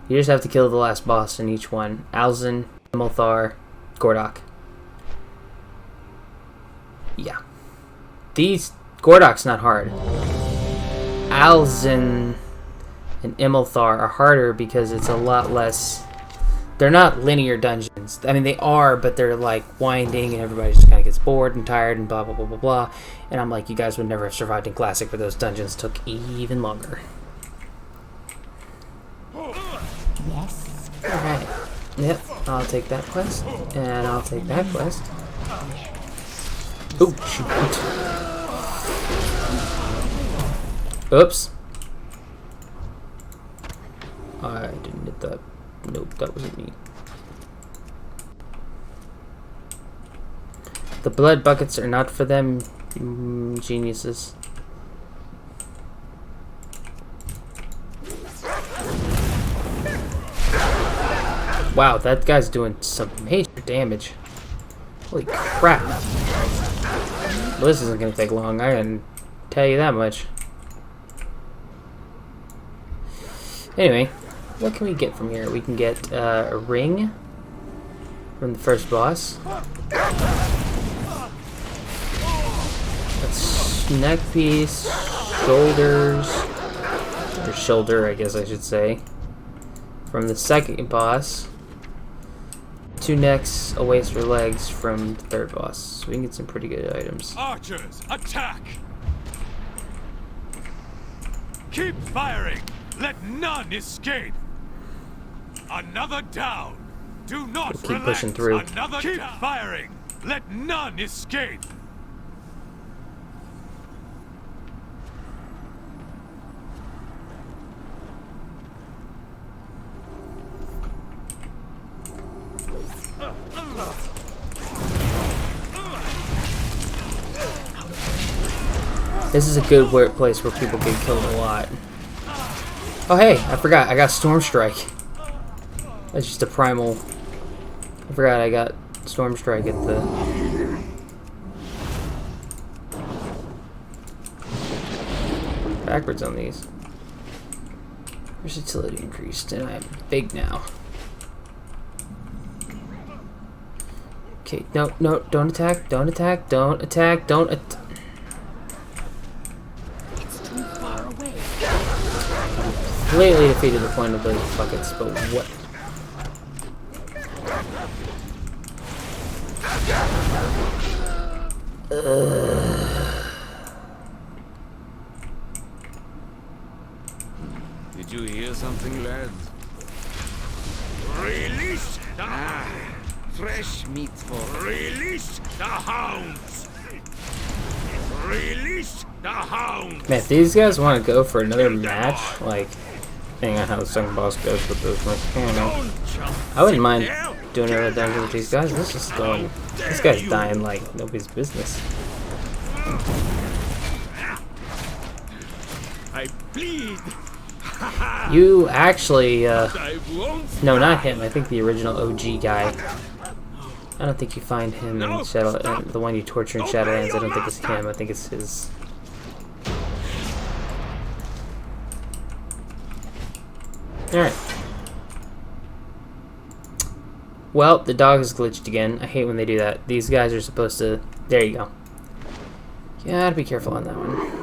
Speaker 1: You just have to kill the last boss in each one. Alzin, Imolthar, Gordok. Yeah. Gordok's not hard. Alzin and Imolthar are harder because it's a lot less... They're not linear dungeons. I mean, they are, but they're like winding, and everybody just kind of gets bored and tired and blah, blah, blah, blah, blah. And I'm like, you guys would never have survived in Classic, but those dungeons took even longer.
Speaker 7: Yes.
Speaker 1: Alright. Yep, I'll take that quest. And I'll take that quest. Oh, shoot. Oops. I didn't hit that. Nope, that wasn't me. The blood buckets are not for them, geniuses. Wow, that guy's doing some major damage. Holy crap. Well, this isn't gonna take long, I can tell you that much. Anyway, what can we get from here? We can get a ring from the first boss. That's neck piece, shoulders, or shoulder, I guess I should say. From the second boss. 2 necks, a waist for legs from the third boss. So we can get some pretty good items.
Speaker 3: Archers, attack! Keep firing! Let none escape! Another down! Do not
Speaker 1: We'll keep
Speaker 3: relax!
Speaker 1: pushing through.
Speaker 3: Another Keep firing! Let none escape!
Speaker 1: This is a good place where people get killed a lot. Oh hey, I forgot, I got Storm Strike. That's just a primal. I forgot I got Storm Strike at the... Backwards on these. Versatility increased, and I'm big now. Okay, no, no, don't attack, don't attack, don't attack, don't attack. Completely defeated the point of those buckets, but what?
Speaker 2: Did you hear something, lads?
Speaker 3: Release the
Speaker 2: Fresh meat for
Speaker 3: Release the hounds! Release the hounds!
Speaker 1: Man, if these guys want to go for another match, like, depending on how the second boss goes with those mechanics, I wouldn't mind doing another dungeon with these guys. This is going. This guy's dying like nobody's business.
Speaker 3: I bleed!
Speaker 1: You actually,
Speaker 3: I won't
Speaker 1: no, not him. I think the original OG guy. I don't think you find him in Shadow, the one you torture in Shadowlands. I don't think it's him. I think it's his. Alright. Well, the dog is glitched again. I hate when they do that. These guys are supposed to... There you go. You gotta be careful on that one.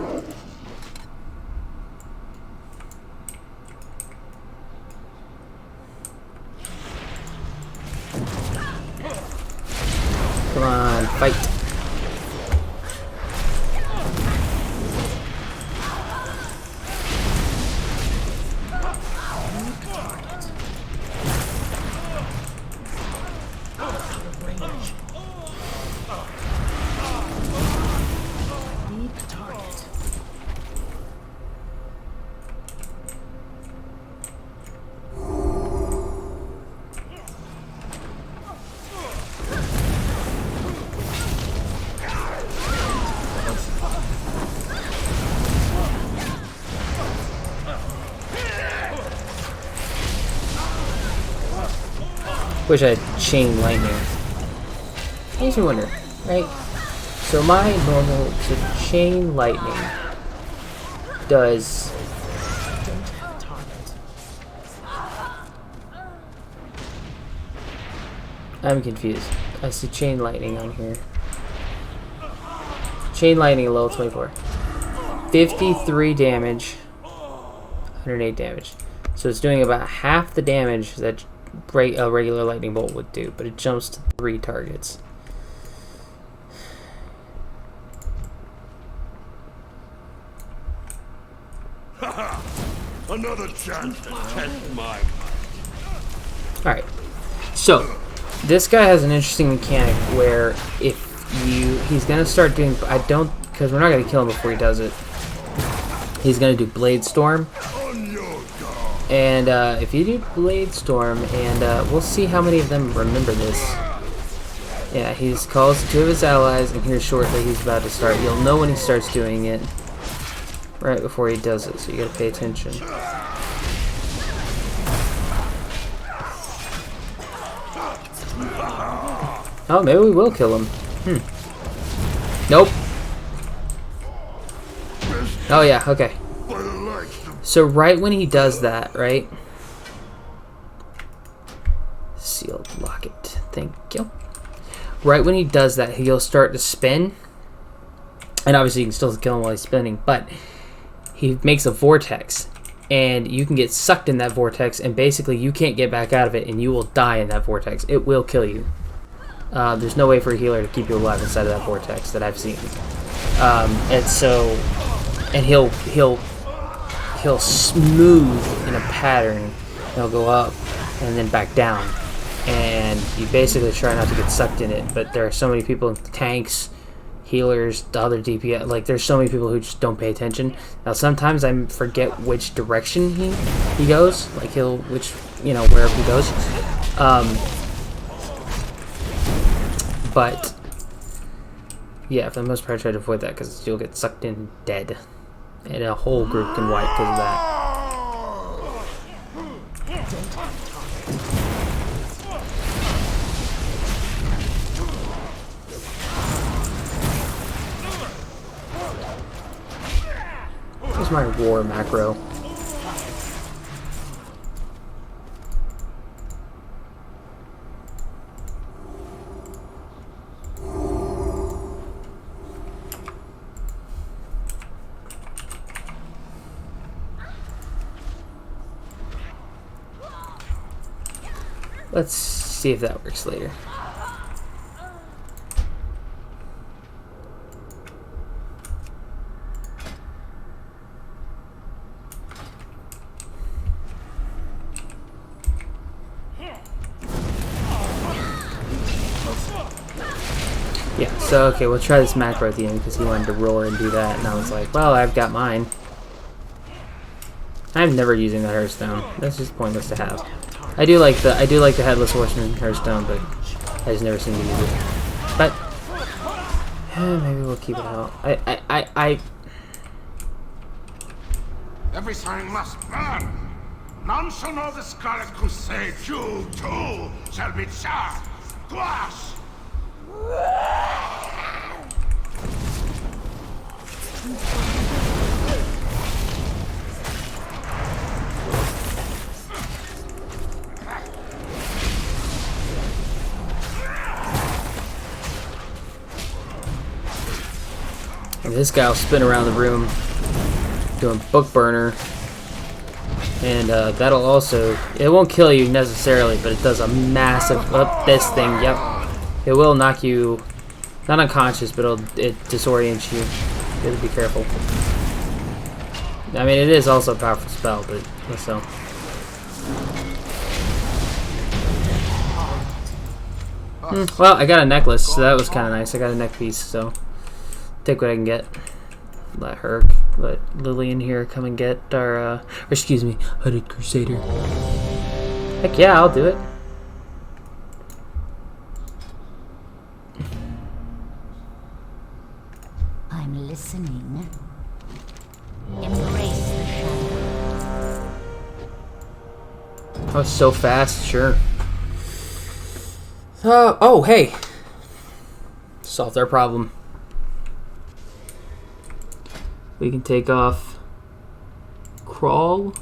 Speaker 1: Come on, fight. Wish I had chain lightning. Makes me wonder, right? So my normal chain lightning does. I'm confused. I see chain lightning on here. Chain lightning level 24. 53 damage. 108 damage. So it's doing about half the damage that a regular lightning bolt would do, but it jumps to 3 targets.
Speaker 3: Another chance to test my.
Speaker 1: Alright. So, this guy has an interesting mechanic where he's gonna start doing, because we're not gonna kill him before he does it. He's gonna do Blade Storm. And if you do Blade Storm, and we'll see how many of them remember this. Yeah, he calls 2 of his allies, and here shortly he's about to start. You'll know when he starts doing it right before he does it, so you gotta pay attention. Oh, maybe we will kill him. Nope. Oh yeah, okay. So right when he does that, right? Sealed locket. Thank you. Right when he does that, he'll start to spin. And obviously you can still kill him while he's spinning, but he makes a vortex. And you can get sucked in that vortex, and basically you can't get back out of it, and you will die in that vortex. It will kill you. There's no way for a healer to keep you alive inside of that vortex that I've seen. And so, and he'll smooth in a pattern. He'll go up and then back down, and you basically try not to get sucked in it. But there are so many people, tanks, healers, the other DPS, like there's so many people who just don't pay attention. Now sometimes I forget which direction he goes, like wherever he goes. But yeah, for the most part I try to avoid that because you'll get sucked in dead. And a whole group can wipe because of that. Here's my war macro. Let's see if that works later. Yeah, so okay, we'll try this macro at the end because he wanted to roar and do that, and I was like, well, I've got mine. I'm never using the Hearthstone. That's just pointless to have. I do like the Headless Horseman Hearthstone, but I just never seem to use it. But maybe we'll keep it out.
Speaker 3: Everything must burn. None shall know the Scarlet Crusade. You too shall be charred. Gouache!
Speaker 1: And this guy will spin around the room doing book burner, and that'll also, it won't kill you necessarily, but it does a massive, this thing, yep, it will knock you not unconscious, but it disorients you. You have to be careful. I mean, it is also a powerful spell, but so. Well, I got a necklace, so that was kind of nice. I got a neck piece, so take what I can get. Let Lillian here come and get our, or excuse me, Hooded Crusader. Heck yeah, I'll do it.
Speaker 7: I'm listening. Embrace the shadow.
Speaker 1: Oh, so fast, sure. Oh, hey. Solved our problem. We can take off crawl,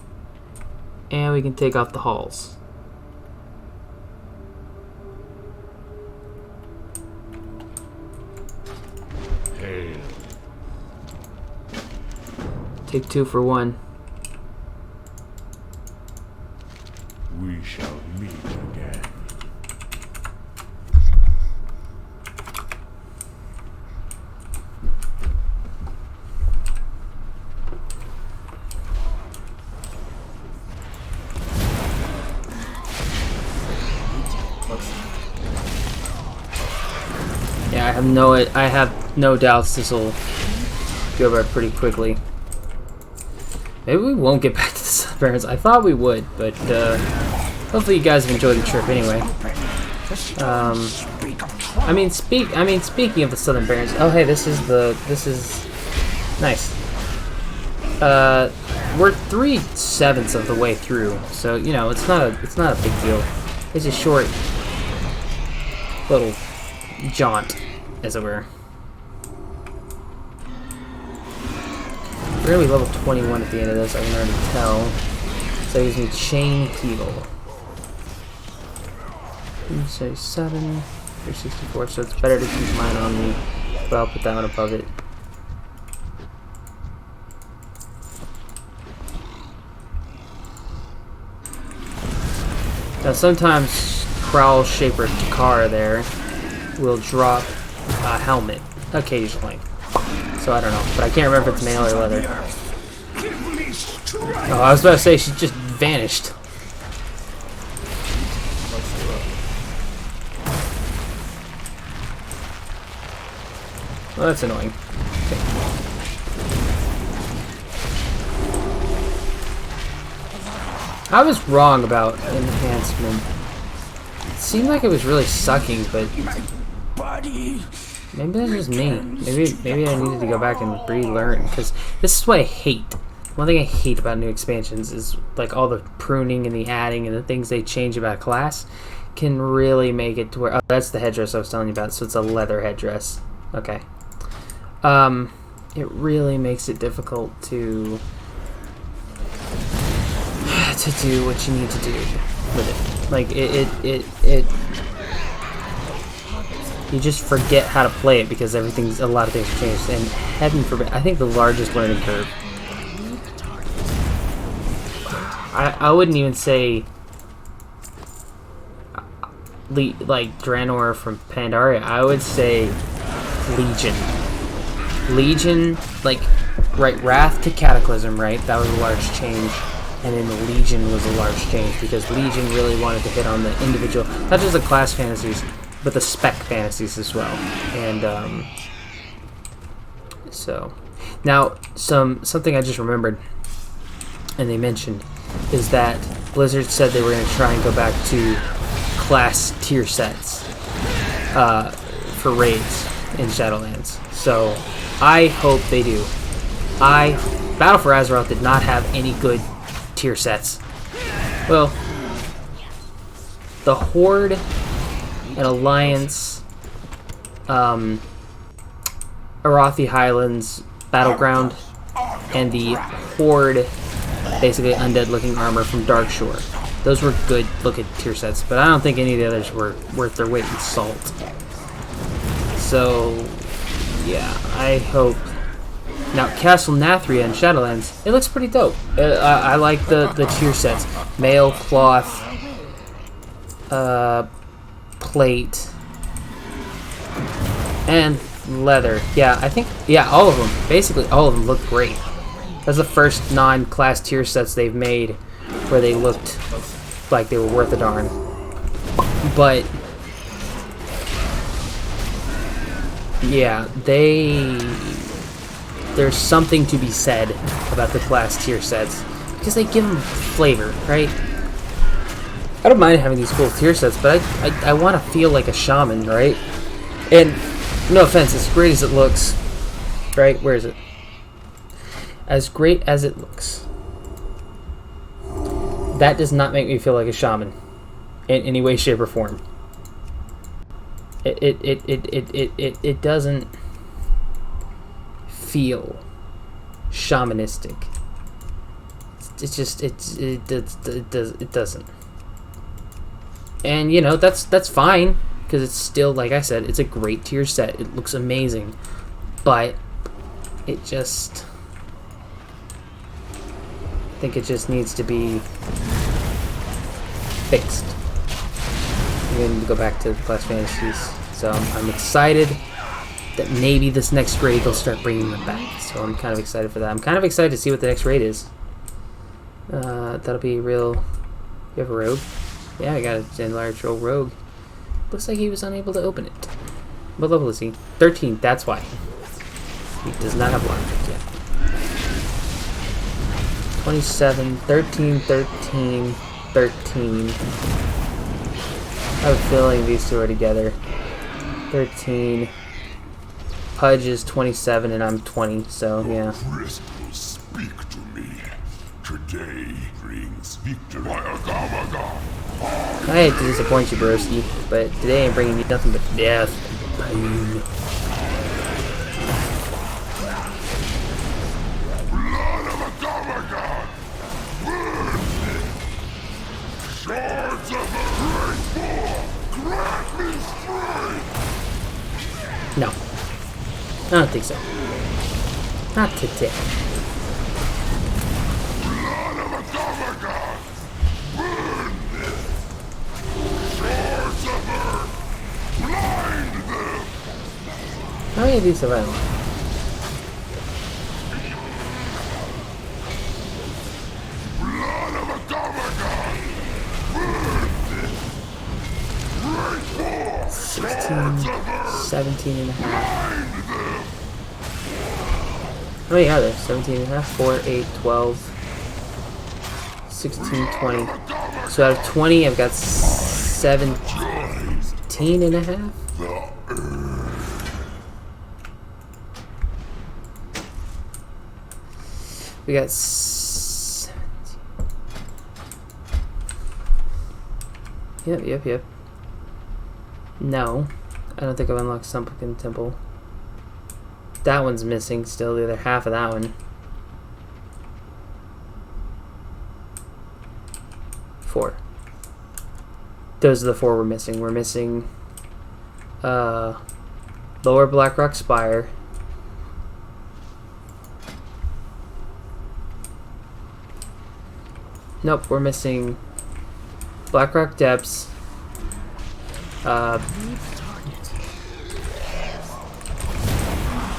Speaker 1: and we can take off the halls.
Speaker 3: Hail.
Speaker 1: Take 2 for 1.
Speaker 3: We shall meet again.
Speaker 1: Yeah, I have no doubts this will go by pretty quickly. Maybe we won't get back to the Southern Barrens. I thought we would, but hopefully you guys have enjoyed the trip anyway. Speaking of the Southern Barrens. Oh, hey, this is nice. We're 3/7 of the way through, so you know it's not a big deal. It's a short little jaunt, as it were. We're gonna be level 21 at the end of this, I can already tell. So it gives me chain heal. 377, 364, so it's better to keep mine on me, but I'll put that one above it. Now sometimes Prowl Shaper Takara there will drop a helmet occasionally. So I don't know, but I can't remember if it's mail or leather. Oh, I was about to say she just vanished. Well, that's annoying. Okay. I was wrong about enhancement. It seemed like it was really sucking, but maybe that's just me. Maybe I needed to go back and relearn, because this is what I hate. One thing I hate about new expansions is like all the pruning and the adding and the things they change about a class can really make it to where... Oh, that's the headdress I was telling you about, so it's a leather headdress. Okay. It really makes it difficult to do what you need to do with it. Like, it you just forget how to play it because a lot of things have changed. And heaven forbid, I think the largest learning curve, I wouldn't even say like Draenor from Pandaria. I would say Legion, like, right, Wrath to Cataclysm, right? That was a large change. And then the Legion was a large change because Legion really wanted to hit on the individual, not just the class fantasies, but the spec fantasies as well. And so now something I just remembered, and they mentioned, is that Blizzard said they were going to try and go back to class tier sets for raids in Shadowlands. So I hope they do. Battle for Azeroth did not have any good tier sets. Well, the Horde and Alliance, Arathi Highlands Battleground, and the Horde, basically undead looking armor from Darkshore. Those were good looking tier sets, but I don't think any of the others were worth their weight in salt. So yeah, I hope. Now, Castle Nathria in Shadowlands, it looks pretty dope. I like the tier sets. Mail, cloth, plate, and leather. Yeah, I think, yeah, all of them. Basically, all of them look great. That's the first non-class tier sets they've made where they looked like they were worth a darn. But yeah, there's something to be said about the class tier sets because they give them flavor, right? I don't mind having these cool tier sets, but I want to feel like a shaman, right? And no offense, as great as it looks, right? Where is it? As great as it looks, that does not make me feel like a shaman in any way, shape, or form. it doesn't feel shamanistic. It's just it doesn't. And you know, that's fine, because it's still, like I said, it's a great tier set. It looks amazing, but it just, I think it just needs to be fixed. I'm going to go back to Clash Fantasies, so I'm excited that maybe this next raid they'll start bringing them back. So I'm kind of excited for that. I'm kind of excited to see what the next raid is. That'll be real. You have a rogue? Yeah, I got a large old rogue. Looks like he was unable to open it. What level is he? 13. That's why. He does not have lockpick yet. 27, 13, 13, 13. I have a feeling these two are together. 13. Pudge is 27 and I'm 20, so yeah.
Speaker 3: Crystals speak to me. Today brings victory.
Speaker 1: I hate to disappoint you, broski, but today I'm bringing you nothing but death and pain.
Speaker 3: Blood of a Gamagon! Swords of the Great War! Grant me strength!
Speaker 1: No. I don't think so. Not today.
Speaker 3: Blood of a Gamagon! Burn them! Swords of earth! Blind them!
Speaker 1: How many of these have I unlocked?
Speaker 3: Blood of a Gamagon! Burn them! Great War!
Speaker 1: 16,
Speaker 3: Swords of earth!
Speaker 1: 17 and a half.
Speaker 3: Blind them!
Speaker 1: How many are there? 17 and a half, 4, 8, 12, 16, 20. So out of 20, I've got 17 and a half? We got 17. Yep. No, I don't think I've unlocked Sunken Temple. That one's missing still, the other half of that one. 4. Those are the 4 we're missing. We're missing Lower Blackrock Spire. Nope, we're missing Blackrock Depths.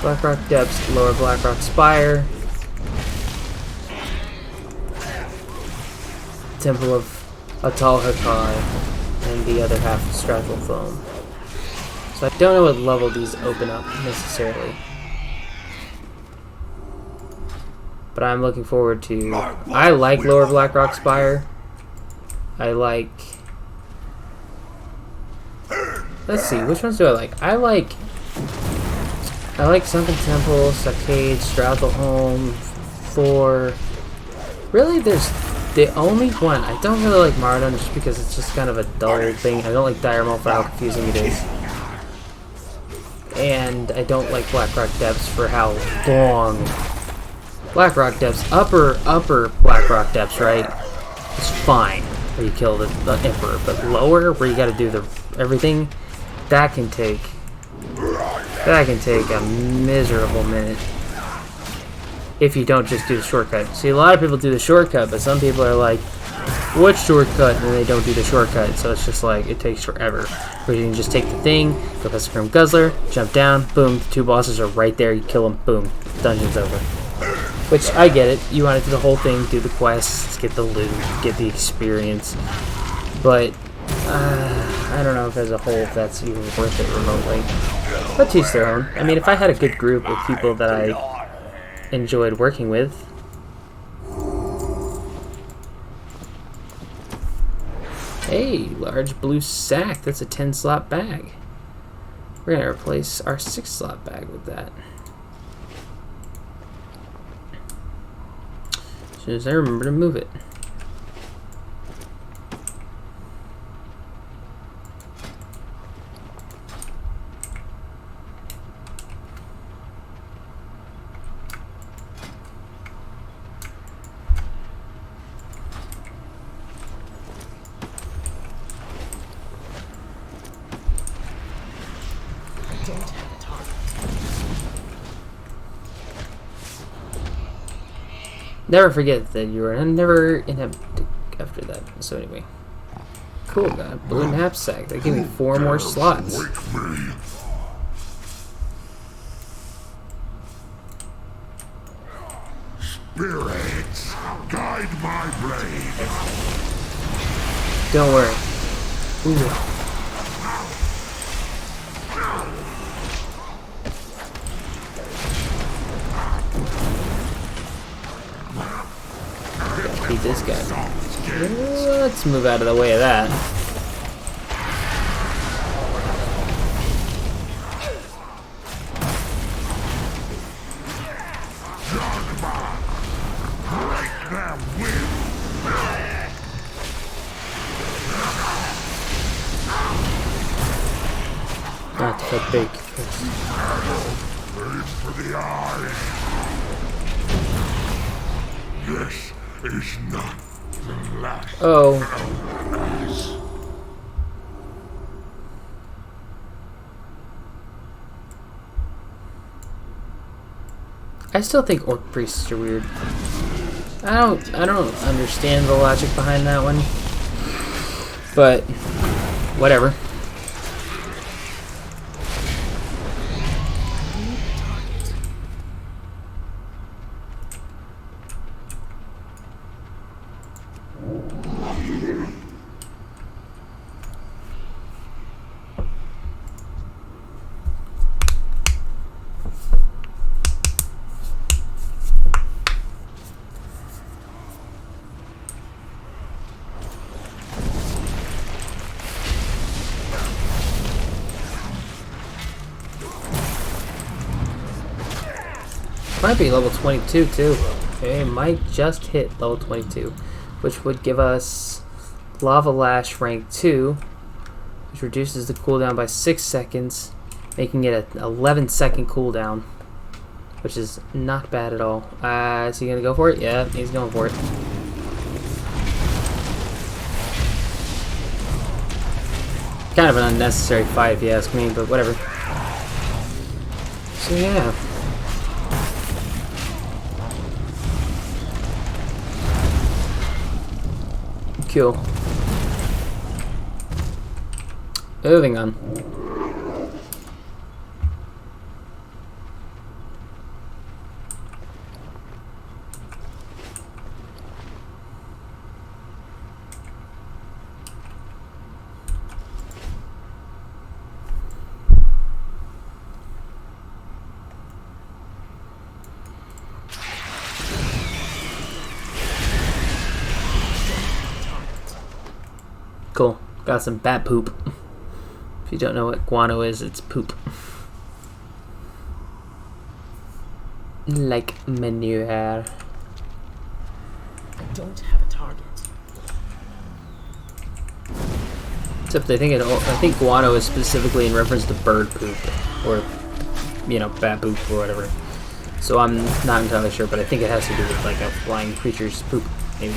Speaker 1: Blackrock Depths, Lower Blackrock Spire, Temple of Atal Hakar, and the other half of Strathal Foam. So I don't know what level these open up necessarily, but I'm looking forward to. I like Lower Blackrock Spire. I like. Let's see, which ones do I like? I like Sunken Temple, Saccade, Strathal Home, Thor. Really, there's the only one. I don't really like Mardon just because it's just kind of a dull thing. I don't like Dire Maul for how confusing it is. And I don't like Blackrock Depths for how long. Blackrock Depths, upper Blackrock Depths, right? It's fine where you kill the Emperor, but lower where you gotta do everything, that can take a miserable minute if you don't just do the shortcut. See, a lot of people do the shortcut, but some people are like, what shortcut? And they don't do the shortcut, so it's just like, it takes forever. Where you can just take the thing, go past the Grim Guzzler, jump down, boom, the 2 bosses are right there, you kill them, boom, dungeon's over. Which, I get it, you want to do the whole thing, do the quests, get the loot, get the experience, but I don't know if as a whole if that's even worth it remotely. But to each their own. I mean, if I had a good group of people that I enjoyed working with. Hey, large blue sack. That's a 10-slot bag. We're going to replace our 6-slot bag with that. As soon as I remember to move it. Never forget that you are never inhibited after that. So anyway. Cool, got a blue knapsack. That gave me 4 more slots.
Speaker 3: Spirits, guide my blade.
Speaker 1: Don't worry. Ooh. Beat this guy. Let's move out of the way of that. Not so big.
Speaker 3: For the eyes. This is not the last.
Speaker 1: Oh. I still think orc priests are weird. I don't understand the logic behind that one. But whatever. Might be level 22 too. Okay, might just hit level 22, which would give us Lava Lash rank 2, which reduces the cooldown by 6 seconds, making it an 11-second cooldown, which is not bad at all. Is he gonna go for it? Yeah, he's going for it. Kind of an unnecessary fight if you ask me, but whatever. So yeah. Cool. Moving on. Cool. Got some bat poop. If you don't know what guano is, it's poop. Like manure.
Speaker 4: I don't have a target.
Speaker 1: Except I think guano is specifically in reference to bird poop, or bat poop or whatever. So I'm not entirely sure, but I think it has to do with like a flying creature's poop, maybe.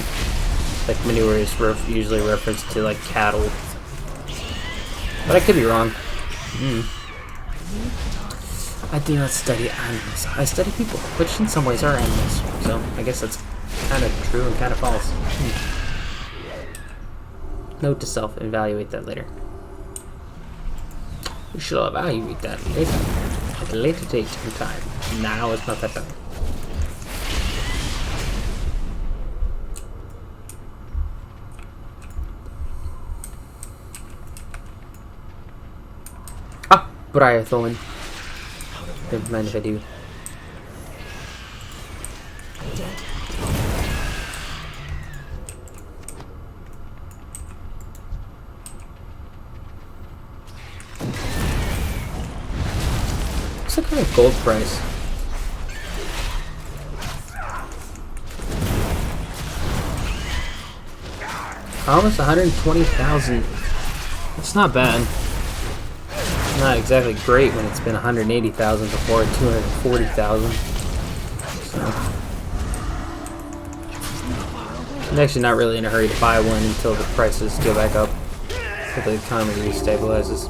Speaker 1: Like manure is usually referenced to like cattle, but I could be wrong. I do not study animals. I study people, which in some ways are animals. So I guess that's kind of true and kind of false. Note to self: evaluate that later. We shall evaluate that later, at a later date and time. Now is not that time. Briar Thorn. Don't mind if I do. What's the kind of gold price? Almost 120,000. That's not bad. Not exactly great when it's been 180,000 before, 240,000. So I'm actually not really in a hurry to buy one until the prices go back up, until the economy restabilizes.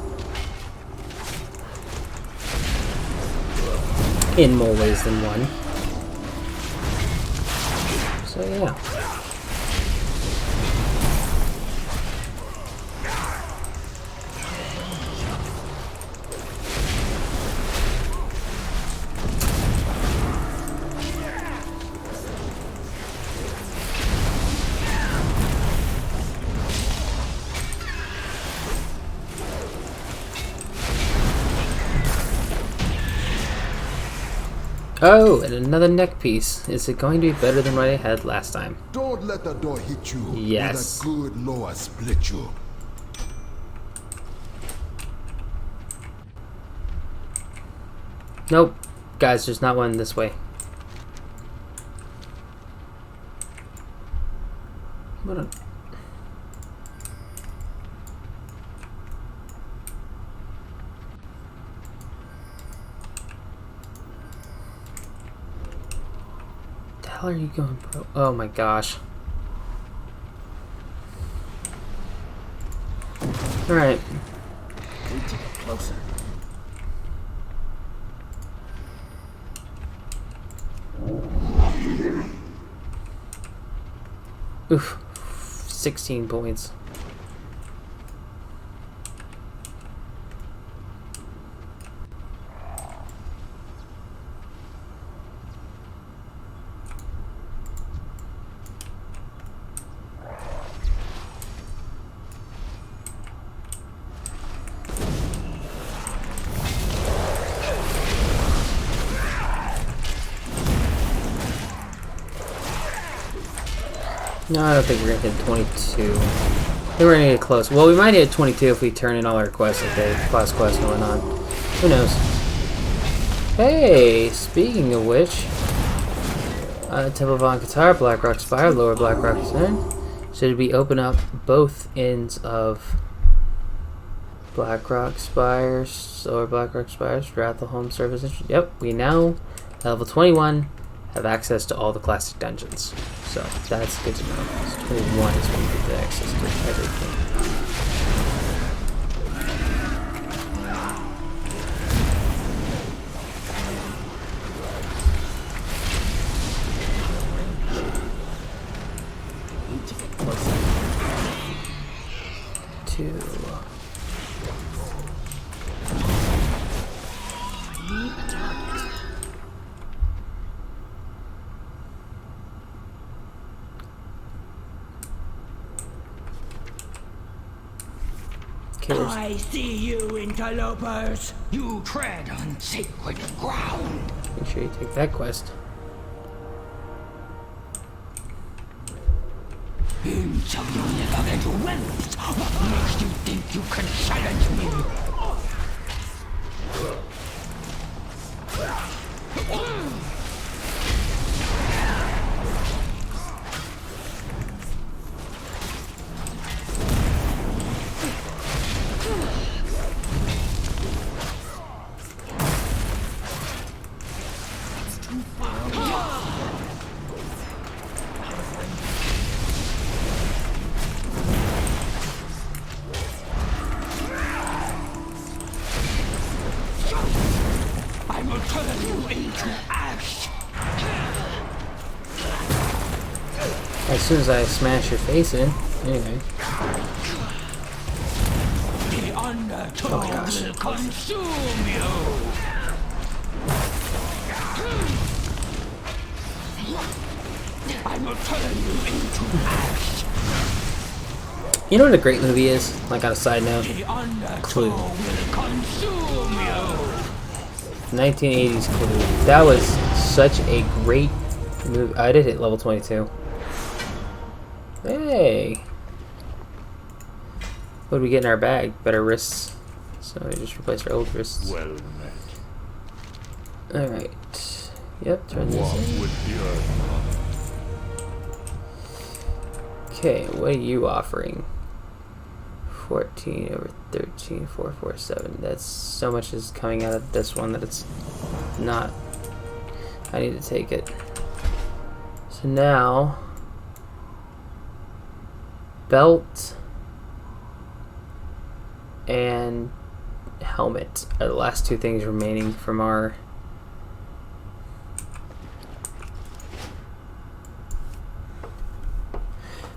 Speaker 1: In more ways than one. Oh yeah. Oh, and another neck piece. Is it going to be better than what I had last time?
Speaker 3: Don't let the door hit you.
Speaker 1: Yes.
Speaker 3: Or the good Lord split you.
Speaker 1: Nope. Guys, there's not one this way. What a... The hell are you going, bro? Oh my gosh. Alright.
Speaker 4: Need to get closer.
Speaker 1: Oof. 16 points. No, I don't think we're gonna hit 22. I think we're gonna get close. Well, we might hit 22 if we turn in all our quests, okay? Plus quests going on. Who knows? Hey, speaking of which, Temple of Ankh-Qatar, Blackrock Spire, Lower Blackrock Center. Should we open up both ends of Blackrock Spires, Lower Blackrock Spires, throughout the home service? Yep, we now, at level 21, have access to all the classic dungeons. So that's good to know. 21 is when we get the access to everything.
Speaker 4: Need to get closer.
Speaker 1: 2.
Speaker 4: Need a target.
Speaker 1: Killers.
Speaker 9: I see you, interlopers. You tread on sacred ground.
Speaker 1: Make sure you take that quest.
Speaker 9: So you never get rest. What makes you think you can challenge me? I will turn you into ash.
Speaker 1: As soon as I smash your face in. Anyway.
Speaker 9: The undertow
Speaker 1: gosh.
Speaker 9: will consume you. I will turn you into ash.
Speaker 1: You know what a great movie is? Like on a side note?
Speaker 9: The undertow
Speaker 1: Clue.
Speaker 9: will consume you.
Speaker 1: 1980s Clue. That was such a great movie. I did hit level 22. Hey! What did we get in our bag? Better wrists. So we just replaced our old wrists.
Speaker 3: Well met.
Speaker 1: Alright. Yep, turn this
Speaker 3: Walk
Speaker 1: in.
Speaker 3: with the earth.
Speaker 1: Okay, what are you offering? 14 over 13, 447. That's so much is coming out of this one that it's not. I need to take it. So now, belt and helmet are the last two things remaining from our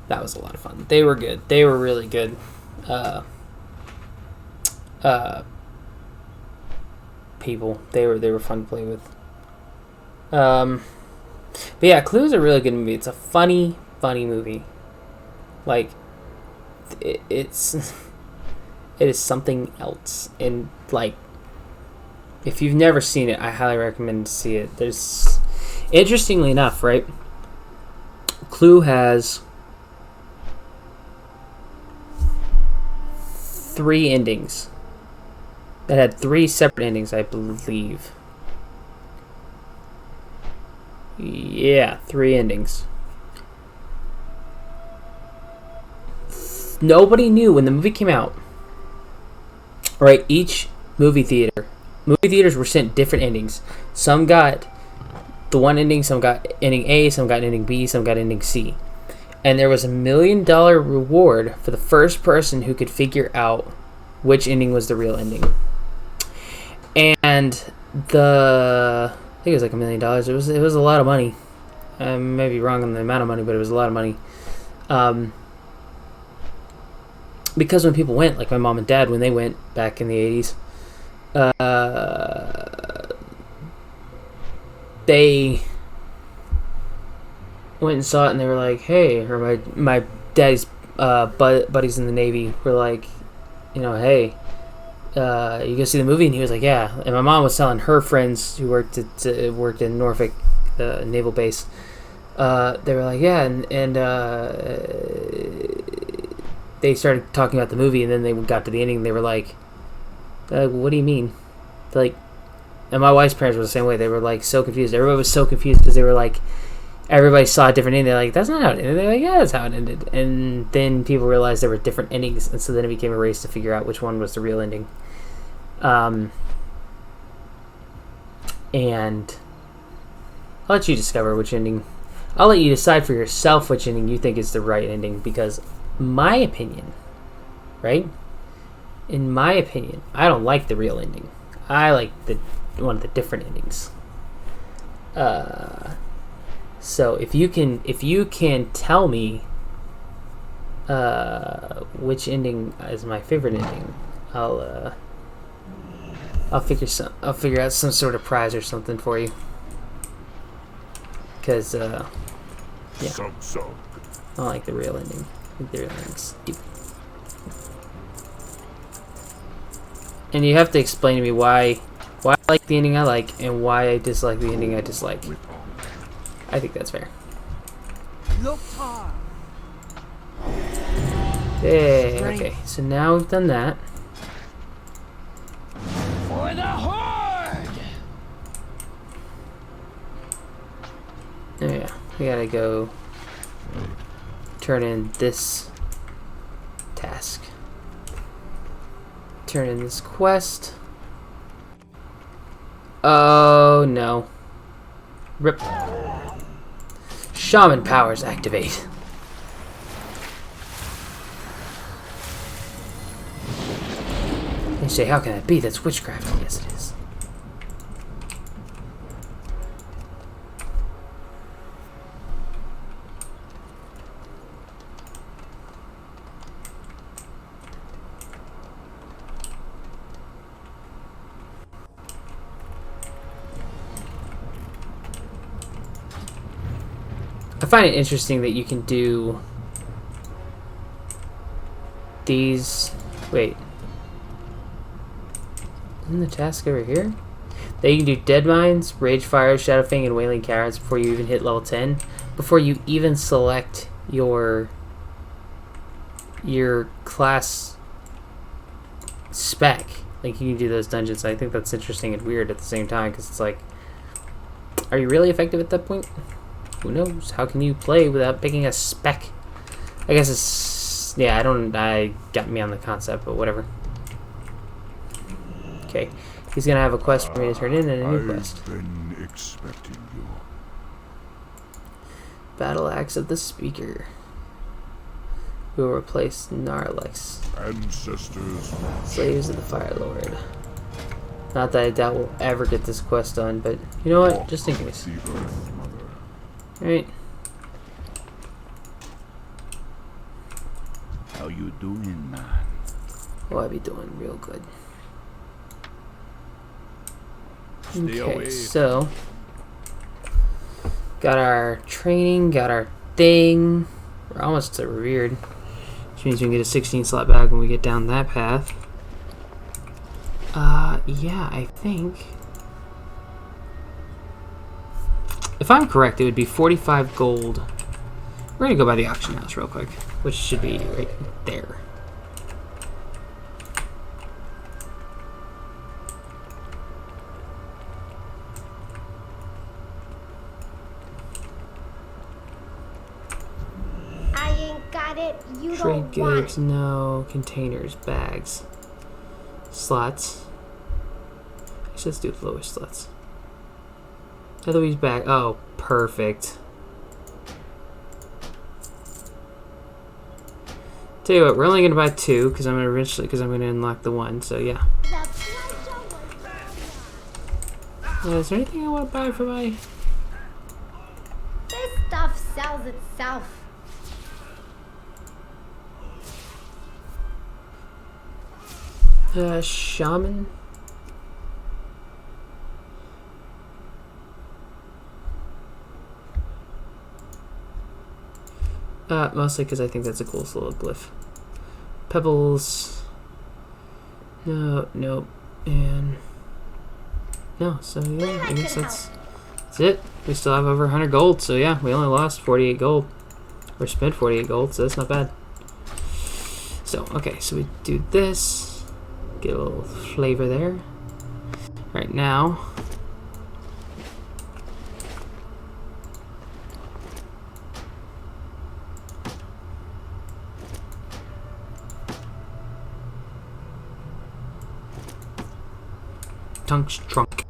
Speaker 1: That was a lot of fun. They were good. They were really good. People. They were fun to play with. But yeah, Clue is a really good movie. It's a funny movie. Like, it is something else. And like, if you've never seen it, I highly recommend to see it. There's, interestingly enough, right? Clue has 3 endings. It had 3 separate endings, I believe. Yeah, 3 endings. Nobody knew when the movie came out. Right, each movie theaters were sent different endings. Some got the one ending, some got ending A, some got ending B, some got ending C. And there was $1 million reward for the first person who could figure out which ending was the real ending. And I think it was like $1 million. It was a lot of money. I may be wrong on the amount of money, but it was a lot of money. Because when people went, like my mom and dad, when they went back in the 80s, they went and saw it, and they were like, "Hey," or my daddy's buddies in the Navy were like, "Hey, you go see the movie?" And he was like, "Yeah." And my mom was telling her friends who worked in Norfolk Naval Base. They were like, "Yeah," and they started talking about the movie, and then they got to the ending, and they were like, "What do you mean?" Like, and my wife's parents were the same way. They were like so confused. Everybody was so confused because they were like, everybody saw a different ending. They're like, "That's not how it ended." They're like, "Yeah, that's how it ended." And then people realized there were different endings, and so then it became a race to figure out which one was the real ending. And I'll let you discover which ending. I'll let you decide for yourself which ending you think is the right ending, because my opinion, right? In my opinion, I don't like the real ending. I like one of the different endings. So if you can tell me which ending is my favorite ending, I'll figure out some sort of prize or something for you. Because yeah, I don't like the real ending. I think the real ending's stupid. And you have to explain to me why I like the ending I like and why I dislike the ending I dislike. I think that's fair. Hey, okay, so now we've done that.
Speaker 9: For the Horde!
Speaker 1: Oh yeah, we gotta go turn in this task. Turn in this quest. Oh no. Rip. Shaman powers activate. They say, how can that be? That's witchcraft. Yes, it is. I find it interesting that you can do these. Wait. Isn't the task over here? That you can do Dead Mines, Rage Fire, Shadowfang, and Wailing Carrots before you even hit level 10. Before you even select your class spec. Like, you can do those dungeons. I think that's interesting and weird at the same time, because it's like, are you really effective at that point? Who knows? How can you play without picking a spec? I guess it's... yeah, I got me on the concept, but whatever. Okay. He's gonna have a quest for me to turn in and a new quest.
Speaker 3: I've been expecting you.
Speaker 1: Battle Axe of the Speaker. We will replace Gnarlex.
Speaker 3: Ancestors.
Speaker 1: Slaves of the Fire Lord. Not that I doubt we'll ever get this quest done, but you know what? Just in case.
Speaker 3: The Earth Mother.
Speaker 1: Alright.
Speaker 3: How you doing, man?
Speaker 1: Oh, I'd be doing real good.
Speaker 3: Stay
Speaker 1: Okay,
Speaker 3: away.
Speaker 1: so got our training, got our thing. We're almost to revered, which means we can get a 16 slot bag when we get down that path. Yeah, I think if I'm correct, it would be 45 gold. We're gonna go by the auction house real quick, which should be right there.
Speaker 7: I ain't got it. You
Speaker 1: Trade
Speaker 7: don't want
Speaker 1: goods, no. Containers, bags, slots. Actually, let's do the lowest slots. Eloise bag. Oh, perfect. Tell you what, we're only gonna buy 2 because I'm gonna unlock the 1. So yeah. Is there anything I want to buy for my?
Speaker 7: This stuff sells itself.
Speaker 1: Shaman. Mostly because I think that's a cool little glyph. Pebbles. No, nope, and no. So yeah, I guess that's it. We still have over 100 gold. So yeah, we only lost 48 gold, or spent 48 gold. So that's not bad. So okay, so we do this. Get a little flavor there. Right now. Tunk's trunk.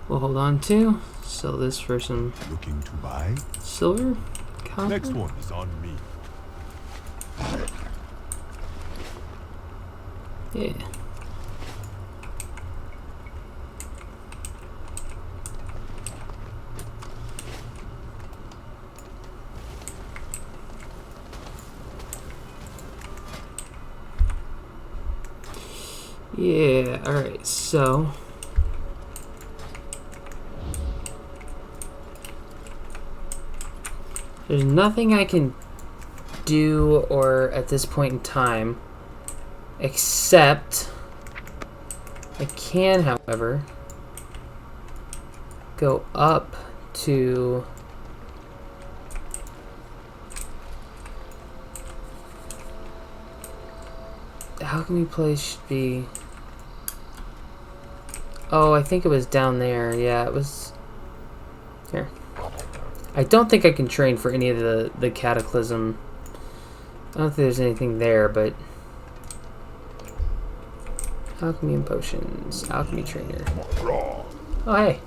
Speaker 1: We'll hold on to. Sell this for some
Speaker 3: Looking to buy?
Speaker 1: silver. Copper.
Speaker 3: Next one is on me.
Speaker 1: Yeah. Yeah, alright, so there's nothing I can do or at this point in time except I can, however, go up to how can we place the oh, I think it was down there. Yeah, it was here. I don't think I can train for any of the cataclysm. I don't think there's anything there, but alchemy and potions, alchemy trainer. Oh hey,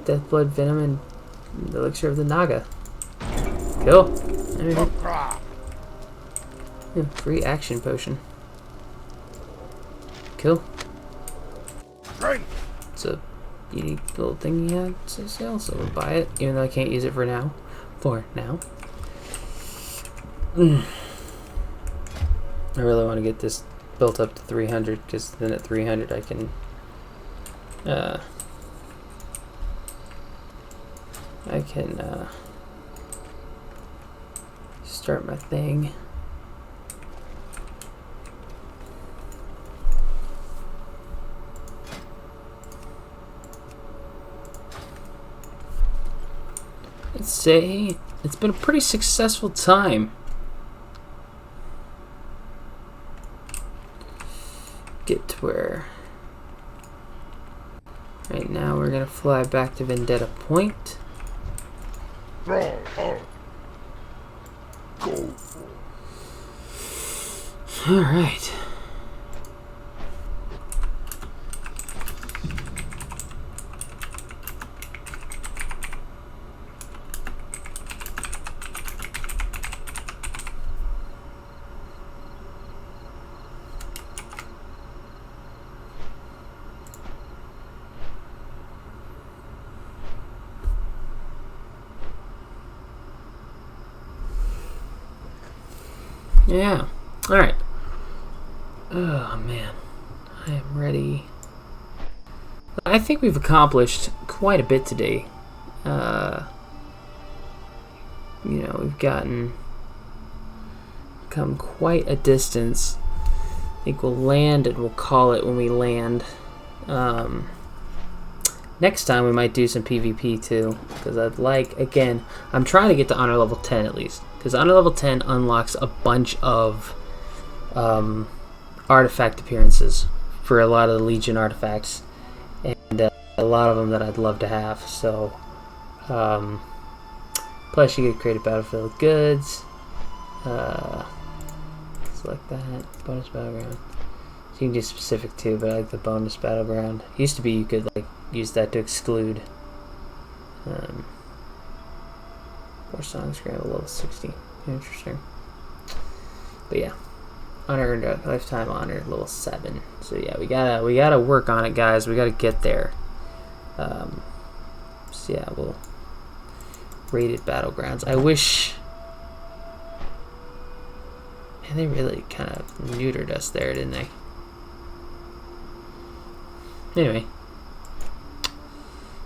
Speaker 1: death blood, venom, and the elixir of the Naga. Cool. Alright. Yeah, free action potion. Cool. It's a unique little thing he had to sell, so we'll buy it, even though I can't use it for now. I really want to get this built up to 300, because then at 300 I can start my thing. Let's say it's been a pretty successful time. Get to where right now we're gonna fly back to Vendetta Point.
Speaker 3: Go.
Speaker 1: All right. Yeah. Alright. Oh, man. I am ready. I think we've accomplished quite a bit today. You know, we've come quite a distance. I think we'll land and we'll call it when we land. Next time we might do some PvP too, because again, I'm trying to get to honor level 10 at least, because honor level 10 unlocks a bunch of artifact appearances for a lot of the Legion artifacts, and a lot of them that I'd love to have. So plus you get creative battlefield goods, select that, bonus battleground. So you can do specific too, but I like the bonus battleground. Used to be you could like use that to exclude. More songs grant level 60. Interesting. But yeah, honor lifetime honor level 7. So yeah, we gotta work on it, guys. We gotta get there. So yeah, we'll rated battlegrounds. I wish. Man, they really kind of neutered us there, didn't they? Anyway.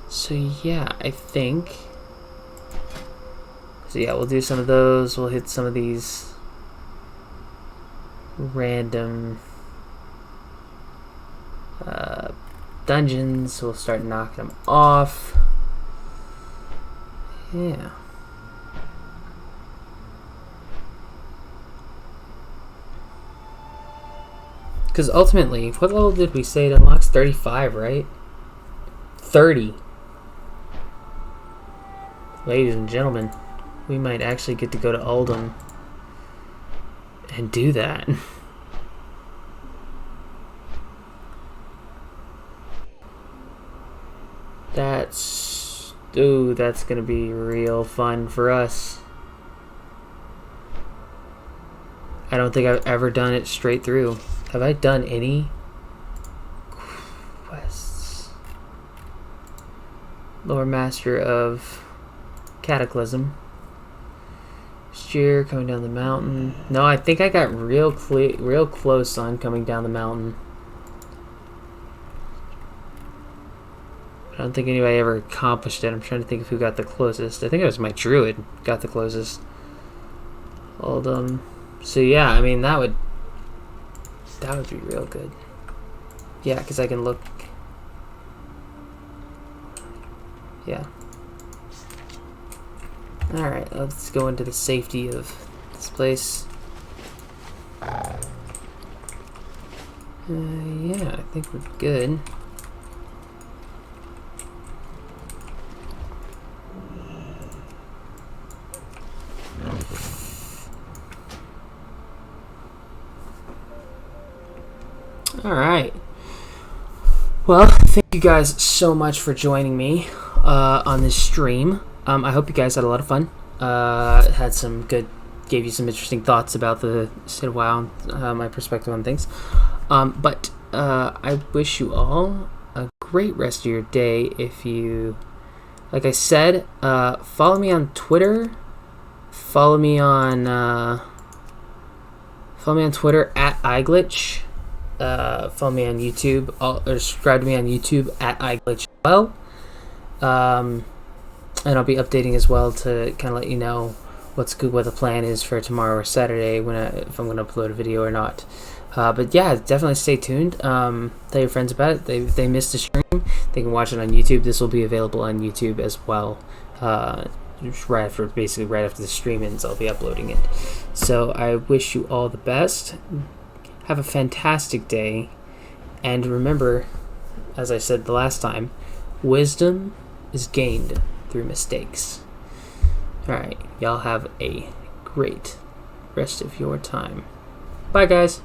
Speaker 1: So yeah, I think. So yeah, we'll do some of those. We'll hit some of these random dungeons. We'll start knocking them off. Yeah. Because ultimately, what level did we say it unlocks? 35, right? 30. Ladies and gentlemen, we might actually get to go to Uldum and do that. That's gonna be real fun for us. I don't think I've ever done it straight through. Have I done any quests? Lord Master of Cataclysm. Steer coming down the mountain. No, I think I got real close on coming down the mountain. I don't think anybody ever accomplished it. I'm trying to think of who got the closest. I think it was my druid got the closest. Uldum. So yeah, I mean that would be real good. Yeah, because I can look. Yeah. Alright, let's go into the safety of this place. Yeah, I think we're good. Alright. Well, thank you guys so much for joining me on this stream. I hope you guys had a lot of fun. Had some gave you some interesting thoughts about the state of WoW, my perspective on things. But I wish you all a great rest of your day. If you, like I said, follow me on Twitter. Follow me on Twitter at iGlitch. Follow me on YouTube, or subscribe to me on YouTube at iGlitch as well. And I'll be updating as well to kind of let you know what the plan is for tomorrow or Saturday if I'm going to upload a video or not. But yeah, definitely stay tuned. Tell your friends about it. If they missed the stream, they can watch it on YouTube. This will be available on YouTube as well. Just right after the stream ends, I'll be uploading it. So I wish you all the best. Have a fantastic day. And remember, as I said the last time, wisdom is gained through mistakes. Alright, y'all have a great rest of your time. Bye, guys.